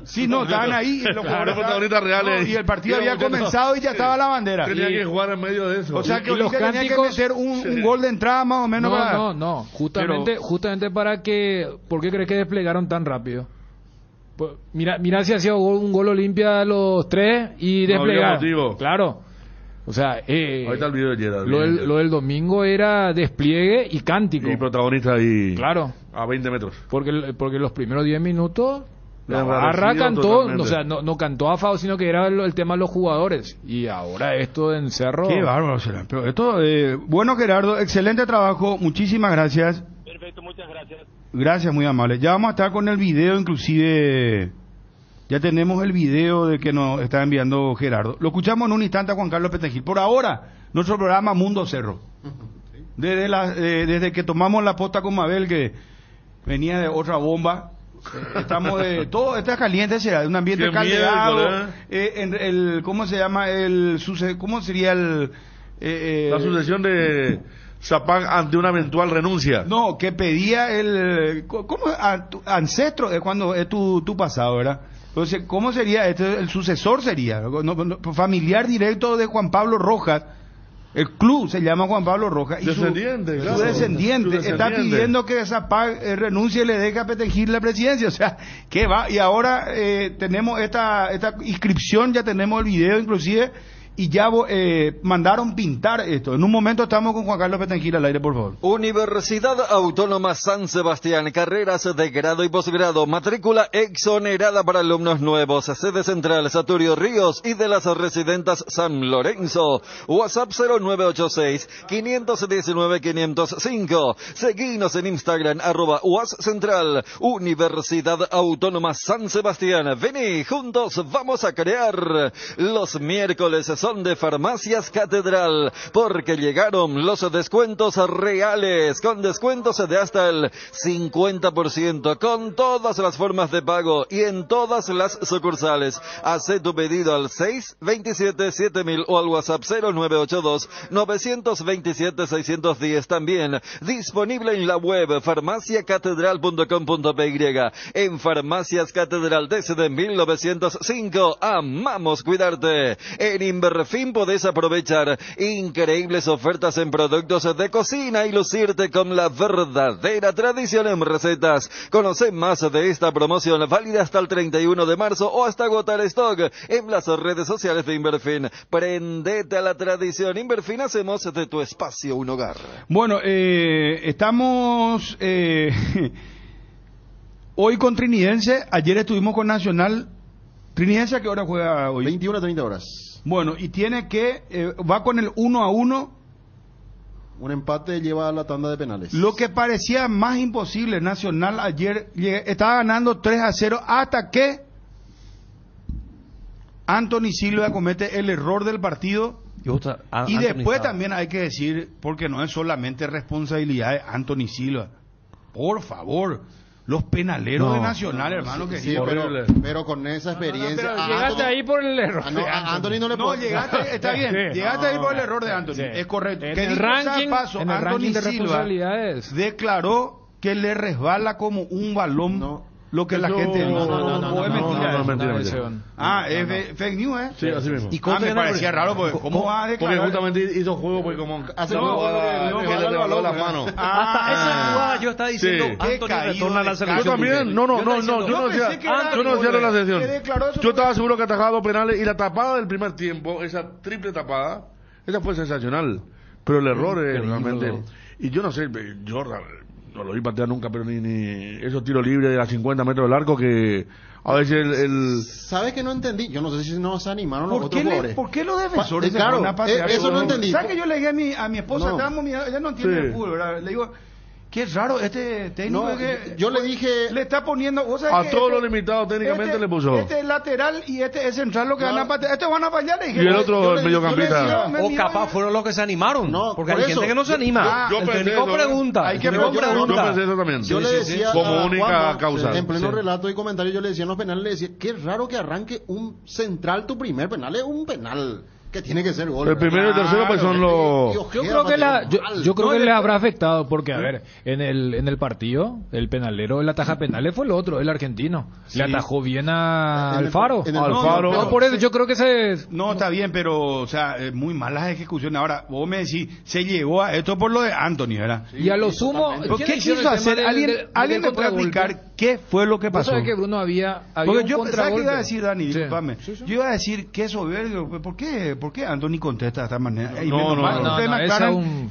Sí, no, estaban ahí. Los protagonistas reales. Y el partido había comenzado y ya estaba la bandera. Tenía que jugar en medio de eso. O sea que los tenía que meter un gol de entrada más o menos. No. Justamente para que... ¿Por qué crees que desplegaron tan rápido? Pues, mira si hacía un gol Olimpia a los 3 y desplegar. Claro. O sea, ahorita el video de Gerard, lo del domingo era despliegue y cántico. Y protagonista ahí. Claro. A 20 metros. Porque los primeros 10 minutos la barra cantó, o sea, no cantó a favor, sino que era el tema de los jugadores. Y ahora esto en Cerro. Qué bárbaro será. Pero esto, bueno, Gerardo, excelente trabajo. Muchísimas gracias. Perfecto, muchas gracias. Gracias, muy amable. Ya vamos a estar con el video, inclusive ya tenemos el video de que nos está enviando Gerardo. Lo escuchamos en un instante a Juan Carlos Petengil. Por ahora, nuestro programa Mundo Cerro. Desde que tomamos la posta con Mabel, que venía de otra bomba, estamos de todo, está caliente, será de un ambiente caldeado. ¿Cómo se llama? ¿Cómo sería la sucesión de Zapag ante una eventual renuncia? No, que pedía ¿cómo? Ancestro, es cuando es tu pasado, ¿verdad? Entonces, ¿cómo sería? El sucesor sería, familiar directo de Juan Pablo Rojas. El club se llama Juan Pablo Rojas. Y su descendiente está pidiendo que Zapag renuncie y le deje a Petengil la presidencia. O sea, ¿qué va? Y ahora tenemos esta inscripción, ya tenemos el video inclusive, y ya mandaron pintar esto. En un momento estamos con Juan Carlos Petengil al aire, por favor. Universidad Autónoma San Sebastián, carreras de grado y posgrado, matrícula exonerada para alumnos nuevos, sede central Saturio Ríos y de las residentas San Lorenzo. WhatsApp 0986-519-505. Seguinos en Instagram, @UASCentral. Universidad Autónoma San Sebastián. Vení, juntos vamos a crear. Los miércoles son de Farmacias Catedral, porque llegaron los descuentos reales, con descuentos de hasta el 50%, con todas las formas de pago y en todas las sucursales. Haz tu pedido al 627-7000 o al WhatsApp 0982-927-610. También disponible en la web farmaciacatedral.com.py. En Farmacias Catedral desde 1905, amamos cuidarte. En por fin podés aprovechar increíbles ofertas en productos de cocina y lucirte con la verdadera tradición en recetas. Conoce más de esta promoción válida hasta el 31 de marzo o hasta agotar stock en las redes sociales de Inverfin. Prendete a la tradición. Inverfin, hacemos de tu espacio un hogar. Bueno, estamos hoy con Trinidense. Ayer estuvimos con Nacional. Trinidense, ¿a qué hora juega hoy? 21 a 30 horas. Bueno, y tiene que va con el 1-1. Un empate lleva a la tanda de penales. Lo que parecía más imposible, Nacional ayer estaba ganando 3-0 hasta que Anthony Silva comete el error del partido. Y después también hay que decir, porque no es solamente responsabilidad de Anthony Silva. Por favor, los penaleros de Nacional, hermano, que sí, pero con esa experiencia. Pero llegaste ahí por el error. A Anthony no le puedo. No, llegaste, está bien. Llegaste ahí por el error de Anthony. Sí. Es correcto. En el ranking, en el ranking de responsabilidades declaró que le resbala como un balón. No. Lo que la gente dice. No, es mentira. Es fake news, ¿eh? Sí, así mismo. Me parecía raro, porque ¿cómo va a declarar? Porque justamente hizo juego, pues como hace juego que le rebaló las manos. Hasta esa jugada yo estaba diciendo, Anthony retorna a la selección. Yo también, yo no decía la selección. Yo estaba seguro que atajaba 2 penales y la tapada del primer tiempo, esa triple tapada, esa fue sensacional. Pero el error es realmente... Y yo no sé, Jordan... No lo vi patear nunca, pero ni esos tiros libres de a 50 metros del arco que a veces ¿Sabes que no entendí? Yo no sé si no se animaron los otros jugadores. ¿Por qué los defensores se claro, ponen a patear? Eso no entendí. ¿Sabes que yo le dije a mi esposa? Ella no entiende el fútbol, ¿verdad? Le digo... Qué raro este técnico que yo le dije le está poniendo a todos los limitados técnicamente le puso este es lateral y este es central lo que van a patear, este van a fallar y el otro el mediocampista o capaz fueron los que se animaron porque hay gente que no se anima yo pensé eso, pregunta yo pensé eso también yo le decía como única causa en pleno relato y comentario yo le decía en los penales le decía qué raro que arranque un central tu primer penal es un penal que tiene que ser gol. El primero y el tercero pues son los... Yo creo que le habrá afectado porque, a ver, en el partido, el penalero, el ataja penales fue el otro, el argentino. Sí. Le atajó bien a Alfaro. No, por eso yo creo que No, está bien, pero, o sea, muy malas ejecuciones. Ahora, vos me decís, se llegó a esto por lo de Anthony, ¿verdad? Sí, y a lo sumo... ¿Qué quiso hacer? ¿Alguien me puede explicar qué fue lo que pasó? ¿Sabes que Bruno había porque yo pensaba que iba a decir, Dani, discúlpame. Yo iba a decir que soberbio, ¿por qué Anthony contesta de esta manera?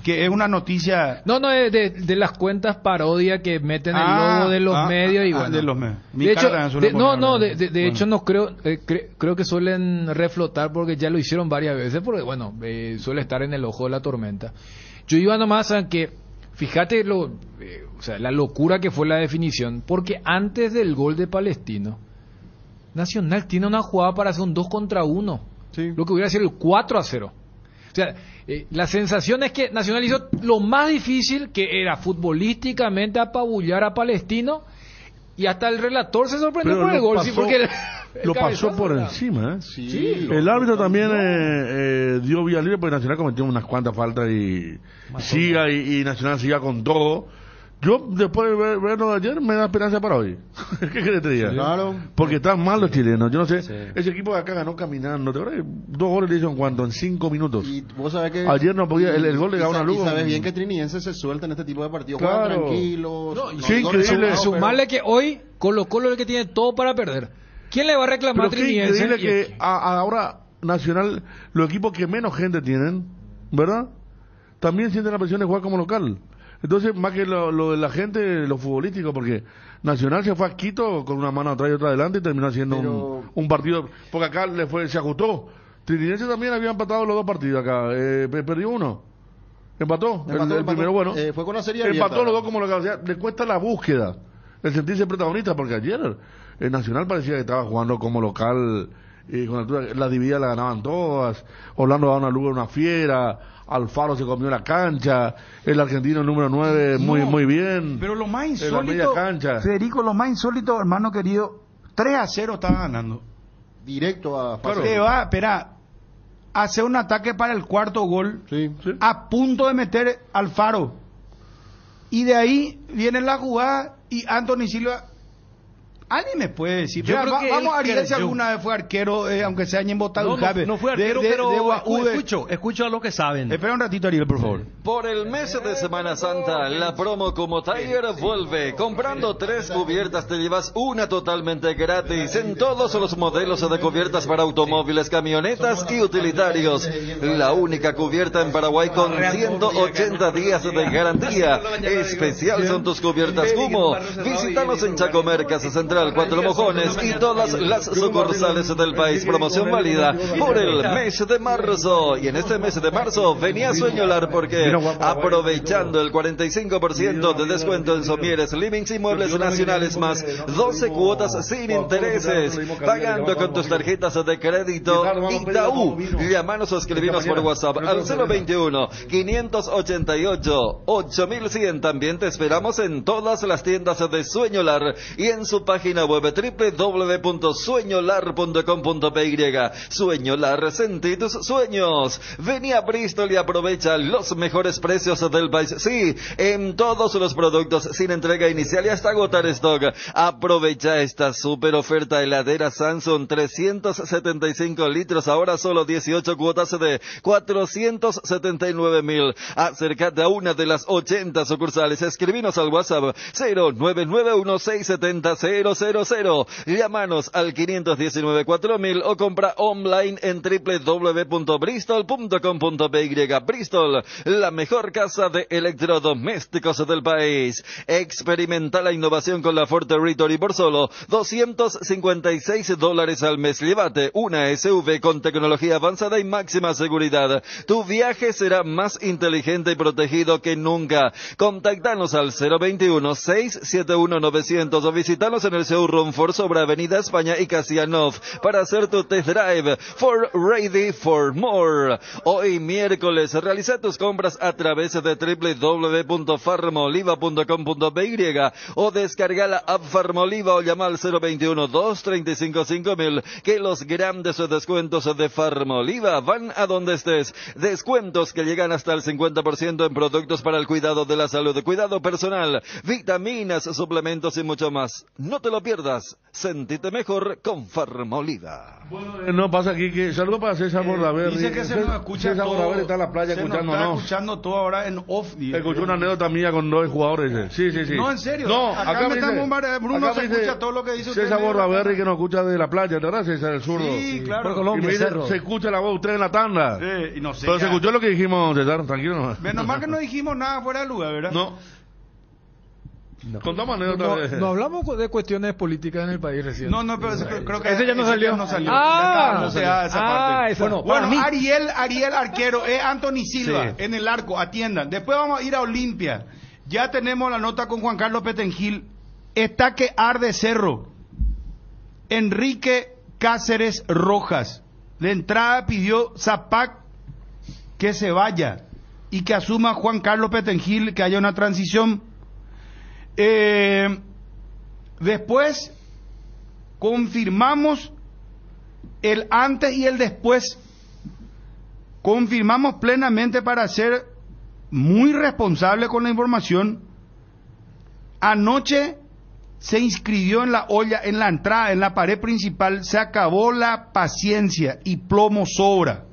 Que es una noticia... No, de las cuentas parodia que meten el logo de los medios y bueno. De los medios. De hecho no creo que suelen reflotar porque ya lo hicieron varias veces porque bueno, suele estar en el ojo de la tormenta. Yo iba nomás a que fíjate la locura que fue la definición, porque antes del gol de Palestino, Nacional tiene una jugada para hacer un 2 contra 1. Sí. Lo que hubiera sido el 4-0. O sea, la sensación es que Nacional hizo lo más difícil, que era futbolísticamente apabullar a Palestino, y hasta el relator se sorprendió por el gol. Pasó, sí, porque lo pasó por encima. Sí, el árbitro también dio vía libre porque Nacional cometió unas cuantas faltas y Nacional siga con todo. Yo, después de verlo de ayer, me da esperanza para hoy. ¿Qué querés te diga? Claro. Porque están mal los chilenos. Yo no sé, ese equipo de acá ganó caminando. ¿Te acuerdas? 2 goles le hizo en cuanto, en 5 minutos. Y vos sabés que... Ayer no podía, el gol le ganó a Lugo. Y sabes bien que Trinidense se suelta en este tipo de partidos. Claro. Juegan tranquilos. Sí, increíble. Sumarle que hoy, Colo-Colo es el que tiene todo para perder. ¿Quién le va a reclamar a Trinidense? Pero qué increíble que ahora Nacional, los equipos que menos gente tienen, ¿verdad? También sienten la presión de jugar como local. Entonces, más que lo de la gente, lo futbolístico, porque Nacional se fue a Quito con una mano atrás y otra adelante y terminó haciendo un partido, porque acá se ajustó. Trinidense también había empatado los 2 partidos acá, perdió uno. Empató. El primero, bueno. Fue con la serie abierta. Empató los 2 como local. O sea, le cuesta la búsqueda, el sentirse protagonista, porque ayer el Nacional parecía que estaba jugando como local, y con altura, la dividida la ganaban todas. Orlando daba una Lugo, una fiera. Alfaro se comió la cancha, el argentino número 9 muy bien. Pero lo más insólito, Federico, lo más insólito, hermano querido, 3-0 estaba ganando. Directo a fase. Te va, espera, hacer un ataque para el 4º gol, a punto de meter Alfaro. Y de ahí viene la jugada y Anthony Silva Alguien me puede decir. Yo creo que vamos a Ariel si creyó. alguna vez fue arquero, aunque se haya embotado No fue arquero, pero escucho a lo que saben. Espera un ratito, Ariel, por favor. Por el mes de Semana Santa, la promo como Tiger vuelve. Comprando 3 cubiertas te llevas una totalmente gratis en todos los modelos de cubiertas para automóviles, camionetas y utilitarios. La única cubierta en Paraguay con 180 días de garantía. Especial son tus cubiertas Kumo. Visítanos en Chacomer, Casa Central, Cuatro Mojones y todas las sucursales del país. Promoción válida por el mes de marzo. Y en este mes de marzo venía a Sueñolar porque aprovechando el 45% de descuento en somieres, livings y muebles nacionales más 12 cuotas sin intereses, pagando con tus tarjetas de crédito Itaú. Llámanos o escribinos por WhatsApp al 021 588 8100. También te esperamos en todas las tiendas de Sueñolar y en su página web www.sueñolar.com.py. Sueñolar, sentí tus sueños. Vení a Bristol y aprovecha los mejores precios del país. Sí, en todos los productos sin entrega inicial y hasta agotar stock. Aprovecha esta super oferta. Heladera Samsung 375 litros, ahora solo 18 cuotas de 479.000. Acércate a una de las 80 sucursales. Escribinos al WhatsApp 0991670000. Llámanos al 519-4000 o compra online en www.bristol.com.py. Bristol, la mejor casa de electrodomésticos del país. Experimenta la innovación con la Ford Territory por solo $256 al mes. Llévate una SUV con tecnología avanzada y máxima seguridad. Tu viaje será más inteligente y protegido que nunca. Contactanos al 021-671-900 o visitanos en el showroom Ford sobre Avenida España y Casianov para hacer tu test drive. For ready for more. Hoy miércoles realiza tus compras a través de www.farmoliva.com.py o descarga la app Farmoliva o llama al 021-235-5000 que los grandes descuentos de Farmoliva van a donde estés. Descuentos que llegan hasta el 50% en productos para el cuidado de la salud, cuidado personal, vitaminas, suplementos y mucho más. No te lo pierdas. Sentite mejor con Farmoliva. Bueno, no pasa aquí que saludo para César Bordaberry. Dice que se nos escucha César todo. Bordaberry está en la playa Se escuchando, nos está ¿no? escuchando todo ahora en off. Escuché una anécdota mía con 2 jugadores. Sí. No, en serio. No, acá me dice, Bruno se escucha todo lo que dice usted. César Bordaberry que nos escucha de la playa, ¿verdad, César, el zurdo? Sí, claro. Por Colombia, y me dice, se escucha la voz de usted en la tanda. Sí, y no sé. Pero se escuchó lo que dijimos, César, tranquilo. Menos mal que no dijimos nada fuera de lugar, ¿verdad? No. Contamos anécdotas. No hablamos de cuestiones políticas en el país recién. No, pero creo que ese ya no salió. Bueno, Ariel arquero, Anthony Silva en el arco, atiendan. Después vamos a ir a Olimpia. Ya tenemos la nota con Juan Carlos Petengil. Está que arde Cerro. Enrique Cáceres Rojas. De entrada pidió Zapac que se vaya y que asuma Juan Carlos Petengil, que haya una transición. Después confirmamos el antes y el después. Confirmamos plenamente para ser muy responsable con la información. Anoche se inscribió en la olla, en la entrada, en la pared principal. Se acabó la paciencia y plomo sobra.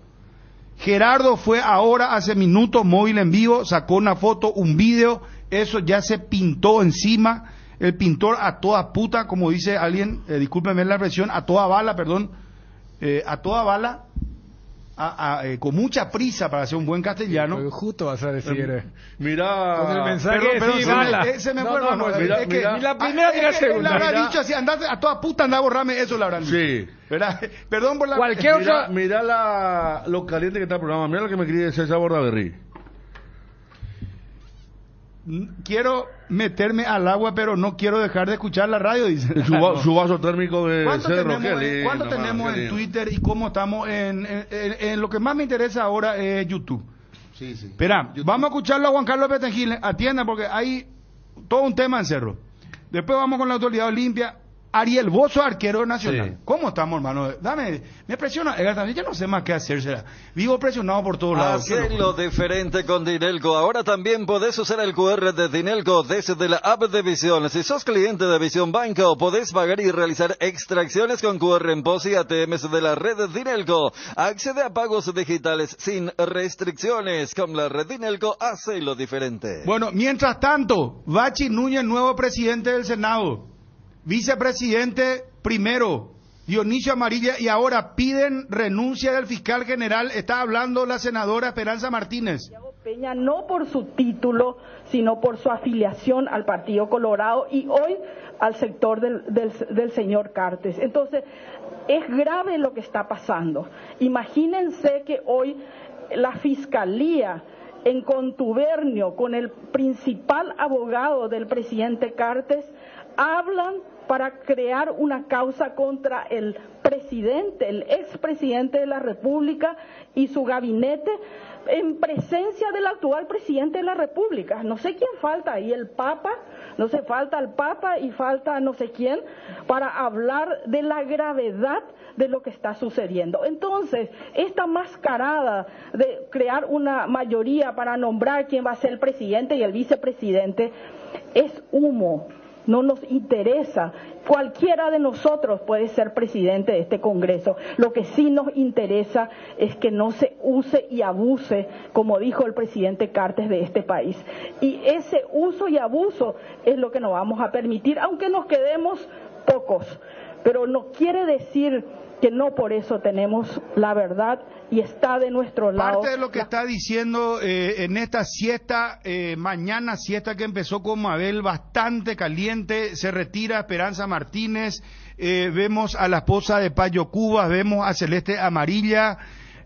Gerardo fue ahora, hace minutos, móvil en vivo, sacó una foto, un video. Eso ya se pintó encima. El pintor a toda puta, como dice alguien, discúlpenme la expresión, a toda bala, perdón, a toda bala, con mucha prisa para hacer un buen castellano. Pero justo vas a decir. Mira, con el mensaje se me fue, hermano. Mira, ni la primera ni la segunda. Le habrá dicho así, a toda puta anda a borrarme eso, le habrán dicho. Sí. ¿Verdad? Perdón por la... Cualquier otra... Mira lo caliente que está el programa. Mira lo que me quería César Bordaberry. Quiero meterme al agua, pero no quiero dejar de escuchar la radio, dice. Su vaso térmico de Cerro. ¿Cuánto tenemos en Twitter y cómo estamos en lo que más me interesa ahora es YouTube? Sí. Espera, vamos a escucharlo a Juan Carlos Petengil. Atienda, porque hay todo un tema en Cerro. Después vamos con la autoridad Olimpia. Ariel Bozo, arquero nacional. Sí. ¿Cómo estamos, hermano? Me presiona. Yo no sé más qué hacer. Vivo presionado por todos lados. Hacelo diferente con Dinelco. Ahora también podés usar el QR de Dinelco desde la app de Visión. Si sos cliente de Visión Banco, podés pagar y realizar extracciones con QR en POS y ATMs de la red Dinelco. Accede a pagos digitales sin restricciones. Con la red Dinelco, hacelo diferente. Bueno, mientras tanto, Bachi Núñez, nuevo presidente del Senado. Vicepresidente primero, Dionisio Amarilla, y ahora piden renuncia del fiscal general. Está hablando la senadora Esperanza Martínez. Peña, no por su título, sino por su afiliación al Partido Colorado y hoy al sector del señor Cartes. Entonces, es grave lo que está pasando. Imagínense que hoy la Fiscalía, en contubernio con el principal abogado del presidente Cartes, hablan para crear una causa contra el presidente, el expresidente de la República y su gabinete en presencia del actual presidente de la República. No sé quién falta ahí, el Papa, no sé, falta el Papa y falta no sé quién para hablar de la gravedad de lo que está sucediendo. Entonces, esta mascarada de crear una mayoría para nombrar quién va a ser el presidente y el vicepresidente es humo. No nos interesa. Cualquiera de nosotros puede ser presidente de este Congreso. Lo que sí nos interesa es que no se use y abuse, como dijo el presidente Cartes, de este país. Y ese uso y abuso es lo que nos vamos a permitir, aunque nos quedemos pocos. Pero no quiere decir que no por eso tenemos la verdad y está de nuestro lado. Parte de lo que está diciendo en esta siesta, mañana siesta que empezó con Mabel, bastante caliente, se retira Esperanza Martínez, vemos a la esposa de Payo Cubas, vemos a Celeste Amarilla,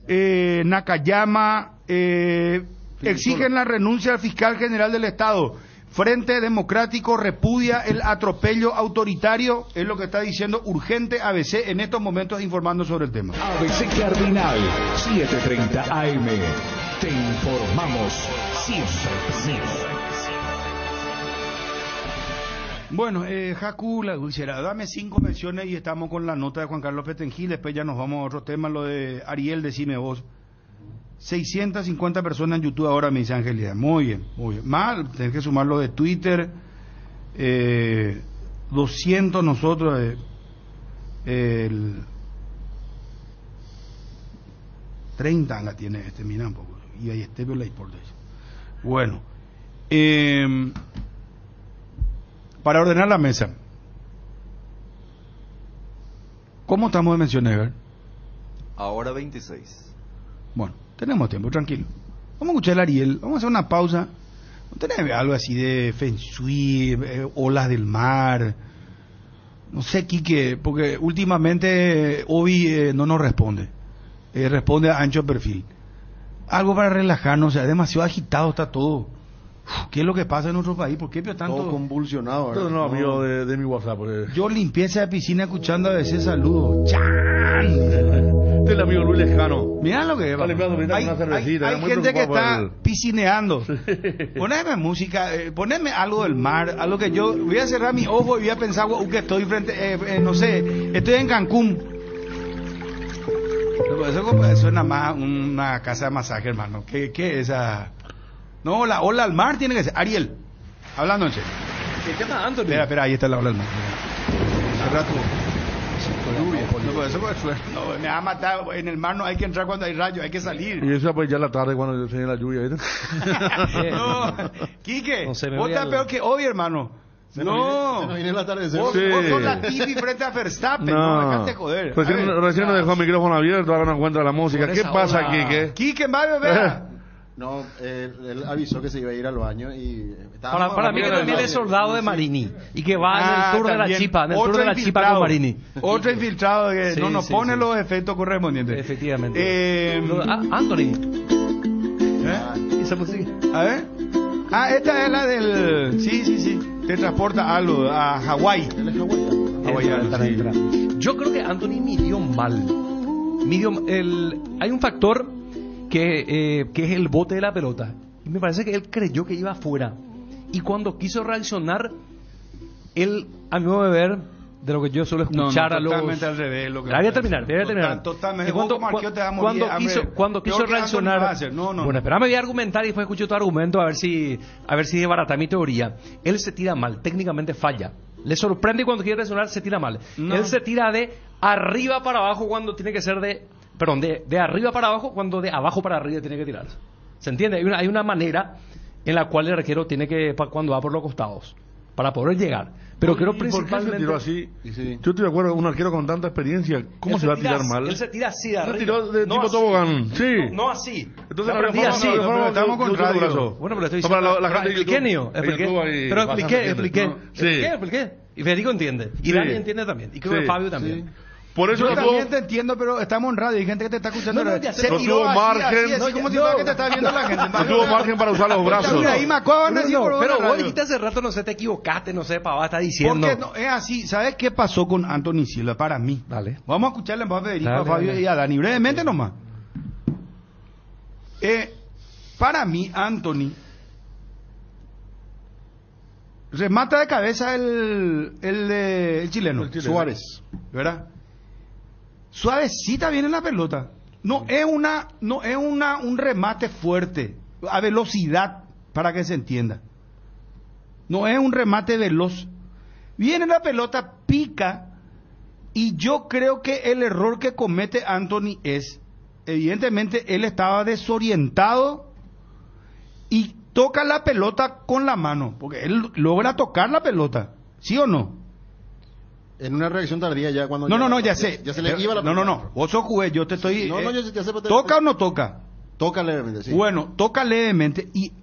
Nakayama, exigen la renuncia al fiscal general del Estado. Frente Democrático repudia el atropello autoritario, es lo que está diciendo Urgente ABC en estos momentos informando sobre el tema. ABC Cardinal, 7:30 AM. Te informamos siempre. Bueno, Jacu, la dulcera, dame 5 menciones y estamos con la nota de Juan Carlos Petengil, después ya nos vamos a otro tema, lo de Ariel, decime vos. 650 personas en YouTube ahora, me dice Angelina. Muy bien, muy bien. Mal, tenés que sumar lo de Twitter. 200 nosotros. 30 la tiene mira un poco. Y ahí pero la importa. Bueno. Para ordenar la mesa. ¿Cómo estamos de menciones, Ever? Ahora 26. Bueno, tenemos tiempo, tranquilo. Vamos a escuchar a Ariel, vamos a hacer una pausa. ¿No tenés algo así de Feng Shui, olas del mar? No sé, Quique, porque últimamente Obi no nos responde. Responde a ancho perfil. Algo para relajarnos, o sea, demasiado agitado está todo. ¿Qué es lo que pasa en nuestro país? ¿Por qué tanto? Todo convulsionado, ¿verdad? No, amigo de mi WhatsApp. Yo limpieza de piscina escuchando a veces saludos. ¡Chan! Este es el amigo Luis Lejano. Mirá lo que es. Hay gente que está piscineando. Poneme música, poneme algo del mar, algo que yo voy a cerrar mis ojos y voy a pensar que estoy frente, no sé, estoy en Cancún. Eso suena más una casa de masaje, hermano. ¿Qué es esa? No, la ola al mar tiene que ser. Ariel, hablando en serio. ¿Qué llama Anthony? Espera, ahí está la ola al mar. Cerra tu no, me va a matar. En el mar no hay que entrar cuando hay rayos, hay que salir. Y eso pues ya la tarde cuando se viene la lluvia. No, Quique, vos estás peor que hoy, hermano. No, viene el atardecer. Vos sos la TV frente a Verstappen, no dejate joder. Recién nos dejó el micrófono abierto, ahora no encuentra la música. ¿Qué pasa, Quique? Quique, Mario, vea. No, él avisó que se iba a ir al baño y... Para mí que también es soldado de Marini y que va en el tour de la chipa, en el tour de la chipa con Marini. Otro infiltrado que no nos pone los efectos correspondientes. Efectivamente. Anthony. Esa música. A ver. Esta es la del... Sí. Te transporta algo a Hawái. Yo creo que Anthony midió mal. Hay un factor que es el bote de la pelota. Y me parece que él creyó que iba afuera. Y cuando quiso reaccionar, él, a mi modo de ver, de lo que yo suelo escuchar a los... Totalmente al revés. Lo que voy a terminar. Totalmente. Cuando quiso reaccionar... Bueno, espérame, voy a argumentar y después escucho tu argumento a ver si desbarata mi teoría. Él se tira mal, técnicamente falla. Le sorprende cuando quiere reaccionar, se tira mal. Él se tira de arriba para abajo cuando tiene que ser de arriba para abajo cuando de abajo para arriba tiene que tirarse. ¿Se entiende? Hay una manera en la cual el arquero tiene que, cuando va por los costados, para poder llegar. Pero creo principalmente... ¿Por qué se tiró así? Yo estoy de acuerdo, un arquero con tanta experiencia, ¿cómo se va a tirar mal? Él se tira así de arriba. Se tiró de tipo tobogán, sí. No así. Entonces estamos con radio. Bueno, pero estoy diciendo... Expliqué. Y Federico entiende. Y Dani entiende también. Y creo que Fabio también. Por eso yo también te entiendo, pero estamos en radio y hay gente que te está escuchando. No tuvo margen. Así como si fuera que te está viendo la gente. No tuvo margen para usar los brazos. Pero vos dijiste hace rato, no sé, te equivocaste, no sé, Pavá está diciendo. Porque no, es así. ¿Sabes qué pasó con Anthony Silva para mí? Dale. Vamos a escucharle a Federico, a Fabio y a Dani brevemente nomás. Para mí, Anthony remata de cabeza el chileno. Suárez. ¿Verdad? Suavecita viene la pelota. No es un remate fuerte, a velocidad, para que se entienda. No es un remate veloz. Viene la pelota, pica, y yo creo que el error que comete Anthony es, evidentemente, él estaba desorientado y toca la pelota con la mano, porque él logra tocar la pelota, ¿sí o no? En una reacción tardía ya cuando... ya sé. Ya se le iba la pelota. No. Vos sos juez, yo te estoy... ya sé, ¿Toca o no toca? Toca levemente, sí. Bueno, toca levemente y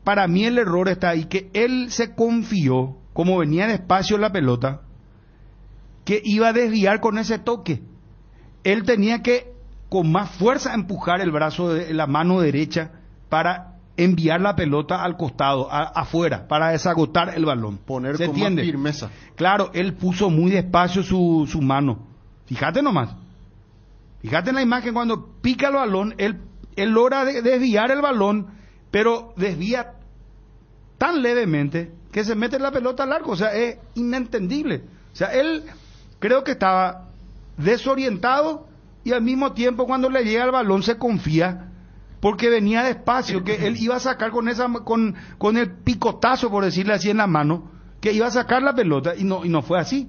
para mí el error está ahí, que él se confió, como venía despacio la pelota, que iba a desviar con ese toque. Él tenía que, con más fuerza, empujar el brazo de la mano derecha para enviar la pelota al costado, afuera, para desagotar el balón. Poner ¿Se con entiende? Más firmeza. Claro, él puso muy despacio su mano. Fíjate nomás. Fíjate en la imagen, cuando pica el balón, él logra desviar el balón, pero desvía tan levemente que se mete la pelota al arco. O sea, es inentendible. O sea, él creo que estaba desorientado y al mismo tiempo cuando le llega el balón se confía, porque venía despacio, que él iba a sacar con el picotazo, por decirle así, en la mano, que iba a sacar la pelota, y no fue así.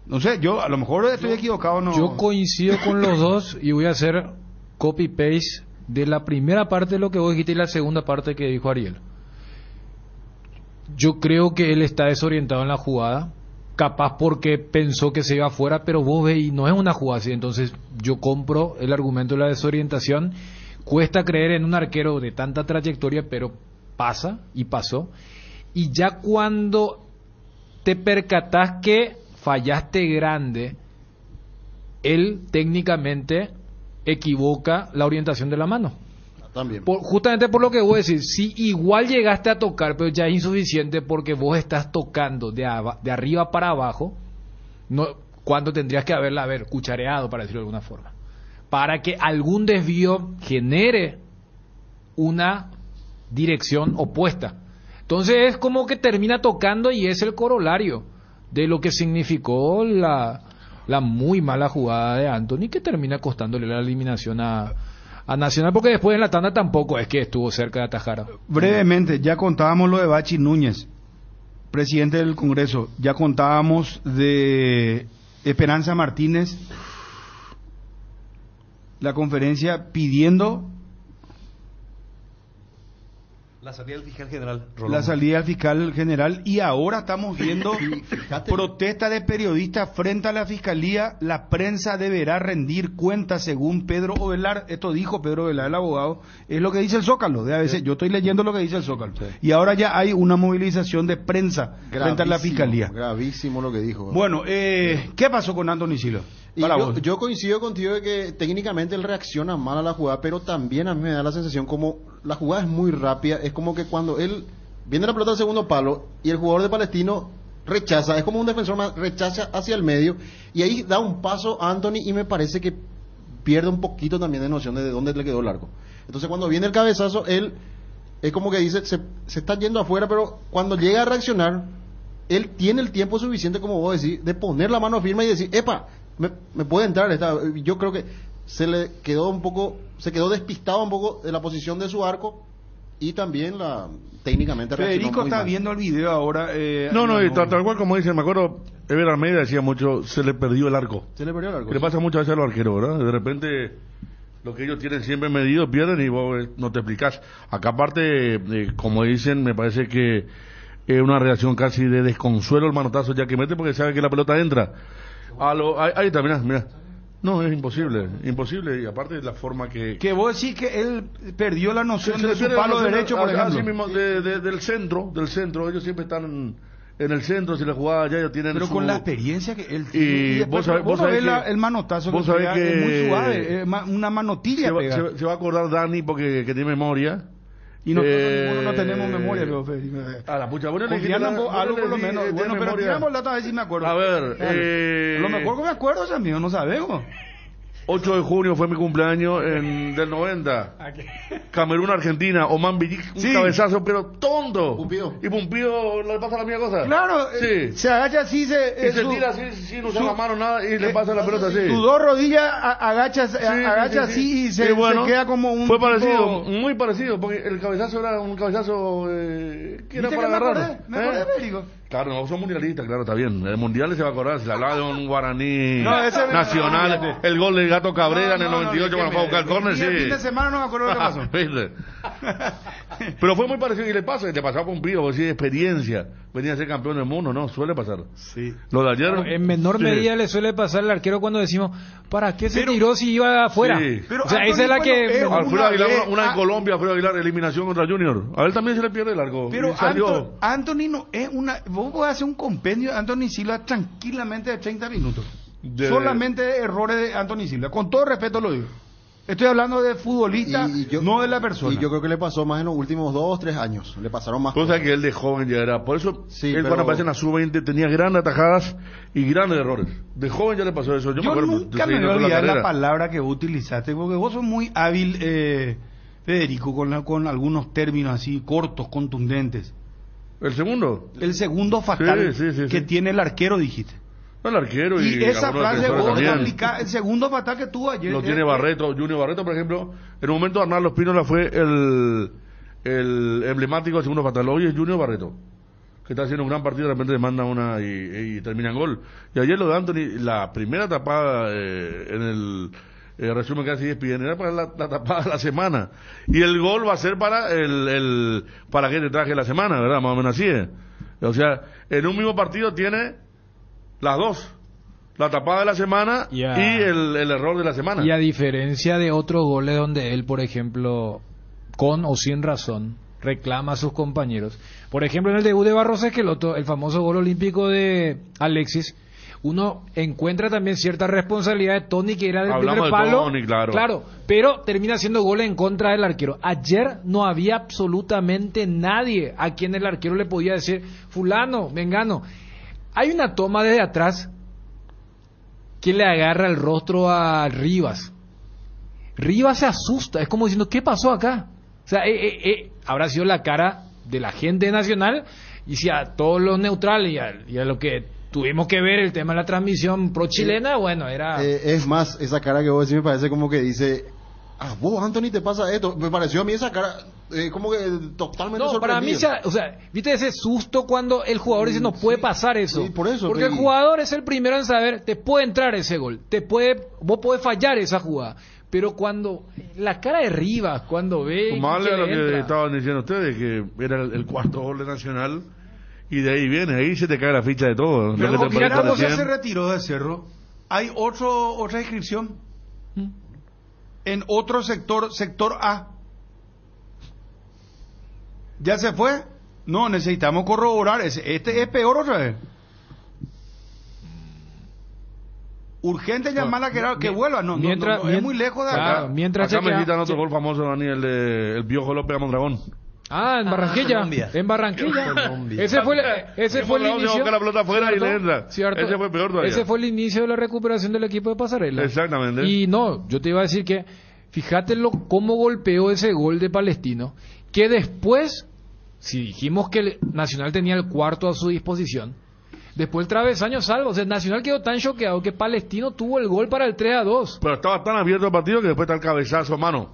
No sé, yo a lo mejor estoy equivocado, no. Yo coincido con los dos y voy a hacer copy-paste de la primera parte de lo que vos dijiste y la segunda parte que dijo Ariel. Yo creo que él está desorientado en la jugada, capaz porque pensó que se iba afuera, pero vos ves y no es una jugada así. Entonces yo compro el argumento de la desorientación. Cuesta creer en un arquero de tanta trayectoria, pero pasa y pasó. Y ya cuando te percatás que fallaste grande, él técnicamente equivoca la orientación de la mano. También. Justamente por lo que vos decís, si igual llegaste a tocar, pero ya es insuficiente porque vos estás tocando de arriba para abajo, cuando tendrías que haberla cuchareado, para decirlo de alguna forma, para que algún desvío genere una dirección opuesta. Entonces es como que termina tocando y es el corolario de lo que significó la muy mala jugada de Anthony, que termina costándole la eliminación a Nacional, porque después en la tanda tampoco es que estuvo cerca de atajar. Brevemente, ya contábamos lo de Bachi Núñez, presidente del Congreso, ya contábamos de Esperanza Martínez, la conferencia pidiendo la salida del fiscal general. La salida del fiscal general, y ahora estamos viendo protesta de periodistas frente a la fiscalía. La prensa deberá rendir cuentas según Pedro Ovelar. Esto dijo Pedro Ovelar, el abogado. Es lo que dice el Zócalo de ABC. Yo estoy leyendo lo que dice el Zócalo. Sí. Y ahora ya hay una movilización de prensa frente a la fiscalía. Gravísimo lo que dijo. Bueno, ¿qué pasó con Anthony Silva? Yo coincido contigo de que técnicamente él reacciona mal a la jugada, pero también a mí me da la sensación como la jugada es muy rápida, es como que cuando él viene la pelota al segundo palo y el jugador de Palestino rechaza, es como un defensor más, rechaza hacia el medio y ahí da un paso a Anthony y me parece que pierde un poquito también de noción de dónde le quedó el arco. Entonces cuando viene el cabezazo, él es como que dice, se está yendo afuera, pero cuando llega a reaccionar, él tiene el tiempo suficiente, como vos decís, de poner la mano firme y decir, epa, me puede entrar yo creo que se quedó despistado un poco de la posición de su arco y también técnicamente Federico está viendo el video ahora. Tal cual como dice, me acuerdo, Ever Almeida decía mucho, se le perdió el arco. Que le pasa muchas veces a los arqueros, ¿verdad? De repente, lo que ellos tienen siempre medido, pierden y vos no te explicás. Acá aparte, como dicen, me parece que es una reacción casi de desconsuelo el manotazo ya que mete porque sabe que la pelota entra. Ahí está, mira. No, es imposible, y aparte de la forma que vos decís que él perdió la noción de su palo derecho, por ejemplo. Así mismo, del centro, ellos siempre están en el centro, si la jugada ya ellos tienen pero con la experiencia que él tiene, y vos sabés que es muy suave, una manotilla se va a acordar Dani porque que tiene memoria. Y nosotros no tenemos memoria, Federico. A la pucha, bueno, algo por lo menos. Bueno, pero tiramos la otra vez si me acuerdo. A ver, a lo mejor que me acuerdo, es amigo, no sabemos. 8 de junio fue mi cumpleaños del 90. Camerún, Argentina, Oman Villic, un cabezazo, pero tonto. Y Pumpido le pasa la misma cosa. Claro, se agacha así, se tira así, sin usar la mano, nada, y le pasa la pelota así. Tus dos rodillas agacha así y se queda como un. Fue parecido, muy parecido, porque el cabezazo era un cabezazo que era para agarrar. Me acordé, Federico. Claro, no son mundialistas, claro, está bien. El mundial se va a acordar, se le hablaba de un guaraní nacional, el gol del Gato Cabrera en el 98 cuando fue a buscar el córner, El fin de semana no me acuerdo lo que pasó. Pero fue muy parecido, y le pasaba con Pío, porque sí, experiencia. Venía a ser campeón del mundo, ¿no? Suele pasar. Sí. Lo de ayer. En menor medida le suele pasar al arquero cuando decimos, ¿para qué se tiró si iba afuera? Sí. Pero o sea, esa es la que. Alfredo Aguilar, una en Colombia, Alfredo Aguilar, eliminación contra Junior. A él también se le pierde el arco. Pero Anthony no es una. Vos podés hacer un compendio de Anthony Silva tranquilamente de 30 minutos. Solamente errores de Anthony Silva. Con todo respeto lo digo. Estoy hablando de futbolista, no de la persona. Y yo creo que le pasó más en los últimos 2 o 3 años. Le pasaron más cosas. Que él de joven ya era. Por eso, él cuando aparece en la sub-20 tenía grandes atajadas y grandes errores. De joven ya le pasó eso. Yo nunca me voy a olvidar la palabra que vos utilizaste, porque vos sos muy hábil, Federico, con algunos términos así cortos, contundentes. ¿El segundo? El segundo fatal que tiene el arquero, dijiste. El arquero y esa frase vos aplicás, el segundo fatal que tuvo ayer. Lo tiene Barreto, Junior Barreto, por ejemplo. En un momento Arnaldo Espínola fue el emblemático segundo fatal. Hoy es Junior Barreto, que está haciendo un gran partido, de repente le manda una y termina en gol. Y ayer lo de Anthony, la primera tapada en el resumen que hace ESPN era para la tapada de la semana. Y el gol va a ser para para que te traje la semana, ¿verdad? Más o menos así es. O sea, en un mismo partido tiene las dos, la tapada de la semana y el error de la semana. Y a diferencia de otros goles donde él, por ejemplo, con o sin razón, reclama a sus compañeros. Por ejemplo, en el debut de Barros Esqueloto, el famoso gol olímpico de Alexis, uno encuentra también cierta responsabilidad de Tony, que era del primer palo. Tony, claro, pero termina siendo gol en contra del arquero. Ayer no había absolutamente nadie a quien el arquero le podía decir, fulano, vengano. Hay una toma desde atrás que le agarra el rostro a Rivas. Rivas se asusta, es como diciendo, ¿qué pasó acá? O sea, habrá sido la cara de la gente nacional, y si a todos los neutrales y a lo que tuvimos que ver el tema de la transmisión pro chilena, bueno, era... es más, esa cara que vos decís me parece como que dice... vos, Anthony, te pasa esto. Me pareció a mí esa cara como que totalmente sorprendido. Para mí, o sea, viste ese susto cuando el jugador dice no puede pasar eso. Sí, por eso. Porque el jugador es el primero en saber, te puede entrar ese gol, vos podés fallar esa jugada. Pero cuando la cara de Rivas, cuando ve... Sumarle a lo que estaban diciendo ustedes, que era el cuarto gol de Nacional, y de ahí viene, ahí se te cae la ficha de todo. Pero cuando se retiró de Cerro, ¿hay otra inscripción? En otro sector A. ¿Ya se fue? No, necesitamos corroborar. Este es peor otra vez. Urgente llamarla que vuelva. No, es muy lejos de acá. Acá me quitan otro gol famoso, Dani, el Piojo López a Mondragón. En Barranquilla. En Barranquilla. Ese fue el inicio. La pelota afuera y le entra. Ese fue peor todavía. Ese fue el inicio de la recuperación del equipo de Pasarela. Exactamente. Y no, yo te iba a decir que fíjate cómo golpeó ese gol de Palestino, que después si dijimos que el Nacional tenía el cuarto a su disposición, después el travesaño salvo. O sea, el Nacional quedó tan choqueado que Palestino tuvo el gol para el 3-2. Pero estaba tan abierto el partido que después está el cabezazo a mano.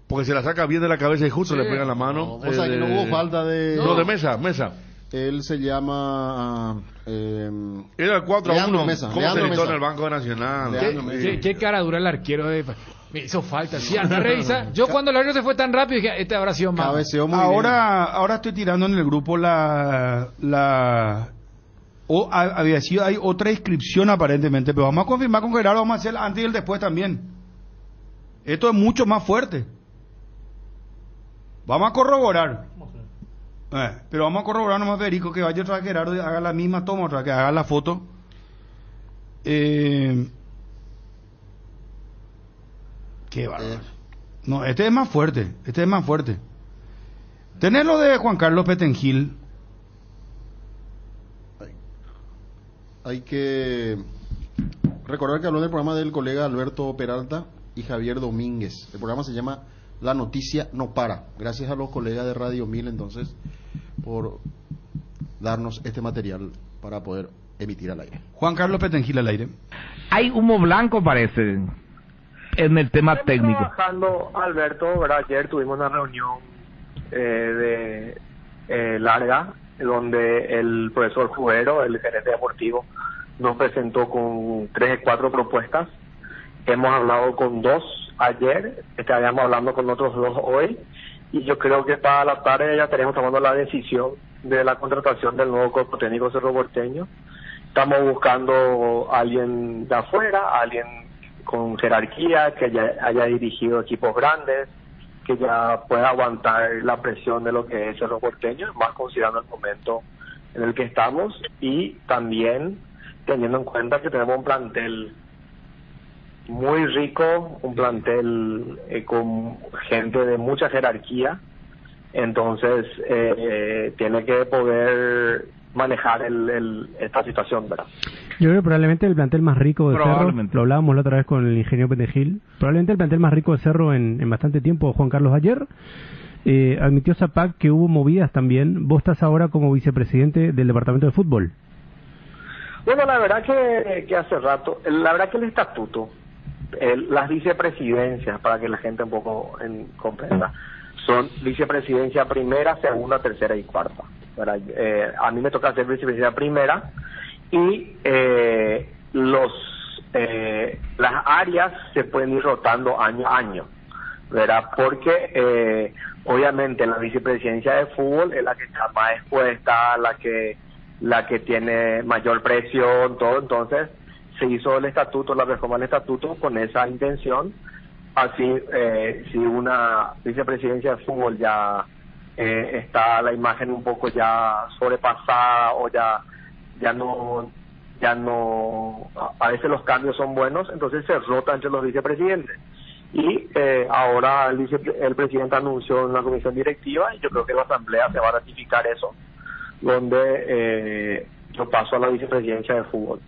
Porque se la saca bien de la cabeza y justo le pega en la mano. O sea, que no hubo falta de... No, de Mesa. Él se llama... Era el 4-1. ¿Cómo se gritó en el Banco Nacional? ¿Qué cara dura el arquero de... Me hizo falta, sí, anda a revisar. Yo cuando el árbitro se fue tan rápido dije, este habrá sido malo. Ahora estoy tirando en el grupo había sido, hay otra inscripción aparentemente, pero vamos a confirmar con Gerardo, vamos a hacer el antes y el después también. Esto es mucho más fuerte. Vamos a corroborar. Pero vamos a corroborar nomás, Federico, que vaya otra vez Gerardo y haga la misma toma, otra vez, que haga la foto. Qué bárbaro. No, este es más fuerte. Tenés lo de Juan Carlos Petengil. Hay que recordar que habló del programa del colega Alberto Peralta y Javier Domínguez. El programa se llama La Noticia No Para. Gracias a los colegas de Radio 1000 entonces por darnos este material para poder emitir al aire. Juan Carlos Petengil al aire. Hay humo blanco, parece, en el tema técnico. Trabajando, Alberto, ¿verdad? Ayer tuvimos una reunión larga, donde el profesor Jubero, el gerente deportivo, nos presentó con 3 o 4 propuestas. Hemos hablado con 2 ayer, estaríamos hablando con otros 2 hoy, y yo creo que para la tarde ya estaremos tomando la decisión de la contratación del nuevo cuerpo técnico Cerro Porteño. Estamos buscando a alguien de afuera, alguien con jerarquía, que ya haya dirigido equipos grandes, que ya pueda aguantar la presión de lo que es Cerro Porteño, más considerando el momento en el que estamos, y también teniendo en cuenta que tenemos un plantel muy rico, un plantel con gente de mucha jerarquía, entonces tiene que poder manejar esta situación, ¿verdad? Yo creo que probablemente el plantel más rico de Cerro, lo hablábamos la otra vez con el ingeniero Petengil, probablemente el plantel más rico de Cerro en bastante tiempo. Juan Carlos, ayer admitió Zapac que hubo movidas también. Vos estás ahora como vicepresidente del departamento de fútbol. Bueno, la verdad que hace rato, la verdad que el estatuto, las vicepresidencias, para que la gente un poco comprenda, son vicepresidencia primera, segunda, tercera y cuarta. A mí me toca ser vicepresidencia primera, y las áreas se pueden ir rotando año a año, ¿verdad? Porque obviamente la vicepresidencia de fútbol es la que está más expuesta, la que tiene mayor presión, todo. Entonces se hizo el estatuto, la reforma del estatuto con esa intención. Así, si una vicepresidencia de fútbol ya está la imagen un poco ya sobrepasada, o ya no, a veces los cambios son buenos, entonces se rota entre los vicepresidentes. Y ahora el presidente anunció en la comisión directiva, y yo creo que la asamblea se va a ratificar eso, donde yo paso a la vicepresidencia de fútbol.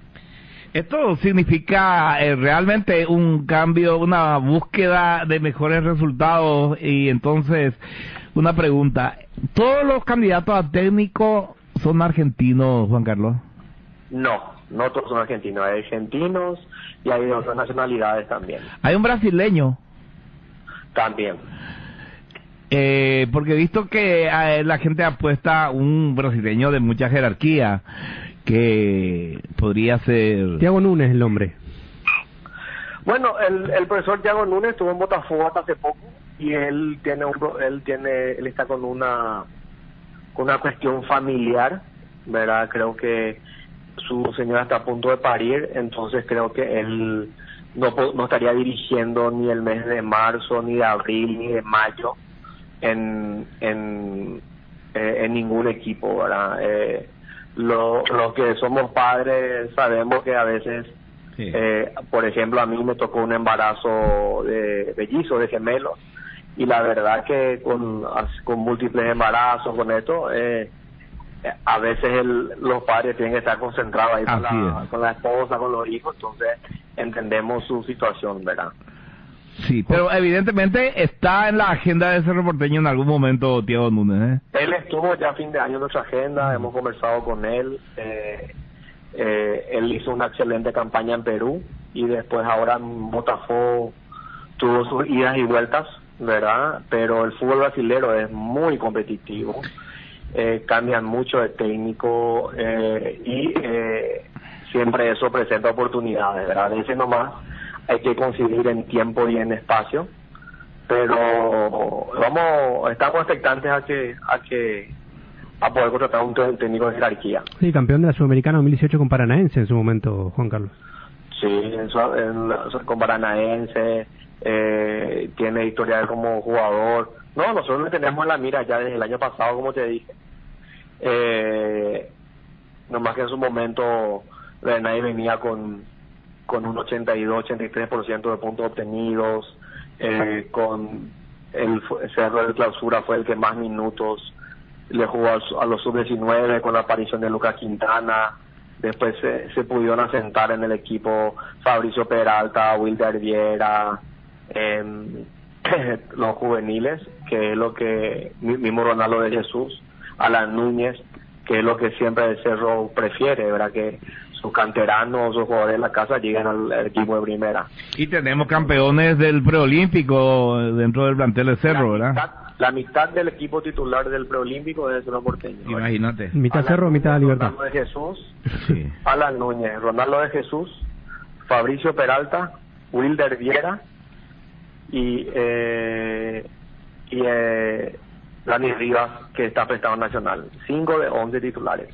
Esto significa realmente un cambio, una búsqueda de mejores resultados. Y entonces, una pregunta: ¿todos los candidatos a técnico son argentinos, Juan Carlos? No todos son argentinos, hay argentinos y hay de otras nacionalidades también. ¿Hay un brasileño? También. Porque he visto que la gente apuesta a un brasileño de mucha jerarquía, que podría ser... Thiago Núñez el nombre. Bueno, el profesor Thiago Núñez estuvo en Botafogo hasta hace poco, y él está con una cuestión familiar, ¿verdad? Creo que su señora está a punto de parir, entonces creo que él no estaría dirigiendo ni el mes de marzo, ni de abril, ni de mayo en ningún equipo, ¿verdad? Los que somos padres sabemos que a veces, sí. Por ejemplo, a mí me tocó un embarazo de mellizos, de gemelos, y la verdad que con múltiples embarazos, con esto, a veces los padres tienen que estar concentrados ahí con la esposa, con los hijos, entonces entendemos su situación, ¿verdad? Sí, pero evidentemente está en la agenda de Cerro Porteño en algún momento Thiago Núñez, Él estuvo ya a fin de año en nuestra agenda, hemos conversado con él. Él hizo una excelente campaña en Perú y después ahora en Botafogo tuvo sus idas y vueltas, ¿verdad? Pero el fútbol brasilero es muy competitivo, cambian mucho de técnico y siempre eso presenta oportunidades, ¿verdad? A veces nomás hay que conseguir en tiempo y en espacio, pero estamos expectantes a poder contratar un técnico de jerarquía. Sí, campeón de la Sudamericana 2018 con Paranaense en su momento, Juan Carlos. Sí, con Paranaense, tiene historial como jugador. No, nosotros le tenemos en la mira ya desde el año pasado, como te dije. Nomás que en su momento Bernay venía con un 82-83% de puntos obtenidos, con el Cerro de Clausura fue el que más minutos le jugó a los sub-19 con la aparición de Lucas Quintana. Después se pudieron asentar en el equipo Fabricio Peralta, Wilder Viera, los juveniles, que es lo que mismo Ronaldo de Jesús, Alan Núñez, que es lo que siempre el Cerro prefiere, ¿verdad? Que sus canteranos, sus jugadores de la casa lleguen al equipo de primera. Y tenemos campeones del preolímpico dentro del plantel de Cerro, ¿verdad? La mitad del equipo titular del preolímpico es el Cerro Porteño. Imagínate. Mitad Alan Cerro, mitad Libertad. Ronaldo de Jesús, sí. Alan Núñez, Ronaldo de Jesús, Fabricio Peralta, Wilder Viera y Dani Rivas, que está prestado nacional. 5 de 11 titulares.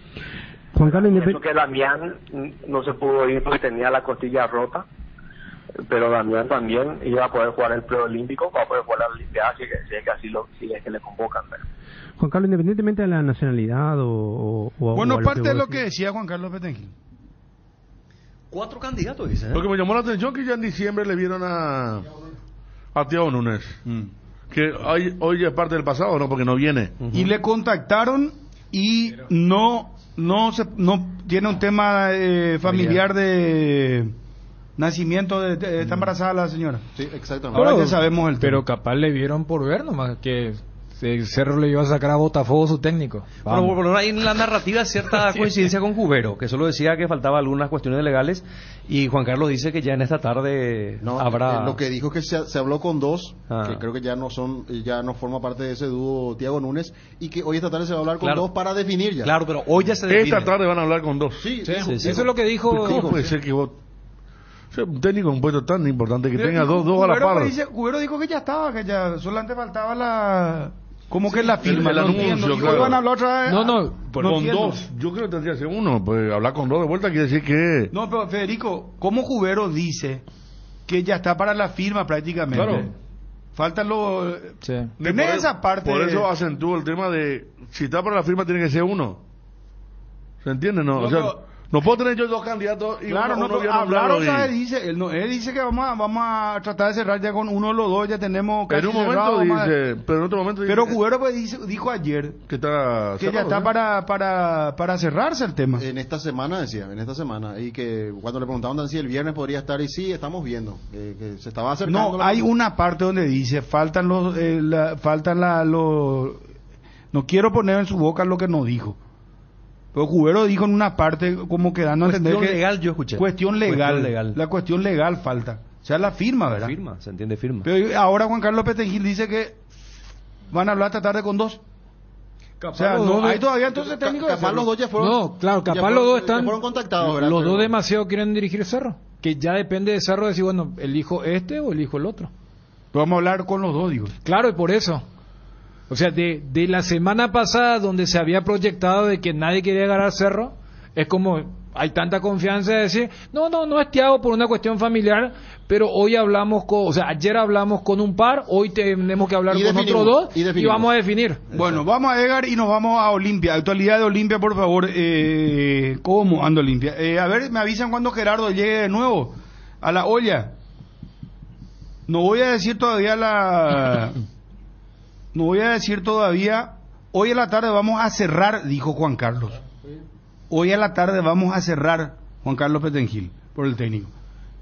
Juan Carlos, Pienso que Damián no se pudo ir porque tenía la costilla rota, pero Damián también iba a poder jugar el preolímpico, va a poder jugar la Olimpiada si es que le convocan, ¿verdad? Juan Carlos, independientemente de la nacionalidad bueno, parte de lo que decía Juan Carlos Petengil. 4 candidatos, dice. Lo que me llamó la atención que ya en diciembre le vieron a Thiago Núñez. Que hoy es parte del pasado, ¿no? Porque no viene. Y le contactaron y no tiene un tema familiar de nacimiento está embarazada la señora. Sí, exactamente. Ahora ya sabemos el tema. Pero capaz le vieron por ver nomás que el Cerro le iba a sacar a Botafogo su técnico. Bueno, por lo menos hay en la narrativa cierta coincidencia con Cubero, que solo decía que faltaba algunas cuestiones legales, y Juan Carlos dice que ya en esta tarde habrá... Lo que dijo es que se habló con 2, que creo que ya no forma parte de ese dúo Thiago Núñez, y que hoy esta tarde se va a hablar con 2 para definir ya. Claro, pero hoy ya se define. Esta tarde van a hablar con 2. Sí. Eso es lo que dijo... ¿Cómo puede ser que vos... O sea, un técnico un puesto tan importante que tenga dos a la par? Cubero dijo que ya estaba, que ya solamente faltaba la... ¿Cómo que la firma? El anuncio, claro. Van a hablar otra vez. No, con 2. Yo creo que tendría que ser 1. Pues hablar con 2 de vuelta quiere decir que... No, pero Federico, ¿cómo Cubero dice que ya está para la firma prácticamente? Claro. Faltan los... Sí. Tenés esa parte... Por eso acentúo el tema de... Si está para la firma tiene que ser 1. ¿Se entiende? No, o sea... No puedo tener yo 2 candidatos y claro, uno hablaron, él dice que vamos a tratar de cerrar ya con uno de los 2, ya tenemos casi en un momento cerrado, dice, pero en otro momento dice... Pero Cubero pues dijo ayer que ya está para cerrarse el tema. En esta semana, y que cuando le preguntaban si el viernes podría estar, y sí, estamos viendo, que se estaba acercando. No, hay una parte donde dice, faltan los... No quiero poner en su boca lo que no dijo. Pero Cubero dijo en una parte como que dando a entender que... Cuestión legal, yo escuché. Cuestión legal. La cuestión legal falta. O sea, la firma, ¿verdad? La firma, se entiende firma. Pero ahora Juan Carlos Petengil dice que van a hablar esta tarde con 2. O sea, no hay todavía entonces técnicos. Capaz los 2 ya fueron... No, claro, capaz los 2 están... fueron contactados, ¿verdad? Los 2 demasiado quieren dirigir Cerro. Que ya depende de Cerro decir, bueno, elijo este o elijo el otro. Pero vamos a hablar con los 2, digo. Claro, y por eso... O sea, de la semana pasada donde se había proyectado de que nadie quería ganar Cerro, es como hay tanta confianza de decir, no es Thiago por una cuestión familiar, pero hoy ayer hablamos con un par, hoy tenemos que hablar con otros 2 y vamos a definir. Bueno, vamos a Edgar y nos vamos a Olimpia. Actualidad de Olimpia, por favor. ¿Cómo anda Olimpia? A ver, me avisan cuando Gerardo llegue de nuevo a la olla. No voy a decir todavía hoy a la tarde vamos a cerrar, dijo Juan Carlos. Hoy a la tarde vamos a cerrar, Juan Carlos Petengil, por el técnico.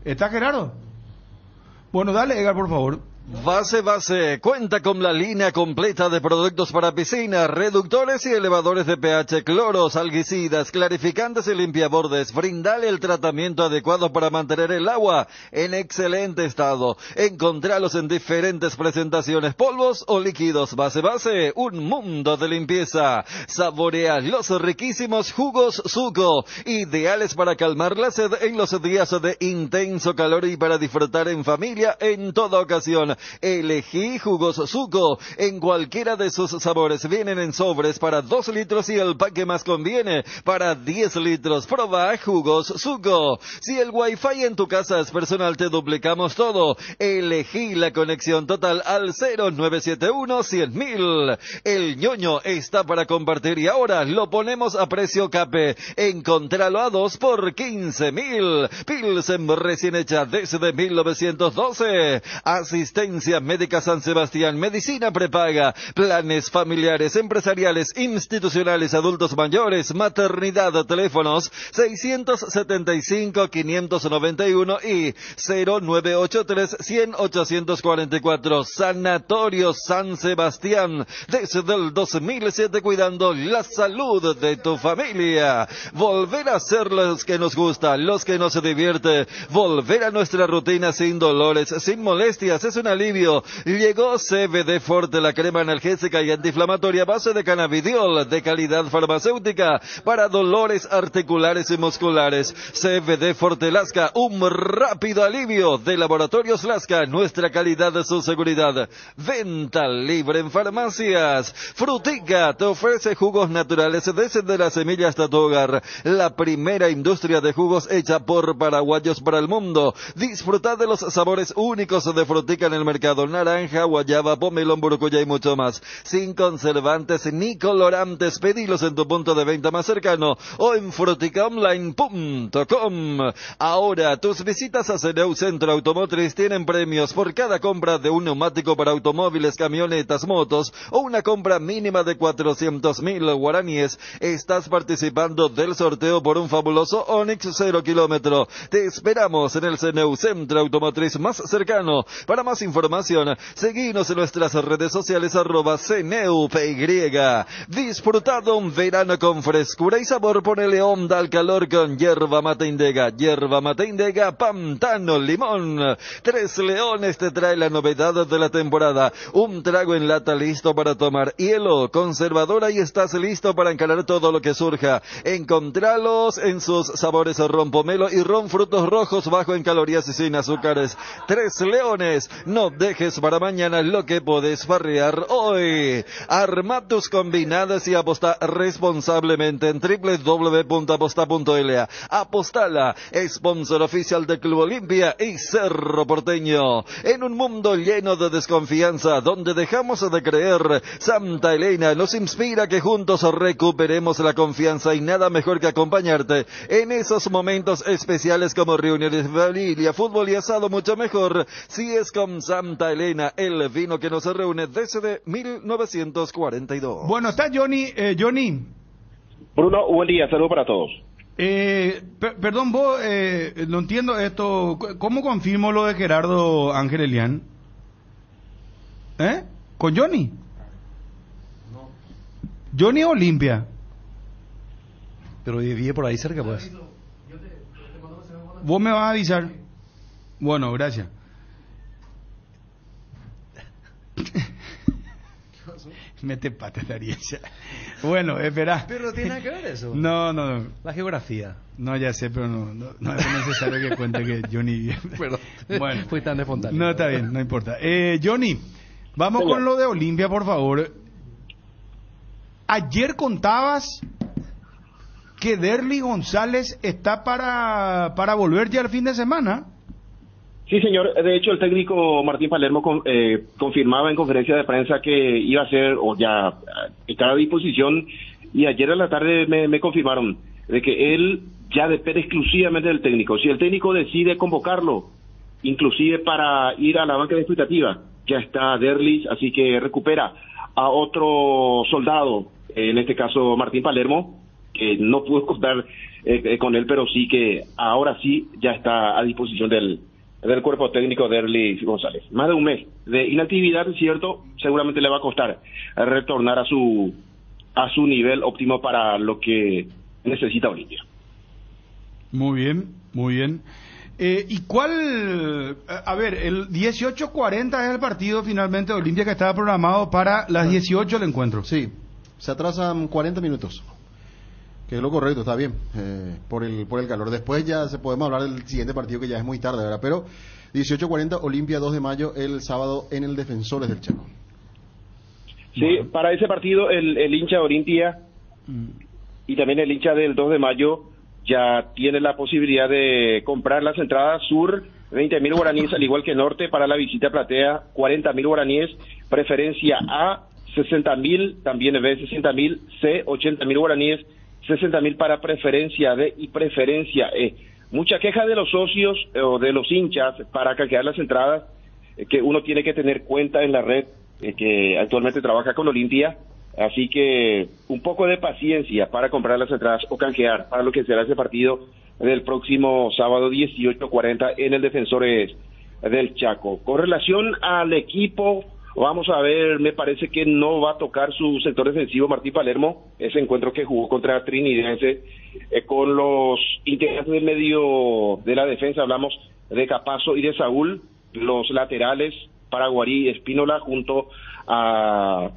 ¿Está Gerardo? Bueno, dale, Edgar, por favor. Base cuenta con la línea completa de productos para piscina, reductores y elevadores de pH, cloros, algicidas, clarificantes y limpiabordes. Brindale el tratamiento adecuado para mantener el agua en excelente estado. Encontralos en diferentes presentaciones, polvos o líquidos. Base, un mundo de limpieza. Saborea los riquísimos jugos Suco, ideales para calmar la sed en los días de intenso calor y para disfrutar en familia en toda ocasión. Elegí jugos Suco en cualquiera de sus sabores. Vienen en sobres para 2 litros y el pack que más conviene para 10 litros. Proba jugos Suco. Si el Wi-Fi en tu casa es personal, te duplicamos todo. Elegí la conexión total al 0971-100.000. El ñoño está para compartir y ahora lo ponemos a precio cape. Encontralo a 2 por 15.000. Pilsen recién hecha desde 1912. Asistencia médica San Sebastián, medicina prepaga, planes familiares, empresariales, institucionales, adultos mayores, maternidad, teléfonos 675-591 y 0983-100-844. Sanatorio San Sebastián, desde el 2007 cuidando la salud de tu familia. Volver a ser los que nos gusta, los que nos divierte, volver a nuestra rutina sin dolores, sin molestias, es un alivio. Llegó CBD Forte, la crema analgésica y antiinflamatoria a base de cannabidiol de calidad farmacéutica para dolores articulares y musculares. CBD Forte Lasca, un rápido alivio de Laboratorios Lasca, nuestra calidad de su seguridad. Venta libre en farmacias. Frutica te ofrece jugos naturales desde la semilla hasta tu hogar. La primera industria de jugos hecha por paraguayos para el mundo. Disfruta de los sabores únicos de Frutica en el mercado: naranja, guayaba, pomelón, burucuya y mucho más. Sin conservantes ni colorantes. Pedilos en tu punto de venta más cercano o en fruticaonline.com. Ahora tus visitas a CNEU Centro Automotriz tienen premios por cada compra de un neumático para automóviles, camionetas, motos o una compra mínima de 400.000 guaraníes. Estás participando del sorteo por un fabuloso Onix 0 kilómetro. Te esperamos en el CNEU Centro Automotriz más cercano. Para más información, seguinos en nuestras redes sociales @CNEUPY. Disfrutado un verano con frescura y sabor, ponele onda al calor con yerba mate Indega. Yerba mate Indega, Pantano, limón. Tres Leones te trae la novedad de la temporada. Un trago en lata listo para tomar. Hielo, conservadora y estás listo para encarar todo lo que surja. Encontralos en sus sabores ron pomelo y ron frutos rojos, bajo en calorías y sin azúcares. Tres Leones, no dejes para mañana lo que podés farrear hoy. Arma tus combinadas y aposta responsablemente en www.aposta.la. Apostala, sponsor oficial de Club Olimpia y Cerro Porteño. En un mundo lleno de desconfianza, donde dejamos de creer, Santa Elena nos inspira que juntos recuperemos la confianza, y nada mejor que acompañarte en esos momentos especiales como reuniones de familia, fútbol y asado. Mucho mejor si es con Santa Elena, el vino que nos reúne desde 1942. Bueno, está Johnny. Johnny. Bruno, buen día, saludos para todos. Perdón, vos, no entiendo esto. ¿Cómo confirmo lo de Gerardo Ángel Elián? ¿Con Johnny? No. ¿Johnny Olimpia? Pero vive por ahí cerca, pues. ¿Vos me vas a avisar? Bueno, gracias. Mete pata la ariesa. Bueno, espera. Pero tiene nada que ver eso. No. La geografía. No, ya sé, pero no es necesario que cuente que Johnny... Perdón. Bueno. Fui tan espontáneo. No, está bien, no importa. Johnny, vamos con lo de Olimpia, por favor. Ayer contabas que Derly González está para volver ya el fin de semana. Sí, señor. De hecho, el técnico Martín Palermo confirmaba en conferencia de prensa que iba a ser, o ya estaba a disposición, y ayer a la tarde me confirmaron de que él ya depende exclusivamente del técnico. Si el técnico decide convocarlo, inclusive para ir a la banca de expectativa, ya está Derlis, así que recupera a otro soldado, en este caso Martín Palermo, que no pudo contar con él, pero sí que ahora sí ya está a disposición del del cuerpo técnico de Erlis González. Más de un mes de inactividad, es cierto, seguramente le va a costar retornar a su nivel óptimo para lo que necesita Olimpia. Muy bien, muy bien. ¿Y cuál? A ver, el 18:40 es el partido finalmente de Olimpia que estaba programado para las 18 el encuentro. Sí, se atrasan 40 minutos. Que es lo correcto, está bien, por el calor. Después ya podemos hablar del siguiente partido que ya es muy tarde, ¿verdad? Pero 18:40, Olimpia 2 de mayo, el sábado en el Defensores del Chaco. Sí, bueno. Para ese partido el hincha de Olimpia y también el hincha del 2 de mayo ya tiene la posibilidad de comprar las entradas sur, 20.000 guaraníes, al igual que norte, para la visita platea, 40.000 guaraníes, preferencia A, 60.000, también B, 60.000, C, 80.000 guaraníes, 60.000 para preferencia D y preferencia E. Mucha queja de los socios o de los hinchas para canjear las entradas, que uno tiene que tener cuenta en la red que actualmente trabaja con Olimpia, así que un poco de paciencia para comprar las entradas o canjear para lo que será ese partido del próximo sábado 18:40 en el Defensores del Chaco. Con relación al equipo, vamos a ver, me parece que no va a tocar su sector defensivo Martín Palermo, ese encuentro que jugó contra Trinidense, con los integrantes del medio de la defensa, hablamos de Capazo y de Saúl, los laterales, Paraguarí, Espínola, junto a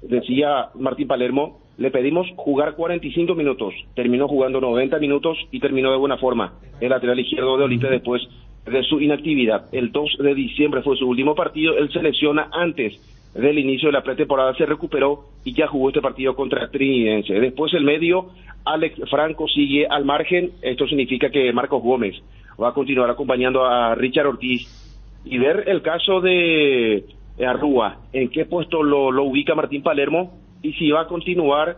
decía Martín Palermo, le pedimos jugar 45 minutos, terminó jugando 90 minutos y terminó de buena forma el lateral izquierdo de Olimpia después de su inactividad. El 2 de diciembre fue su último partido, él se lesiona antes del inicio de la pretemporada, se recuperó y ya jugó este partido contra Trinidense. Después el medio, Alex Franco sigue al margen, esto significa que Marcos Gómez va a continuar acompañando a Richard Ortiz y ver el caso de Arrúa, en qué puesto lo ubica Martín Palermo y si va a continuar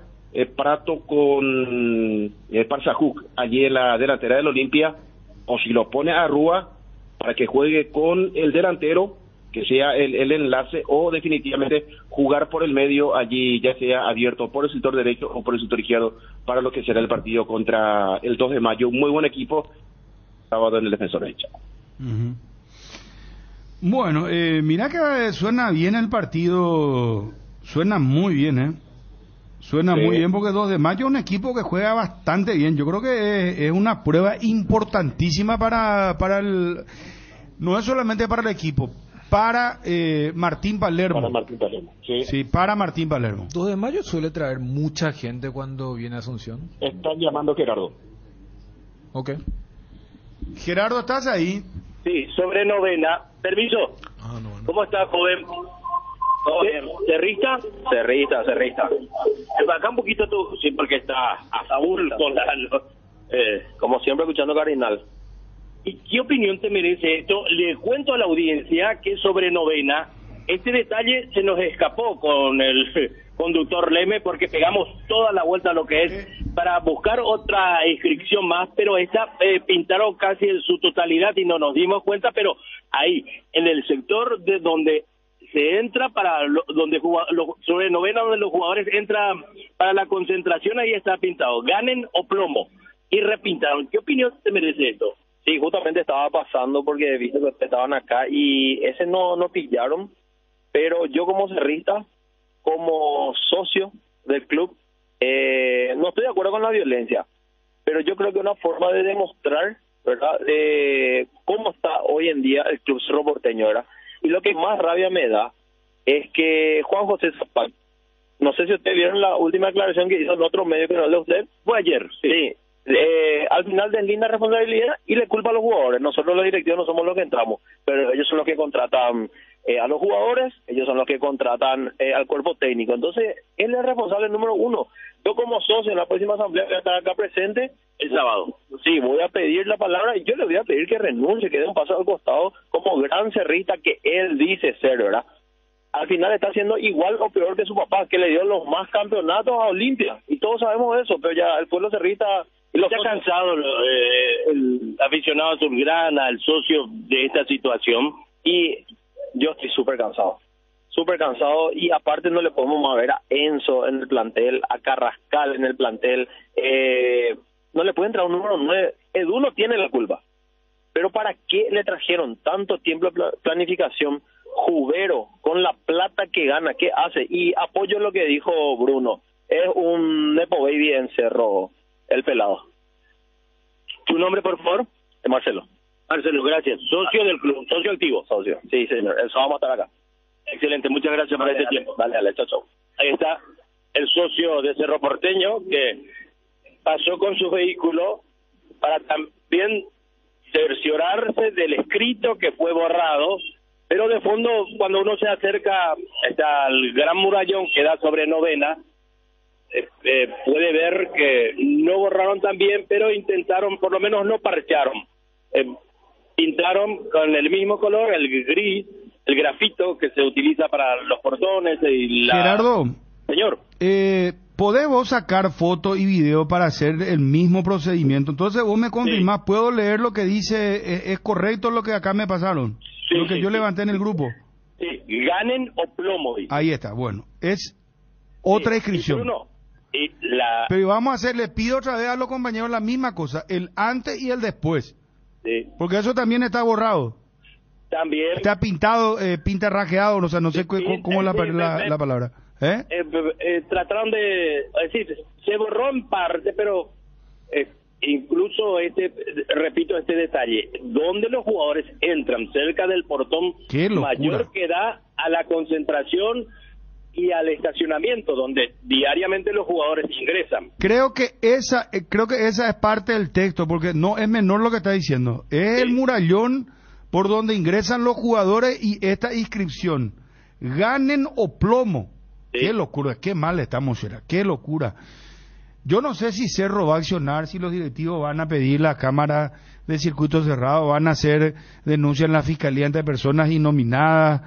Prato con Parzajuk allí en la delantera del Olimpia, o si lo pone a Arrúa para que juegue con el delantero, que sea el enlace, o definitivamente jugar por el medio allí, ya sea abierto por el sector derecho o por el sector izquierdo, para lo que será el partido contra el 2 de mayo. Un muy buen equipo, sábado en el Defensor del Chaco. Uh-huh. Bueno, mira que suena bien el partido, suena muy bien, Suena muy bien porque 2 de mayo es un equipo que juega bastante bien. Yo creo que es una prueba importantísima para el... No es solamente para el equipo, para Martín Palermo. Para Martín Palermo, sí. Sí, para Martín Palermo. 2 de mayo suele traer mucha gente cuando viene a Asunción. Están llamando a Gerardo. Ok. Gerardo, ¿estás ahí? Sí, sobre novena. Permiso. ¿Cómo está, joven? ¿Cerrista? Cerrista. Acá un poquito tú, sí, porque está a Saúl con como siempre escuchando Cardinal. ¿Y qué opinión te merece esto? Le cuento a la audiencia que sobre novena, este detalle se nos escapó con el conductor Leme porque pegamos toda la vuelta a lo que es para buscar otra inscripción más, pero esta pintaron casi en su totalidad y no nos dimos cuenta, pero ahí, en el sector de donde se entra para sobre novena, donde los jugadores entran para la concentración, ahí está pintado, ganen o plomo, y repintaron. ¿Qué opinión te merece esto? Sí, justamente estaba pasando porque he visto que estaban acá y ese no pillaron, pero yo como cerrista, como socio del club, no estoy de acuerdo con la violencia, pero yo creo que una forma de demostrar, ¿verdad?, de cómo está hoy en día el club Cerro Porteño, ¿verdad? Y lo que más rabia me da es que Juan José Zapac, no sé si ustedes vieron la última declaración que hizo en otro medio que no es de usted, fue ayer, sí. Al final deslinda responsabilidad y le culpa a los jugadores. Nosotros los directivos no somos los que entramos, pero ellos son los que contratan a los jugadores, ellos son los que contratan al cuerpo técnico. Entonces, él es responsable número uno. Yo como socio en la próxima asamblea voy a estar acá presente el sábado. Sí, voy a pedir la palabra y yo le voy a pedir que renuncie, que dé un paso al costado como gran cerrista que él dice ser, ¿verdad? Al final está haciendo igual o peor que su papá, que le dio los más campeonatos a Olimpia. Y todos sabemos eso, pero ya el pueblo cerrista... Se ha cansado el aficionado azulgrana, el socio de esta situación. Y yo estoy súper cansado y aparte no le podemos mover a Enzo en el plantel, a Carrascal en el plantel, no le puede entrar un número 9. Edu no tiene la culpa, Pero ¿para qué le trajeron tanto tiempo de planificación? Jubero, con la plata que gana, ¿qué hace? Y apoyo lo que dijo Bruno, es un Nepo Baby en Cerro, el pelado. ¿Tu nombre, por favor? Marcelo. Marcelo, gracias. Socio del club, socio activo. Socio. Sí, señor, eso vamos a estar acá. Excelente, muchas gracias por este tiempo. Dale, chao, chao. Ahí está el socio de Cerro Porteño que pasó con su vehículo para también cerciorarse del escrito que fue borrado, pero de fondo, cuando uno se acerca está el gran murallón que da sobre Novena, puede ver que no borraron también, pero intentaron, por lo menos no parcharon, pintaron con el mismo color, el gris, el grafito que se utiliza para los portones y la... Gerardo. Señor. ¿Podemos sacar foto y video para hacer el mismo procedimiento? Entonces vos me confirmás, sí. ¿Puedo leer lo que dice? ¿Es correcto lo que acá me pasaron? Sí, lo que yo levanté en el grupo. Sí, ganen o plomo. Dice. Ahí está, bueno. Es otra inscripción. Pero vamos a hacer, le pido otra vez a los compañeros la misma cosa, el antes y el después. Sí. Porque eso también está borrado. También. Está pintado, pintarrajeado, o sea, no sé cómo es la palabra. Trataron de decir, se borró en parte, pero incluso repito este detalle, donde los jugadores entran cerca del portón mayor que da a la concentración y al estacionamiento donde diariamente los jugadores ingresan. Creo que esa es parte del texto, porque no es menor lo que está diciendo. Es el murallón por donde ingresan los jugadores y esta inscripción, ganen o plomo. Sí. Qué locura, qué mal estamos, qué locura. Yo no sé si Cerro va a accionar, si los directivos van a pedir la cámara de circuito cerrado, van a hacer denuncia en la fiscalía ante personas innominadas,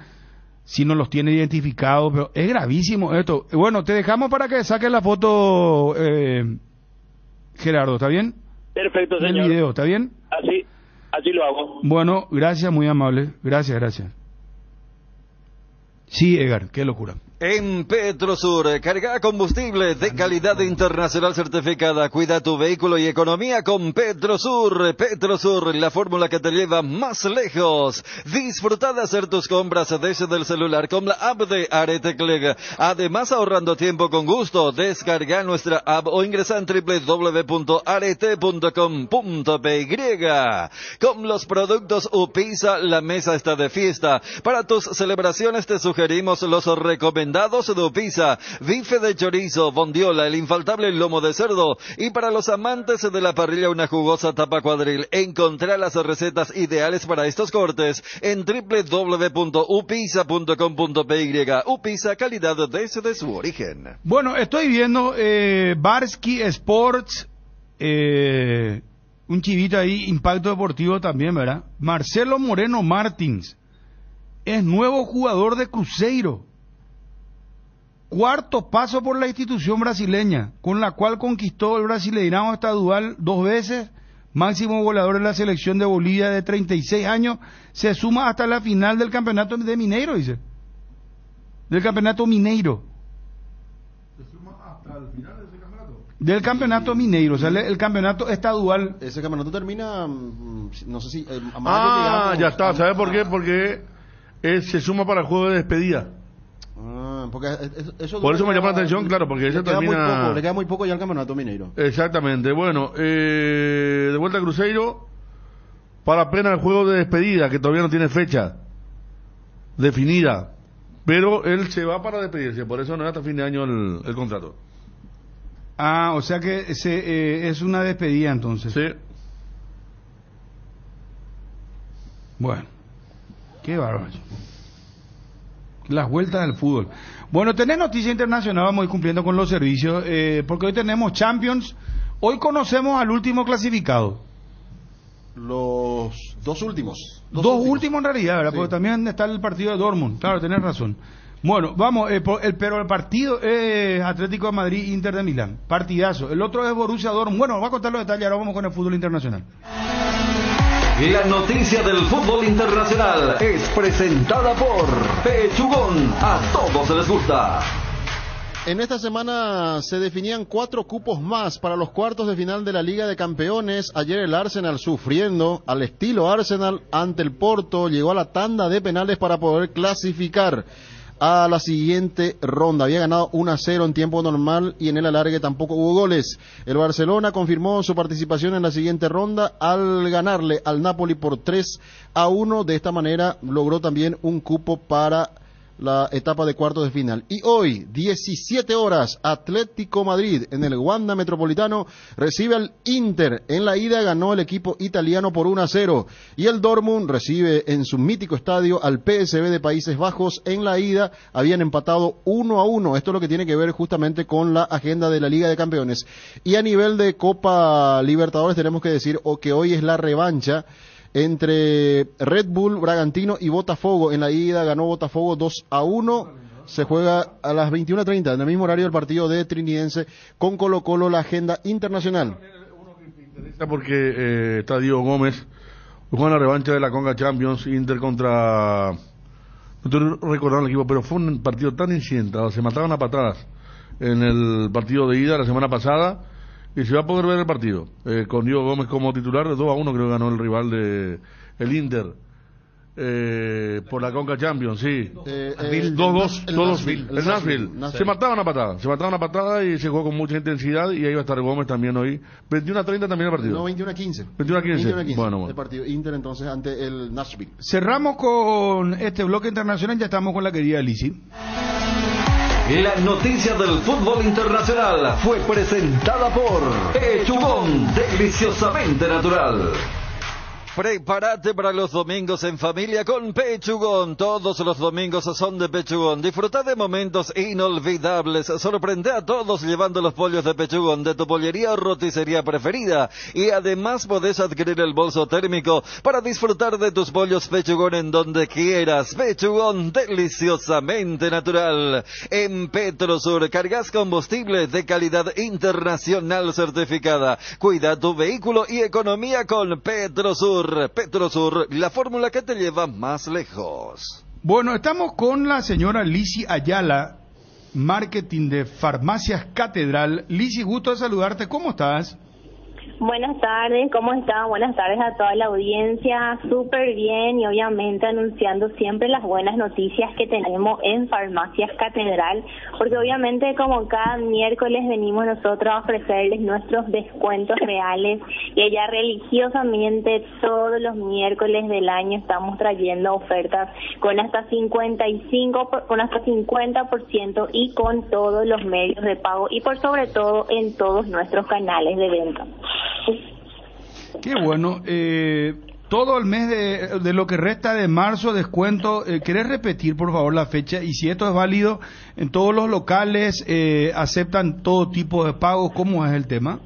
si no los tiene identificados, pero es gravísimo esto. Bueno, te dejamos para que saques la foto, Gerardo, ¿está bien? Perfecto, señor. El video, ¿está bien? Así lo hago. Bueno, gracias, muy amable. Gracias. Sí, Edgar, qué locura. En Petrosur, carga combustible de calidad internacional certificada. Cuida tu vehículo y economía con Petrosur. Petrosur, la fórmula que te lleva más lejos. Disfruta de hacer tus compras desde el celular con la app de Arete Click. Además, ahorrando tiempo con gusto, descarga nuestra app o ingresa en www.arete.com.py. Con los productos Upisa, la mesa está de fiesta. Para tus celebraciones te sugerimos los recomendados de Upisa, bife de chorizo, bondiola, el infaltable lomo de cerdo, y para los amantes de la parrilla una jugosa tapa cuadril. Encontrá las recetas ideales para estos cortes en www.upisa.com.py. Upisa, calidad desde su origen. Bueno, estoy viendo Barsky Sports, un chivito ahí, Impacto Deportivo también, ¿verdad? Marcelo Moreno Martins es nuevo jugador de Cruzeiro. Cuarto paso por la institución brasileña, con la cual conquistó el Brasileirão estadual 2 veces, máximo goleador de la selección de Bolivia de 36 años, se suma hasta la final del campeonato de Mineiro, dice. Del campeonato Mineiro. ¿Se suma hasta el final de ese campeonato? Del campeonato Mineiro, o sea, el campeonato estadual. Ese campeonato termina, no sé si... ya está, ¿sabes por qué? Porque se suma para el juego de despedida. Porque eso por eso me llama la atención, claro, porque ese termina... le queda muy poco ya al campeonato Mineiro. Exactamente, bueno, de vuelta a Cruzeiro, para apenas el juego de despedida, que todavía no tiene fecha definida, pero él se va para despedirse, por eso no es hasta fin de año el contrato. O sea que es una despedida entonces. Sí. Bueno, qué bárbaro. Las vueltas del fútbol. Bueno, tenés noticia internacional, vamos a ir cumpliendo con los servicios, porque hoy tenemos Champions. Hoy conocemos al último clasificado. Los dos últimos. Dos últimos en realidad, ¿verdad? Sí. Porque también está el partido de Dortmund. Claro, tenés razón. Bueno, vamos, pero el partido es Atlético de Madrid, Inter de Milán. Partidazo. El otro es Borussia Dortmund. Bueno, va a contar los detalles, ahora vamos con el fútbol internacional. La noticia del fútbol internacional es presentada por Pechugón. A todos les gusta. En esta semana se definían 4 cupos más para los cuartos de final de la Liga de Campeones. Ayer el Arsenal, sufriendo al estilo Arsenal ante el Porto, llegó a la tanda de penales para poder clasificar a la siguiente ronda. Había ganado 1-0 en tiempo normal y en el alargue tampoco hubo goles. El Barcelona confirmó su participación en la siguiente ronda al ganarle al Napoli por 3-1. De esta manera logró también un cupo para la etapa de cuartos de final. Y hoy, 17 horas, Atlético Madrid en el Wanda Metropolitano recibe al Inter. En la ida ganó el equipo italiano por 1-0. Y el Dortmund recibe en su mítico estadio al PSV de Países Bajos. En la ida habían empatado 1-1. Esto es lo que tiene que ver justamente con la agenda de la Liga de Campeones. Y a nivel de Copa Libertadores tenemos que decir que hoy es la revancha entre Red Bull, Bragantino y Botafogo. En la ida ganó Botafogo 2-1. Se juega a las 21:30, en el mismo horario del partido de Trinidense con Colo-Colo, la agenda internacional. Porque está Diego Gómez, jugó en la revancha de la Conca Champions, Inter contra... No estoy recordando el equipo, pero fue un partido tan incidentado, se mataban a patadas en el partido de ida la semana pasada. Y se va a poder ver el partido con Diego Gómez como titular. 2-1 creo que ganó el rival de el Inter por la Conca Champions, sí. 2-2 el Nashville. Se mataban a patada y se jugó con mucha intensidad, y ahí va a estar Gómez también hoy. 21-30 también el partido. No, 21-15. 21-15. Bueno. El partido Inter entonces ante el Nashville. Cerramos con este bloque internacional, ya estamos con la querida Lizzy. La noticia del fútbol internacional fue presentada por Pechugón, deliciosamente natural. Prepárate para los domingos en familia con Pechugón. Todos los domingos son de Pechugón. Disfruta de momentos inolvidables. Sorprende a todos llevando los pollos de Pechugón de tu pollería o roticería preferida. Y además podés adquirir el bolso térmico para disfrutar de tus pollos Pechugón en donde quieras. Pechugón, deliciosamente natural. En Petrosur, cargas combustible de calidad internacional certificada. Cuida tu vehículo y economía con Petrosur. Petrosur, la fórmula que te lleva más lejos. Bueno, estamos con la señora Lizzy Ayala, marketing de Farmacias Catedral. Lizzy, gusto de saludarte, ¿cómo estás? Buenas tardes, ¿cómo están? Buenas tardes a toda la audiencia, súper bien, y obviamente anunciando siempre las buenas noticias que tenemos en Farmacias Catedral, porque obviamente como cada miércoles venimos nosotros a ofrecerles nuestros descuentos reales, y allá religiosamente todos los miércoles del año estamos trayendo ofertas con hasta 50% y con todos los medios de pago, y por sobre todo en todos nuestros canales de venta. Qué bueno. Todo el mes de lo que resta de marzo, descuento. ¿Querés repetir, por favor, la fecha? Y si esto es válido en todos los locales, ¿aceptan todo tipo de pagos? ¿Cómo es el tema?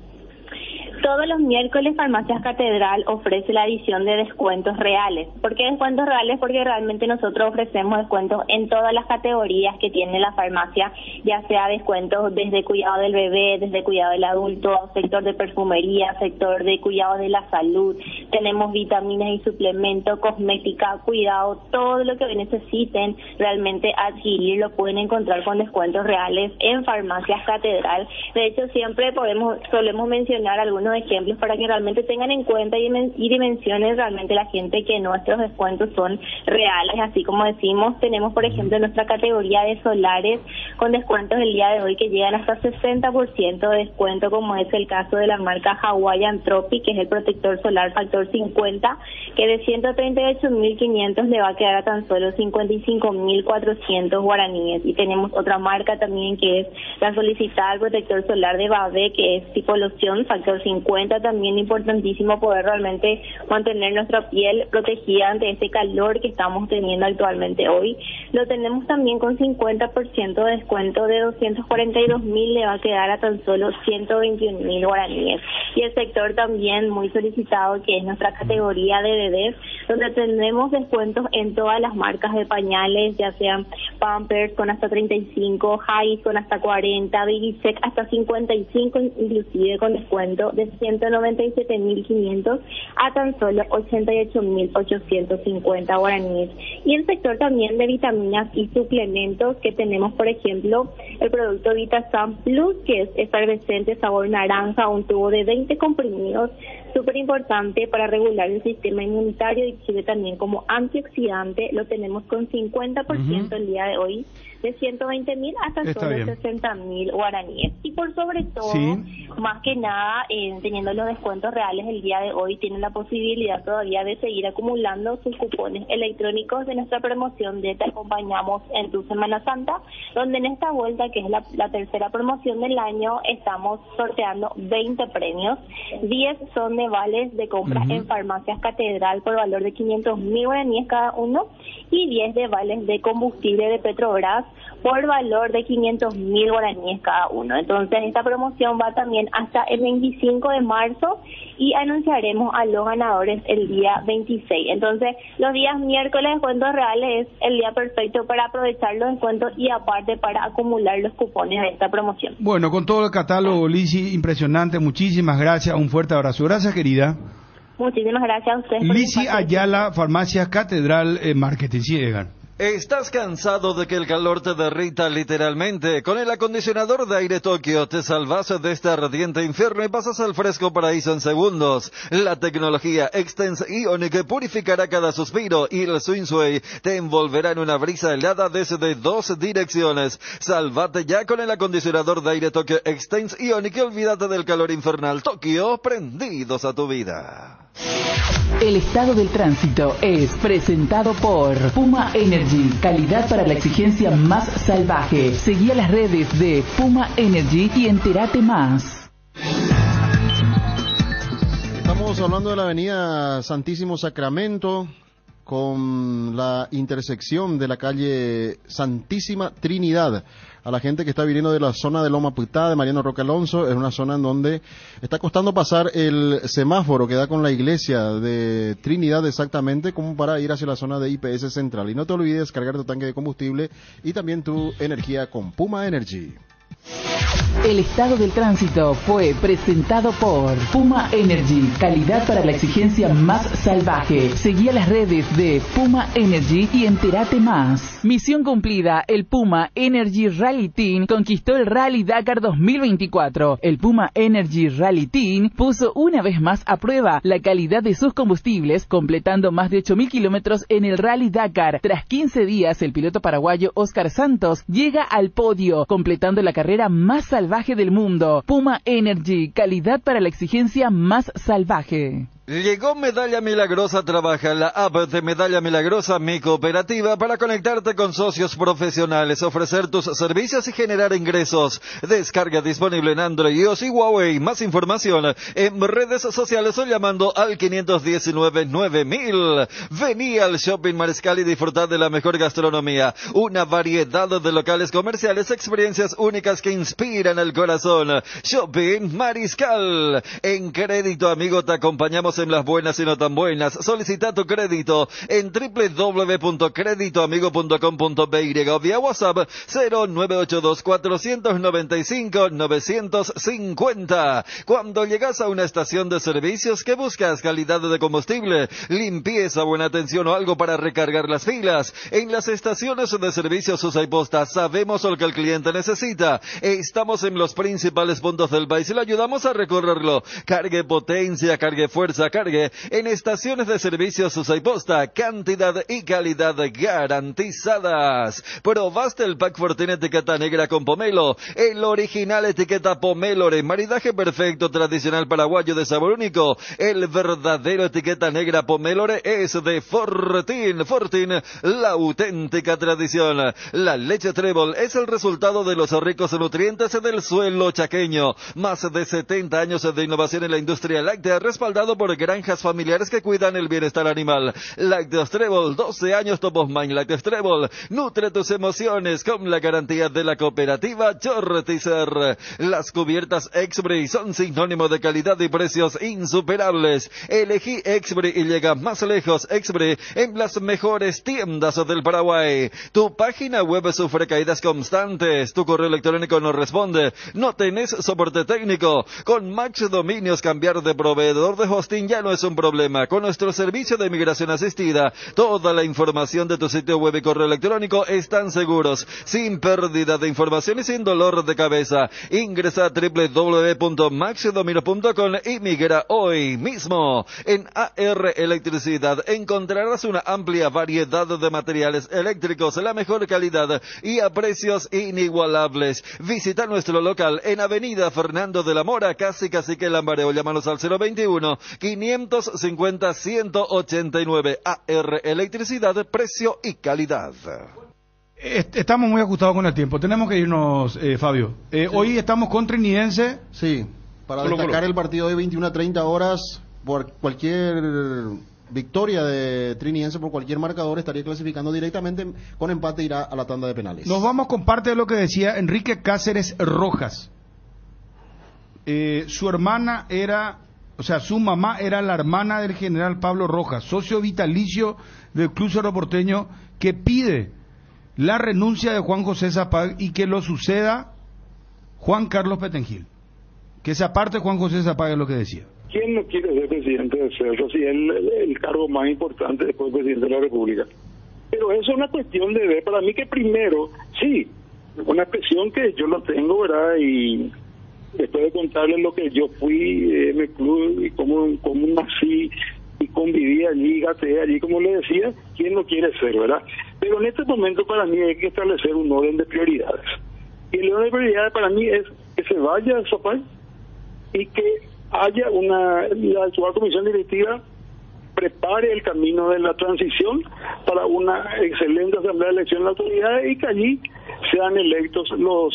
Todos los miércoles Farmacias Catedral ofrece la edición de descuentos reales. ¿Por qué descuentos reales? Porque realmente nosotros ofrecemos descuentos en todas las categorías que tiene la farmacia, ya sea descuentos desde cuidado del bebé, desde cuidado del adulto, sector de perfumería, sector de cuidado de la salud. Tenemos vitaminas y suplementos, cosmética, cuidado, todo lo que necesiten realmente adquirir lo pueden encontrar con descuentos reales en Farmacias Catedral. De hecho, siempre solemos mencionar algunos ejemplos para que realmente tengan en cuenta y dimensionen realmente la gente que nuestros descuentos son reales. Así como decimos, tenemos por ejemplo nuestra categoría de solares con descuentos el día de hoy que llegan hasta 60% de descuento, como es el caso de la marca Hawaiian Tropic, que es el protector solar factor 50, que de 138.500 le va a quedar a tan solo 55.400 guaraníes. Y tenemos otra marca también que es la solicitada, el protector solar de Babé, que es tipo loción factor 50, también importantísimo poder realmente mantener nuestra piel protegida ante este calor que estamos teniendo actualmente hoy. Lo tenemos también con 50% de descuento, de 242.000 le va a quedar a tan solo 121.000 guaraníes. Y el sector también muy solicitado, que es nuestra categoría de bebés, donde tendremos descuentos en todas las marcas de pañales, ya sean Pampers con hasta 35, High con hasta 40, Baby Sec hasta 55, inclusive con descuento de de 197.500 a tan solo 88.850 guaraníes. Y el sector también de vitaminas y suplementos, que tenemos, por ejemplo, el producto VitaSan Plus, que es efervescente sabor naranja, un tubo de 20 comprimidos, súper importante para regular el sistema inmunitario y sirve también como antioxidante. Lo tenemos con 50% el día de hoy, de 120.000 hasta solo 60.000 guaraníes. Y por sobre todo, más que nada, teniendo los descuentos reales el día de hoy, tienen la posibilidad todavía de seguir acumulando sus cupones electrónicos de nuestra promoción de Te Acompañamos en tu Semana Santa, donde en esta vuelta, que es la tercera promoción del año, estamos sorteando 20 premios. 10 son de vales de compra en Farmacias Catedral por valor de 500.000 guaraníes cada uno, y 10 de vales de combustible de Petrobras por valor de 500.000 guaraníes cada uno. Entonces esta promoción va también hasta el 25 de marzo y anunciaremos a los ganadores el día 26. Entonces los días miércoles, descuentos reales, es el día perfecto para aprovechar los descuentos y aparte para acumular los cupones de esta promoción. Bueno, con todo el catálogo, Lizzy, impresionante, muchísimas gracias, un fuerte abrazo. Gracias, querida. Muchísimas gracias a ustedes. Lizzy Ayala, Farmacia Catedral, Marketing. Sí, Edgar. ¿Estás cansado de que el calor te derrita literalmente? Con el acondicionador de aire Tokio te salvas de este ardiente infierno y pasas al fresco paraíso en segundos. La tecnología Extense Ionic purificará cada suspiro y el Swing te envolverá en una brisa helada desde 2 direcciones. Sálvate ya con el acondicionador de aire Tokio Extense Ionic y olvídate del calor infernal. Tokio, prendidos a tu vida. El estado del tránsito es presentado por Puma Energy, calidad para la exigencia más salvaje. Seguí a las redes de Puma Energy y entérate más. Estamos hablando de la avenida Santísimo Sacramento con la intersección de la calle Santísima Trinidad. A la gente que está viniendo de la zona de Loma Putá, de Mariano Roque Alonso, es una zona en donde está costando pasar el semáforo que da con la iglesia de Trinidad exactamente, como para ir hacia la zona de IPS Central. Y no te olvides cargar tu tanque de combustible y también tu energía con Puma Energy. El estado del tránsito fue presentado por Puma Energy, calidad para la exigencia más salvaje. Seguí a las redes de Puma Energy y entérate más. Misión cumplida, el Puma Energy Rally Team conquistó el Rally Dakar 2024. El Puma Energy Rally Team puso una vez más a prueba la calidad de sus combustibles, completando más de 8.000 kilómetros en el Rally Dakar. Tras 15 días, el piloto paraguayo Oscar Santos llega al podio, completando la carrera más salvaje del mundo. Puma Energy, calidad para la exigencia más salvaje. Llegó Medalla Milagrosa. Trabaja la app de Medalla Milagrosa, mi cooperativa, para conectarte con socios profesionales, ofrecer tus servicios y generar ingresos. Descarga disponible en Android, iOS y Huawei. Más información en redes sociales o llamando al 519-9000. Vení al Shopping Mariscal y disfrutar de la mejor gastronomía. Una variedad de locales comerciales, experiencias únicas que inspiran el corazón. Shopping Mariscal. En crédito, amigo, te acompañamos en las buenas y no tan buenas. Solicita tu crédito en www.creditoamigo.com.py o vía WhatsApp 0982-495-950. Cuando llegas a una estación de servicios, ¿qué buscas? Calidad de combustible, limpieza, buena atención o algo para recargar las filas. En las estaciones de servicios Usa y Posta sabemos lo que el cliente necesita. Estamos en los principales puntos del país y le ayudamos a recorrerlo. Cargue potencia, cargue fuerza, cargue en estaciones de servicios Usa y Posta, cantidad y calidad garantizadas. ¿Probaste el Pack Fortune etiqueta negra con pomelo? El original etiqueta pomélore, maridaje perfecto tradicional paraguayo de sabor único. El verdadero etiqueta negra pomélore es de Fortin. Fortin, la auténtica tradición. La leche Trébol es el resultado de los ricos nutrientes del suelo chaqueño. Más de 70 años de innovación en la industria láctea, respaldado por granjas familiares que cuidan el bienestar animal. Lácteos Trébol, 12 años top of mind. Lácteos Trébol, nutre tus emociones con la garantía de la cooperativa Jortizer. Las cubiertas Exbri son sinónimo de calidad y precios insuperables. Elegí Exbri y llega más lejos. Exbri en las mejores tiendas del Paraguay. Tu página web sufre caídas constantes. Tu correo electrónico no responde. No tenés soporte técnico. Con Max Dominios cambiar de proveedor de hosting ya no es un problema. Con nuestro servicio de migración asistida, toda la información de tu sitio web y correo electrónico están seguros, sin pérdida de información y sin dolor de cabeza. Ingresa a www.maxdominios.com y migra hoy mismo. En AR Electricidad encontrarás una amplia variedad de materiales eléctricos, la mejor calidad y a precios inigualables. Visita nuestro local en Avenida Fernando de la Mora, casi Cacique Lambareo. Llámanos al 021-550-189. AR Electricidad, precio y calidad. Estamos muy ajustados con el tiempo. Tenemos que irnos, Fabio. Sí. Hoy estamos con Trinidense. Sí, para destacar el partido de 21:30 horas, por cualquier victoria de Trinidense por cualquier marcador estaría clasificando directamente, con empate irá a la tanda de penales. Nos vamos con parte de lo que decía Enrique Cáceres Rojas. Su hermana era, su mamá era la hermana del general Pablo Rojas, socio vitalicio del Club Cerro Porteño, que pide la renuncia de Juan José Zapag y que lo suceda Juan Carlos Petengil. Que se aparte Juan José Zapag, es lo que decía. ¿Quién no quiere ser presidente de Cerro si es el cargo más importante después del presidente de la República? Pero eso es una cuestión de ver. Para mí que primero, sí, una expresión que yo lo tengo, ¿verdad? Y después de contarles lo que yo fui en el club y cómo nací y conviví allí, gateé allí, como le decía, ¿quién no quiere ser, verdad? Pero en este momento para mí hay que establecer un orden de prioridades. Y el orden de prioridades para mí es que se vaya Zapag y que haya la actual comisión directiva prepare el camino de la transición para una excelente asamblea de elección de las autoridades y que allí sean electos los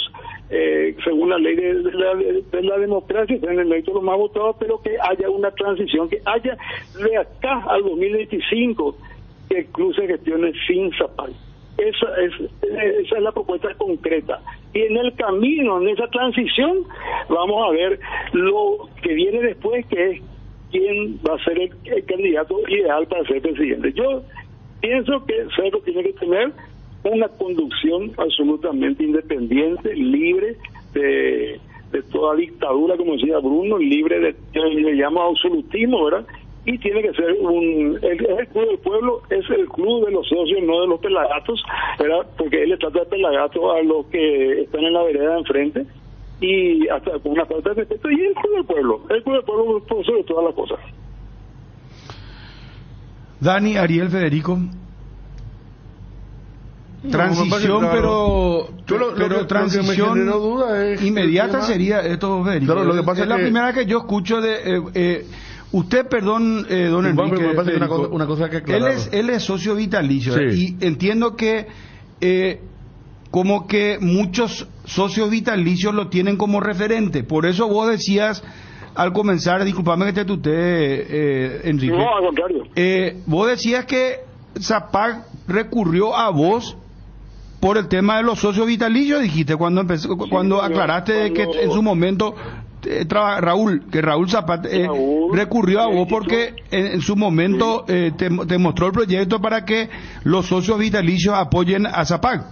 según la ley de la democracia, sean electos los más votados, pero que haya una transición, que haya de acá al 2025 que el club se gestione sin Zapag. Esa es la propuesta concreta. Y en el camino, en esa transición, vamos a ver lo que viene después, que es quién va a ser el candidato ideal para ser presidente. Yo pienso que Cerro tiene que tener una conducción absolutamente independiente, libre de toda dictadura, como decía Bruno, libre de, le llamo absolutismo, ¿verdad? Y tiene que ser el club del pueblo, es el club de los socios, no de los pelagatos, ¿verdad? Porque él le trata de pelagato a los que están en la vereda de enfrente, y hasta con una falta de respeto, y el club del pueblo por sobre todas las cosas. Dani, Ariel, Federico. Transición, pero transición inmediata sería esto, Federico. Claro, lo que pasa es la primera que yo escucho de usted, perdón, don Enrique, una cosa que él es socio vitalicio, sí. Y entiendo que como que muchos socios vitalicios lo tienen como referente. Por eso vos decías al comenzar, disculpame que te tuteé, Enrique. No, al contrario. Vos decías que Zapag recurrió a vos por el tema de los socios vitalicios, dijiste cuando aclaraste que en su momento Raúl Zapag recurrió a vos porque en su momento te mostró el proyecto para que los socios vitalicios apoyen a Zapag.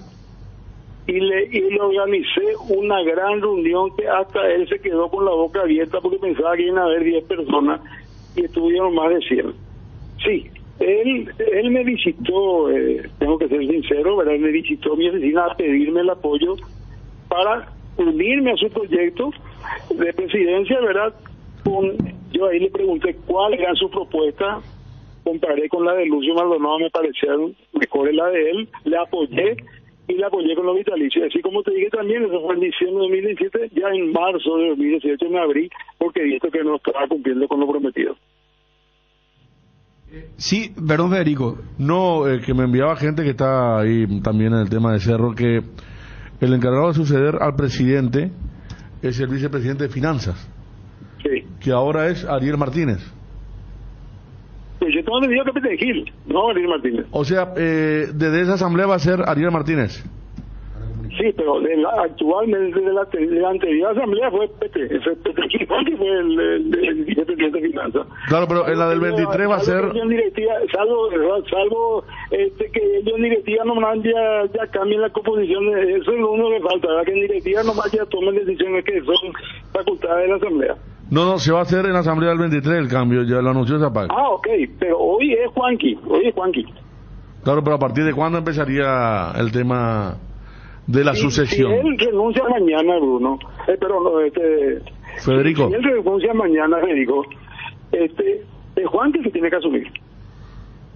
Y le organicé una gran reunión que hasta él se quedó con la boca abierta porque pensaba que iban a haber 10 personas y estuvieron más de 100. Sí, él me visitó, tengo que ser sincero, ¿verdad? Me visitó mi oficina a pedirme el apoyo para unirme a su proyecto de presidencia, ¿verdad? Yo ahí le pregunté cuál era su propuesta, comparé con la de Lucio Maldonado, me parecía mejor la de él, le apoyé y le apoyé con los vitalicios. Así como te dije también, eso fue en diciembre de 2017, ya en marzo de 2018 me abrí porque he visto que no estaba cumpliendo con lo prometido. Sí, perdón, Federico. No, que me enviaba gente que está ahí también en el tema de Cerro, que el encargado de suceder al presidente es el vicepresidente de Finanzas, sí, que ahora es Ariel Martínez. tengo entendido que Petengil, no Ariel Martínez. O sea, desde esa asamblea va a ser Ariel Martínez. Sí, pero actualmente de la anterior asamblea fue Petengil, que fue el vicepresidente de Finanzas. Claro, pero en la del 23 va a ser... Salvo que ellos en directiva nomás ya cambien la composición, eso es lo único que falta, ¿verdad? Que en directiva nomás ya tomen decisiones que son facultades de la asamblea. No, se va a hacer en la asamblea del 23 el cambio, ya lo anunció Zapag. Ok, pero hoy es Juanqui. Claro, pero ¿a partir de cuándo empezaría el tema de la sucesión? Si él renuncia mañana, Bruno, Federico. Si él renuncia mañana, Federico, es Juanqui que tiene que asumir.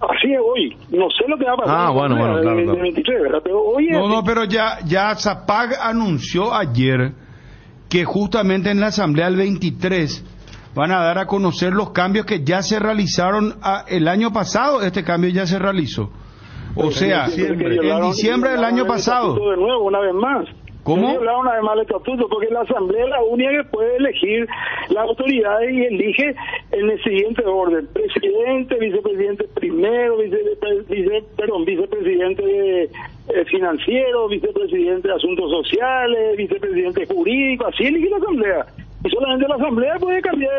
Así es hoy. No sé lo que va a pasar. Bueno, claro. 23, ¿verdad? Pero hoy pero ya Zapag anunció ayer que justamente en la asamblea del 23 van a dar a conocer los cambios que ya se realizaron el año pasado. Este cambio ya se realizó. O sea, en diciembre del año pasado. De nuevo, una vez más. ¿Cómo? Hablaron una vez más del estatuto, porque la asamblea es la única que puede elegir las autoridades y elige en el siguiente orden: presidente, vicepresidente primero, vicepresidente financiero, vicepresidente de asuntos sociales, vicepresidente jurídico, así elige la asamblea. Y solamente la asamblea puede cambiar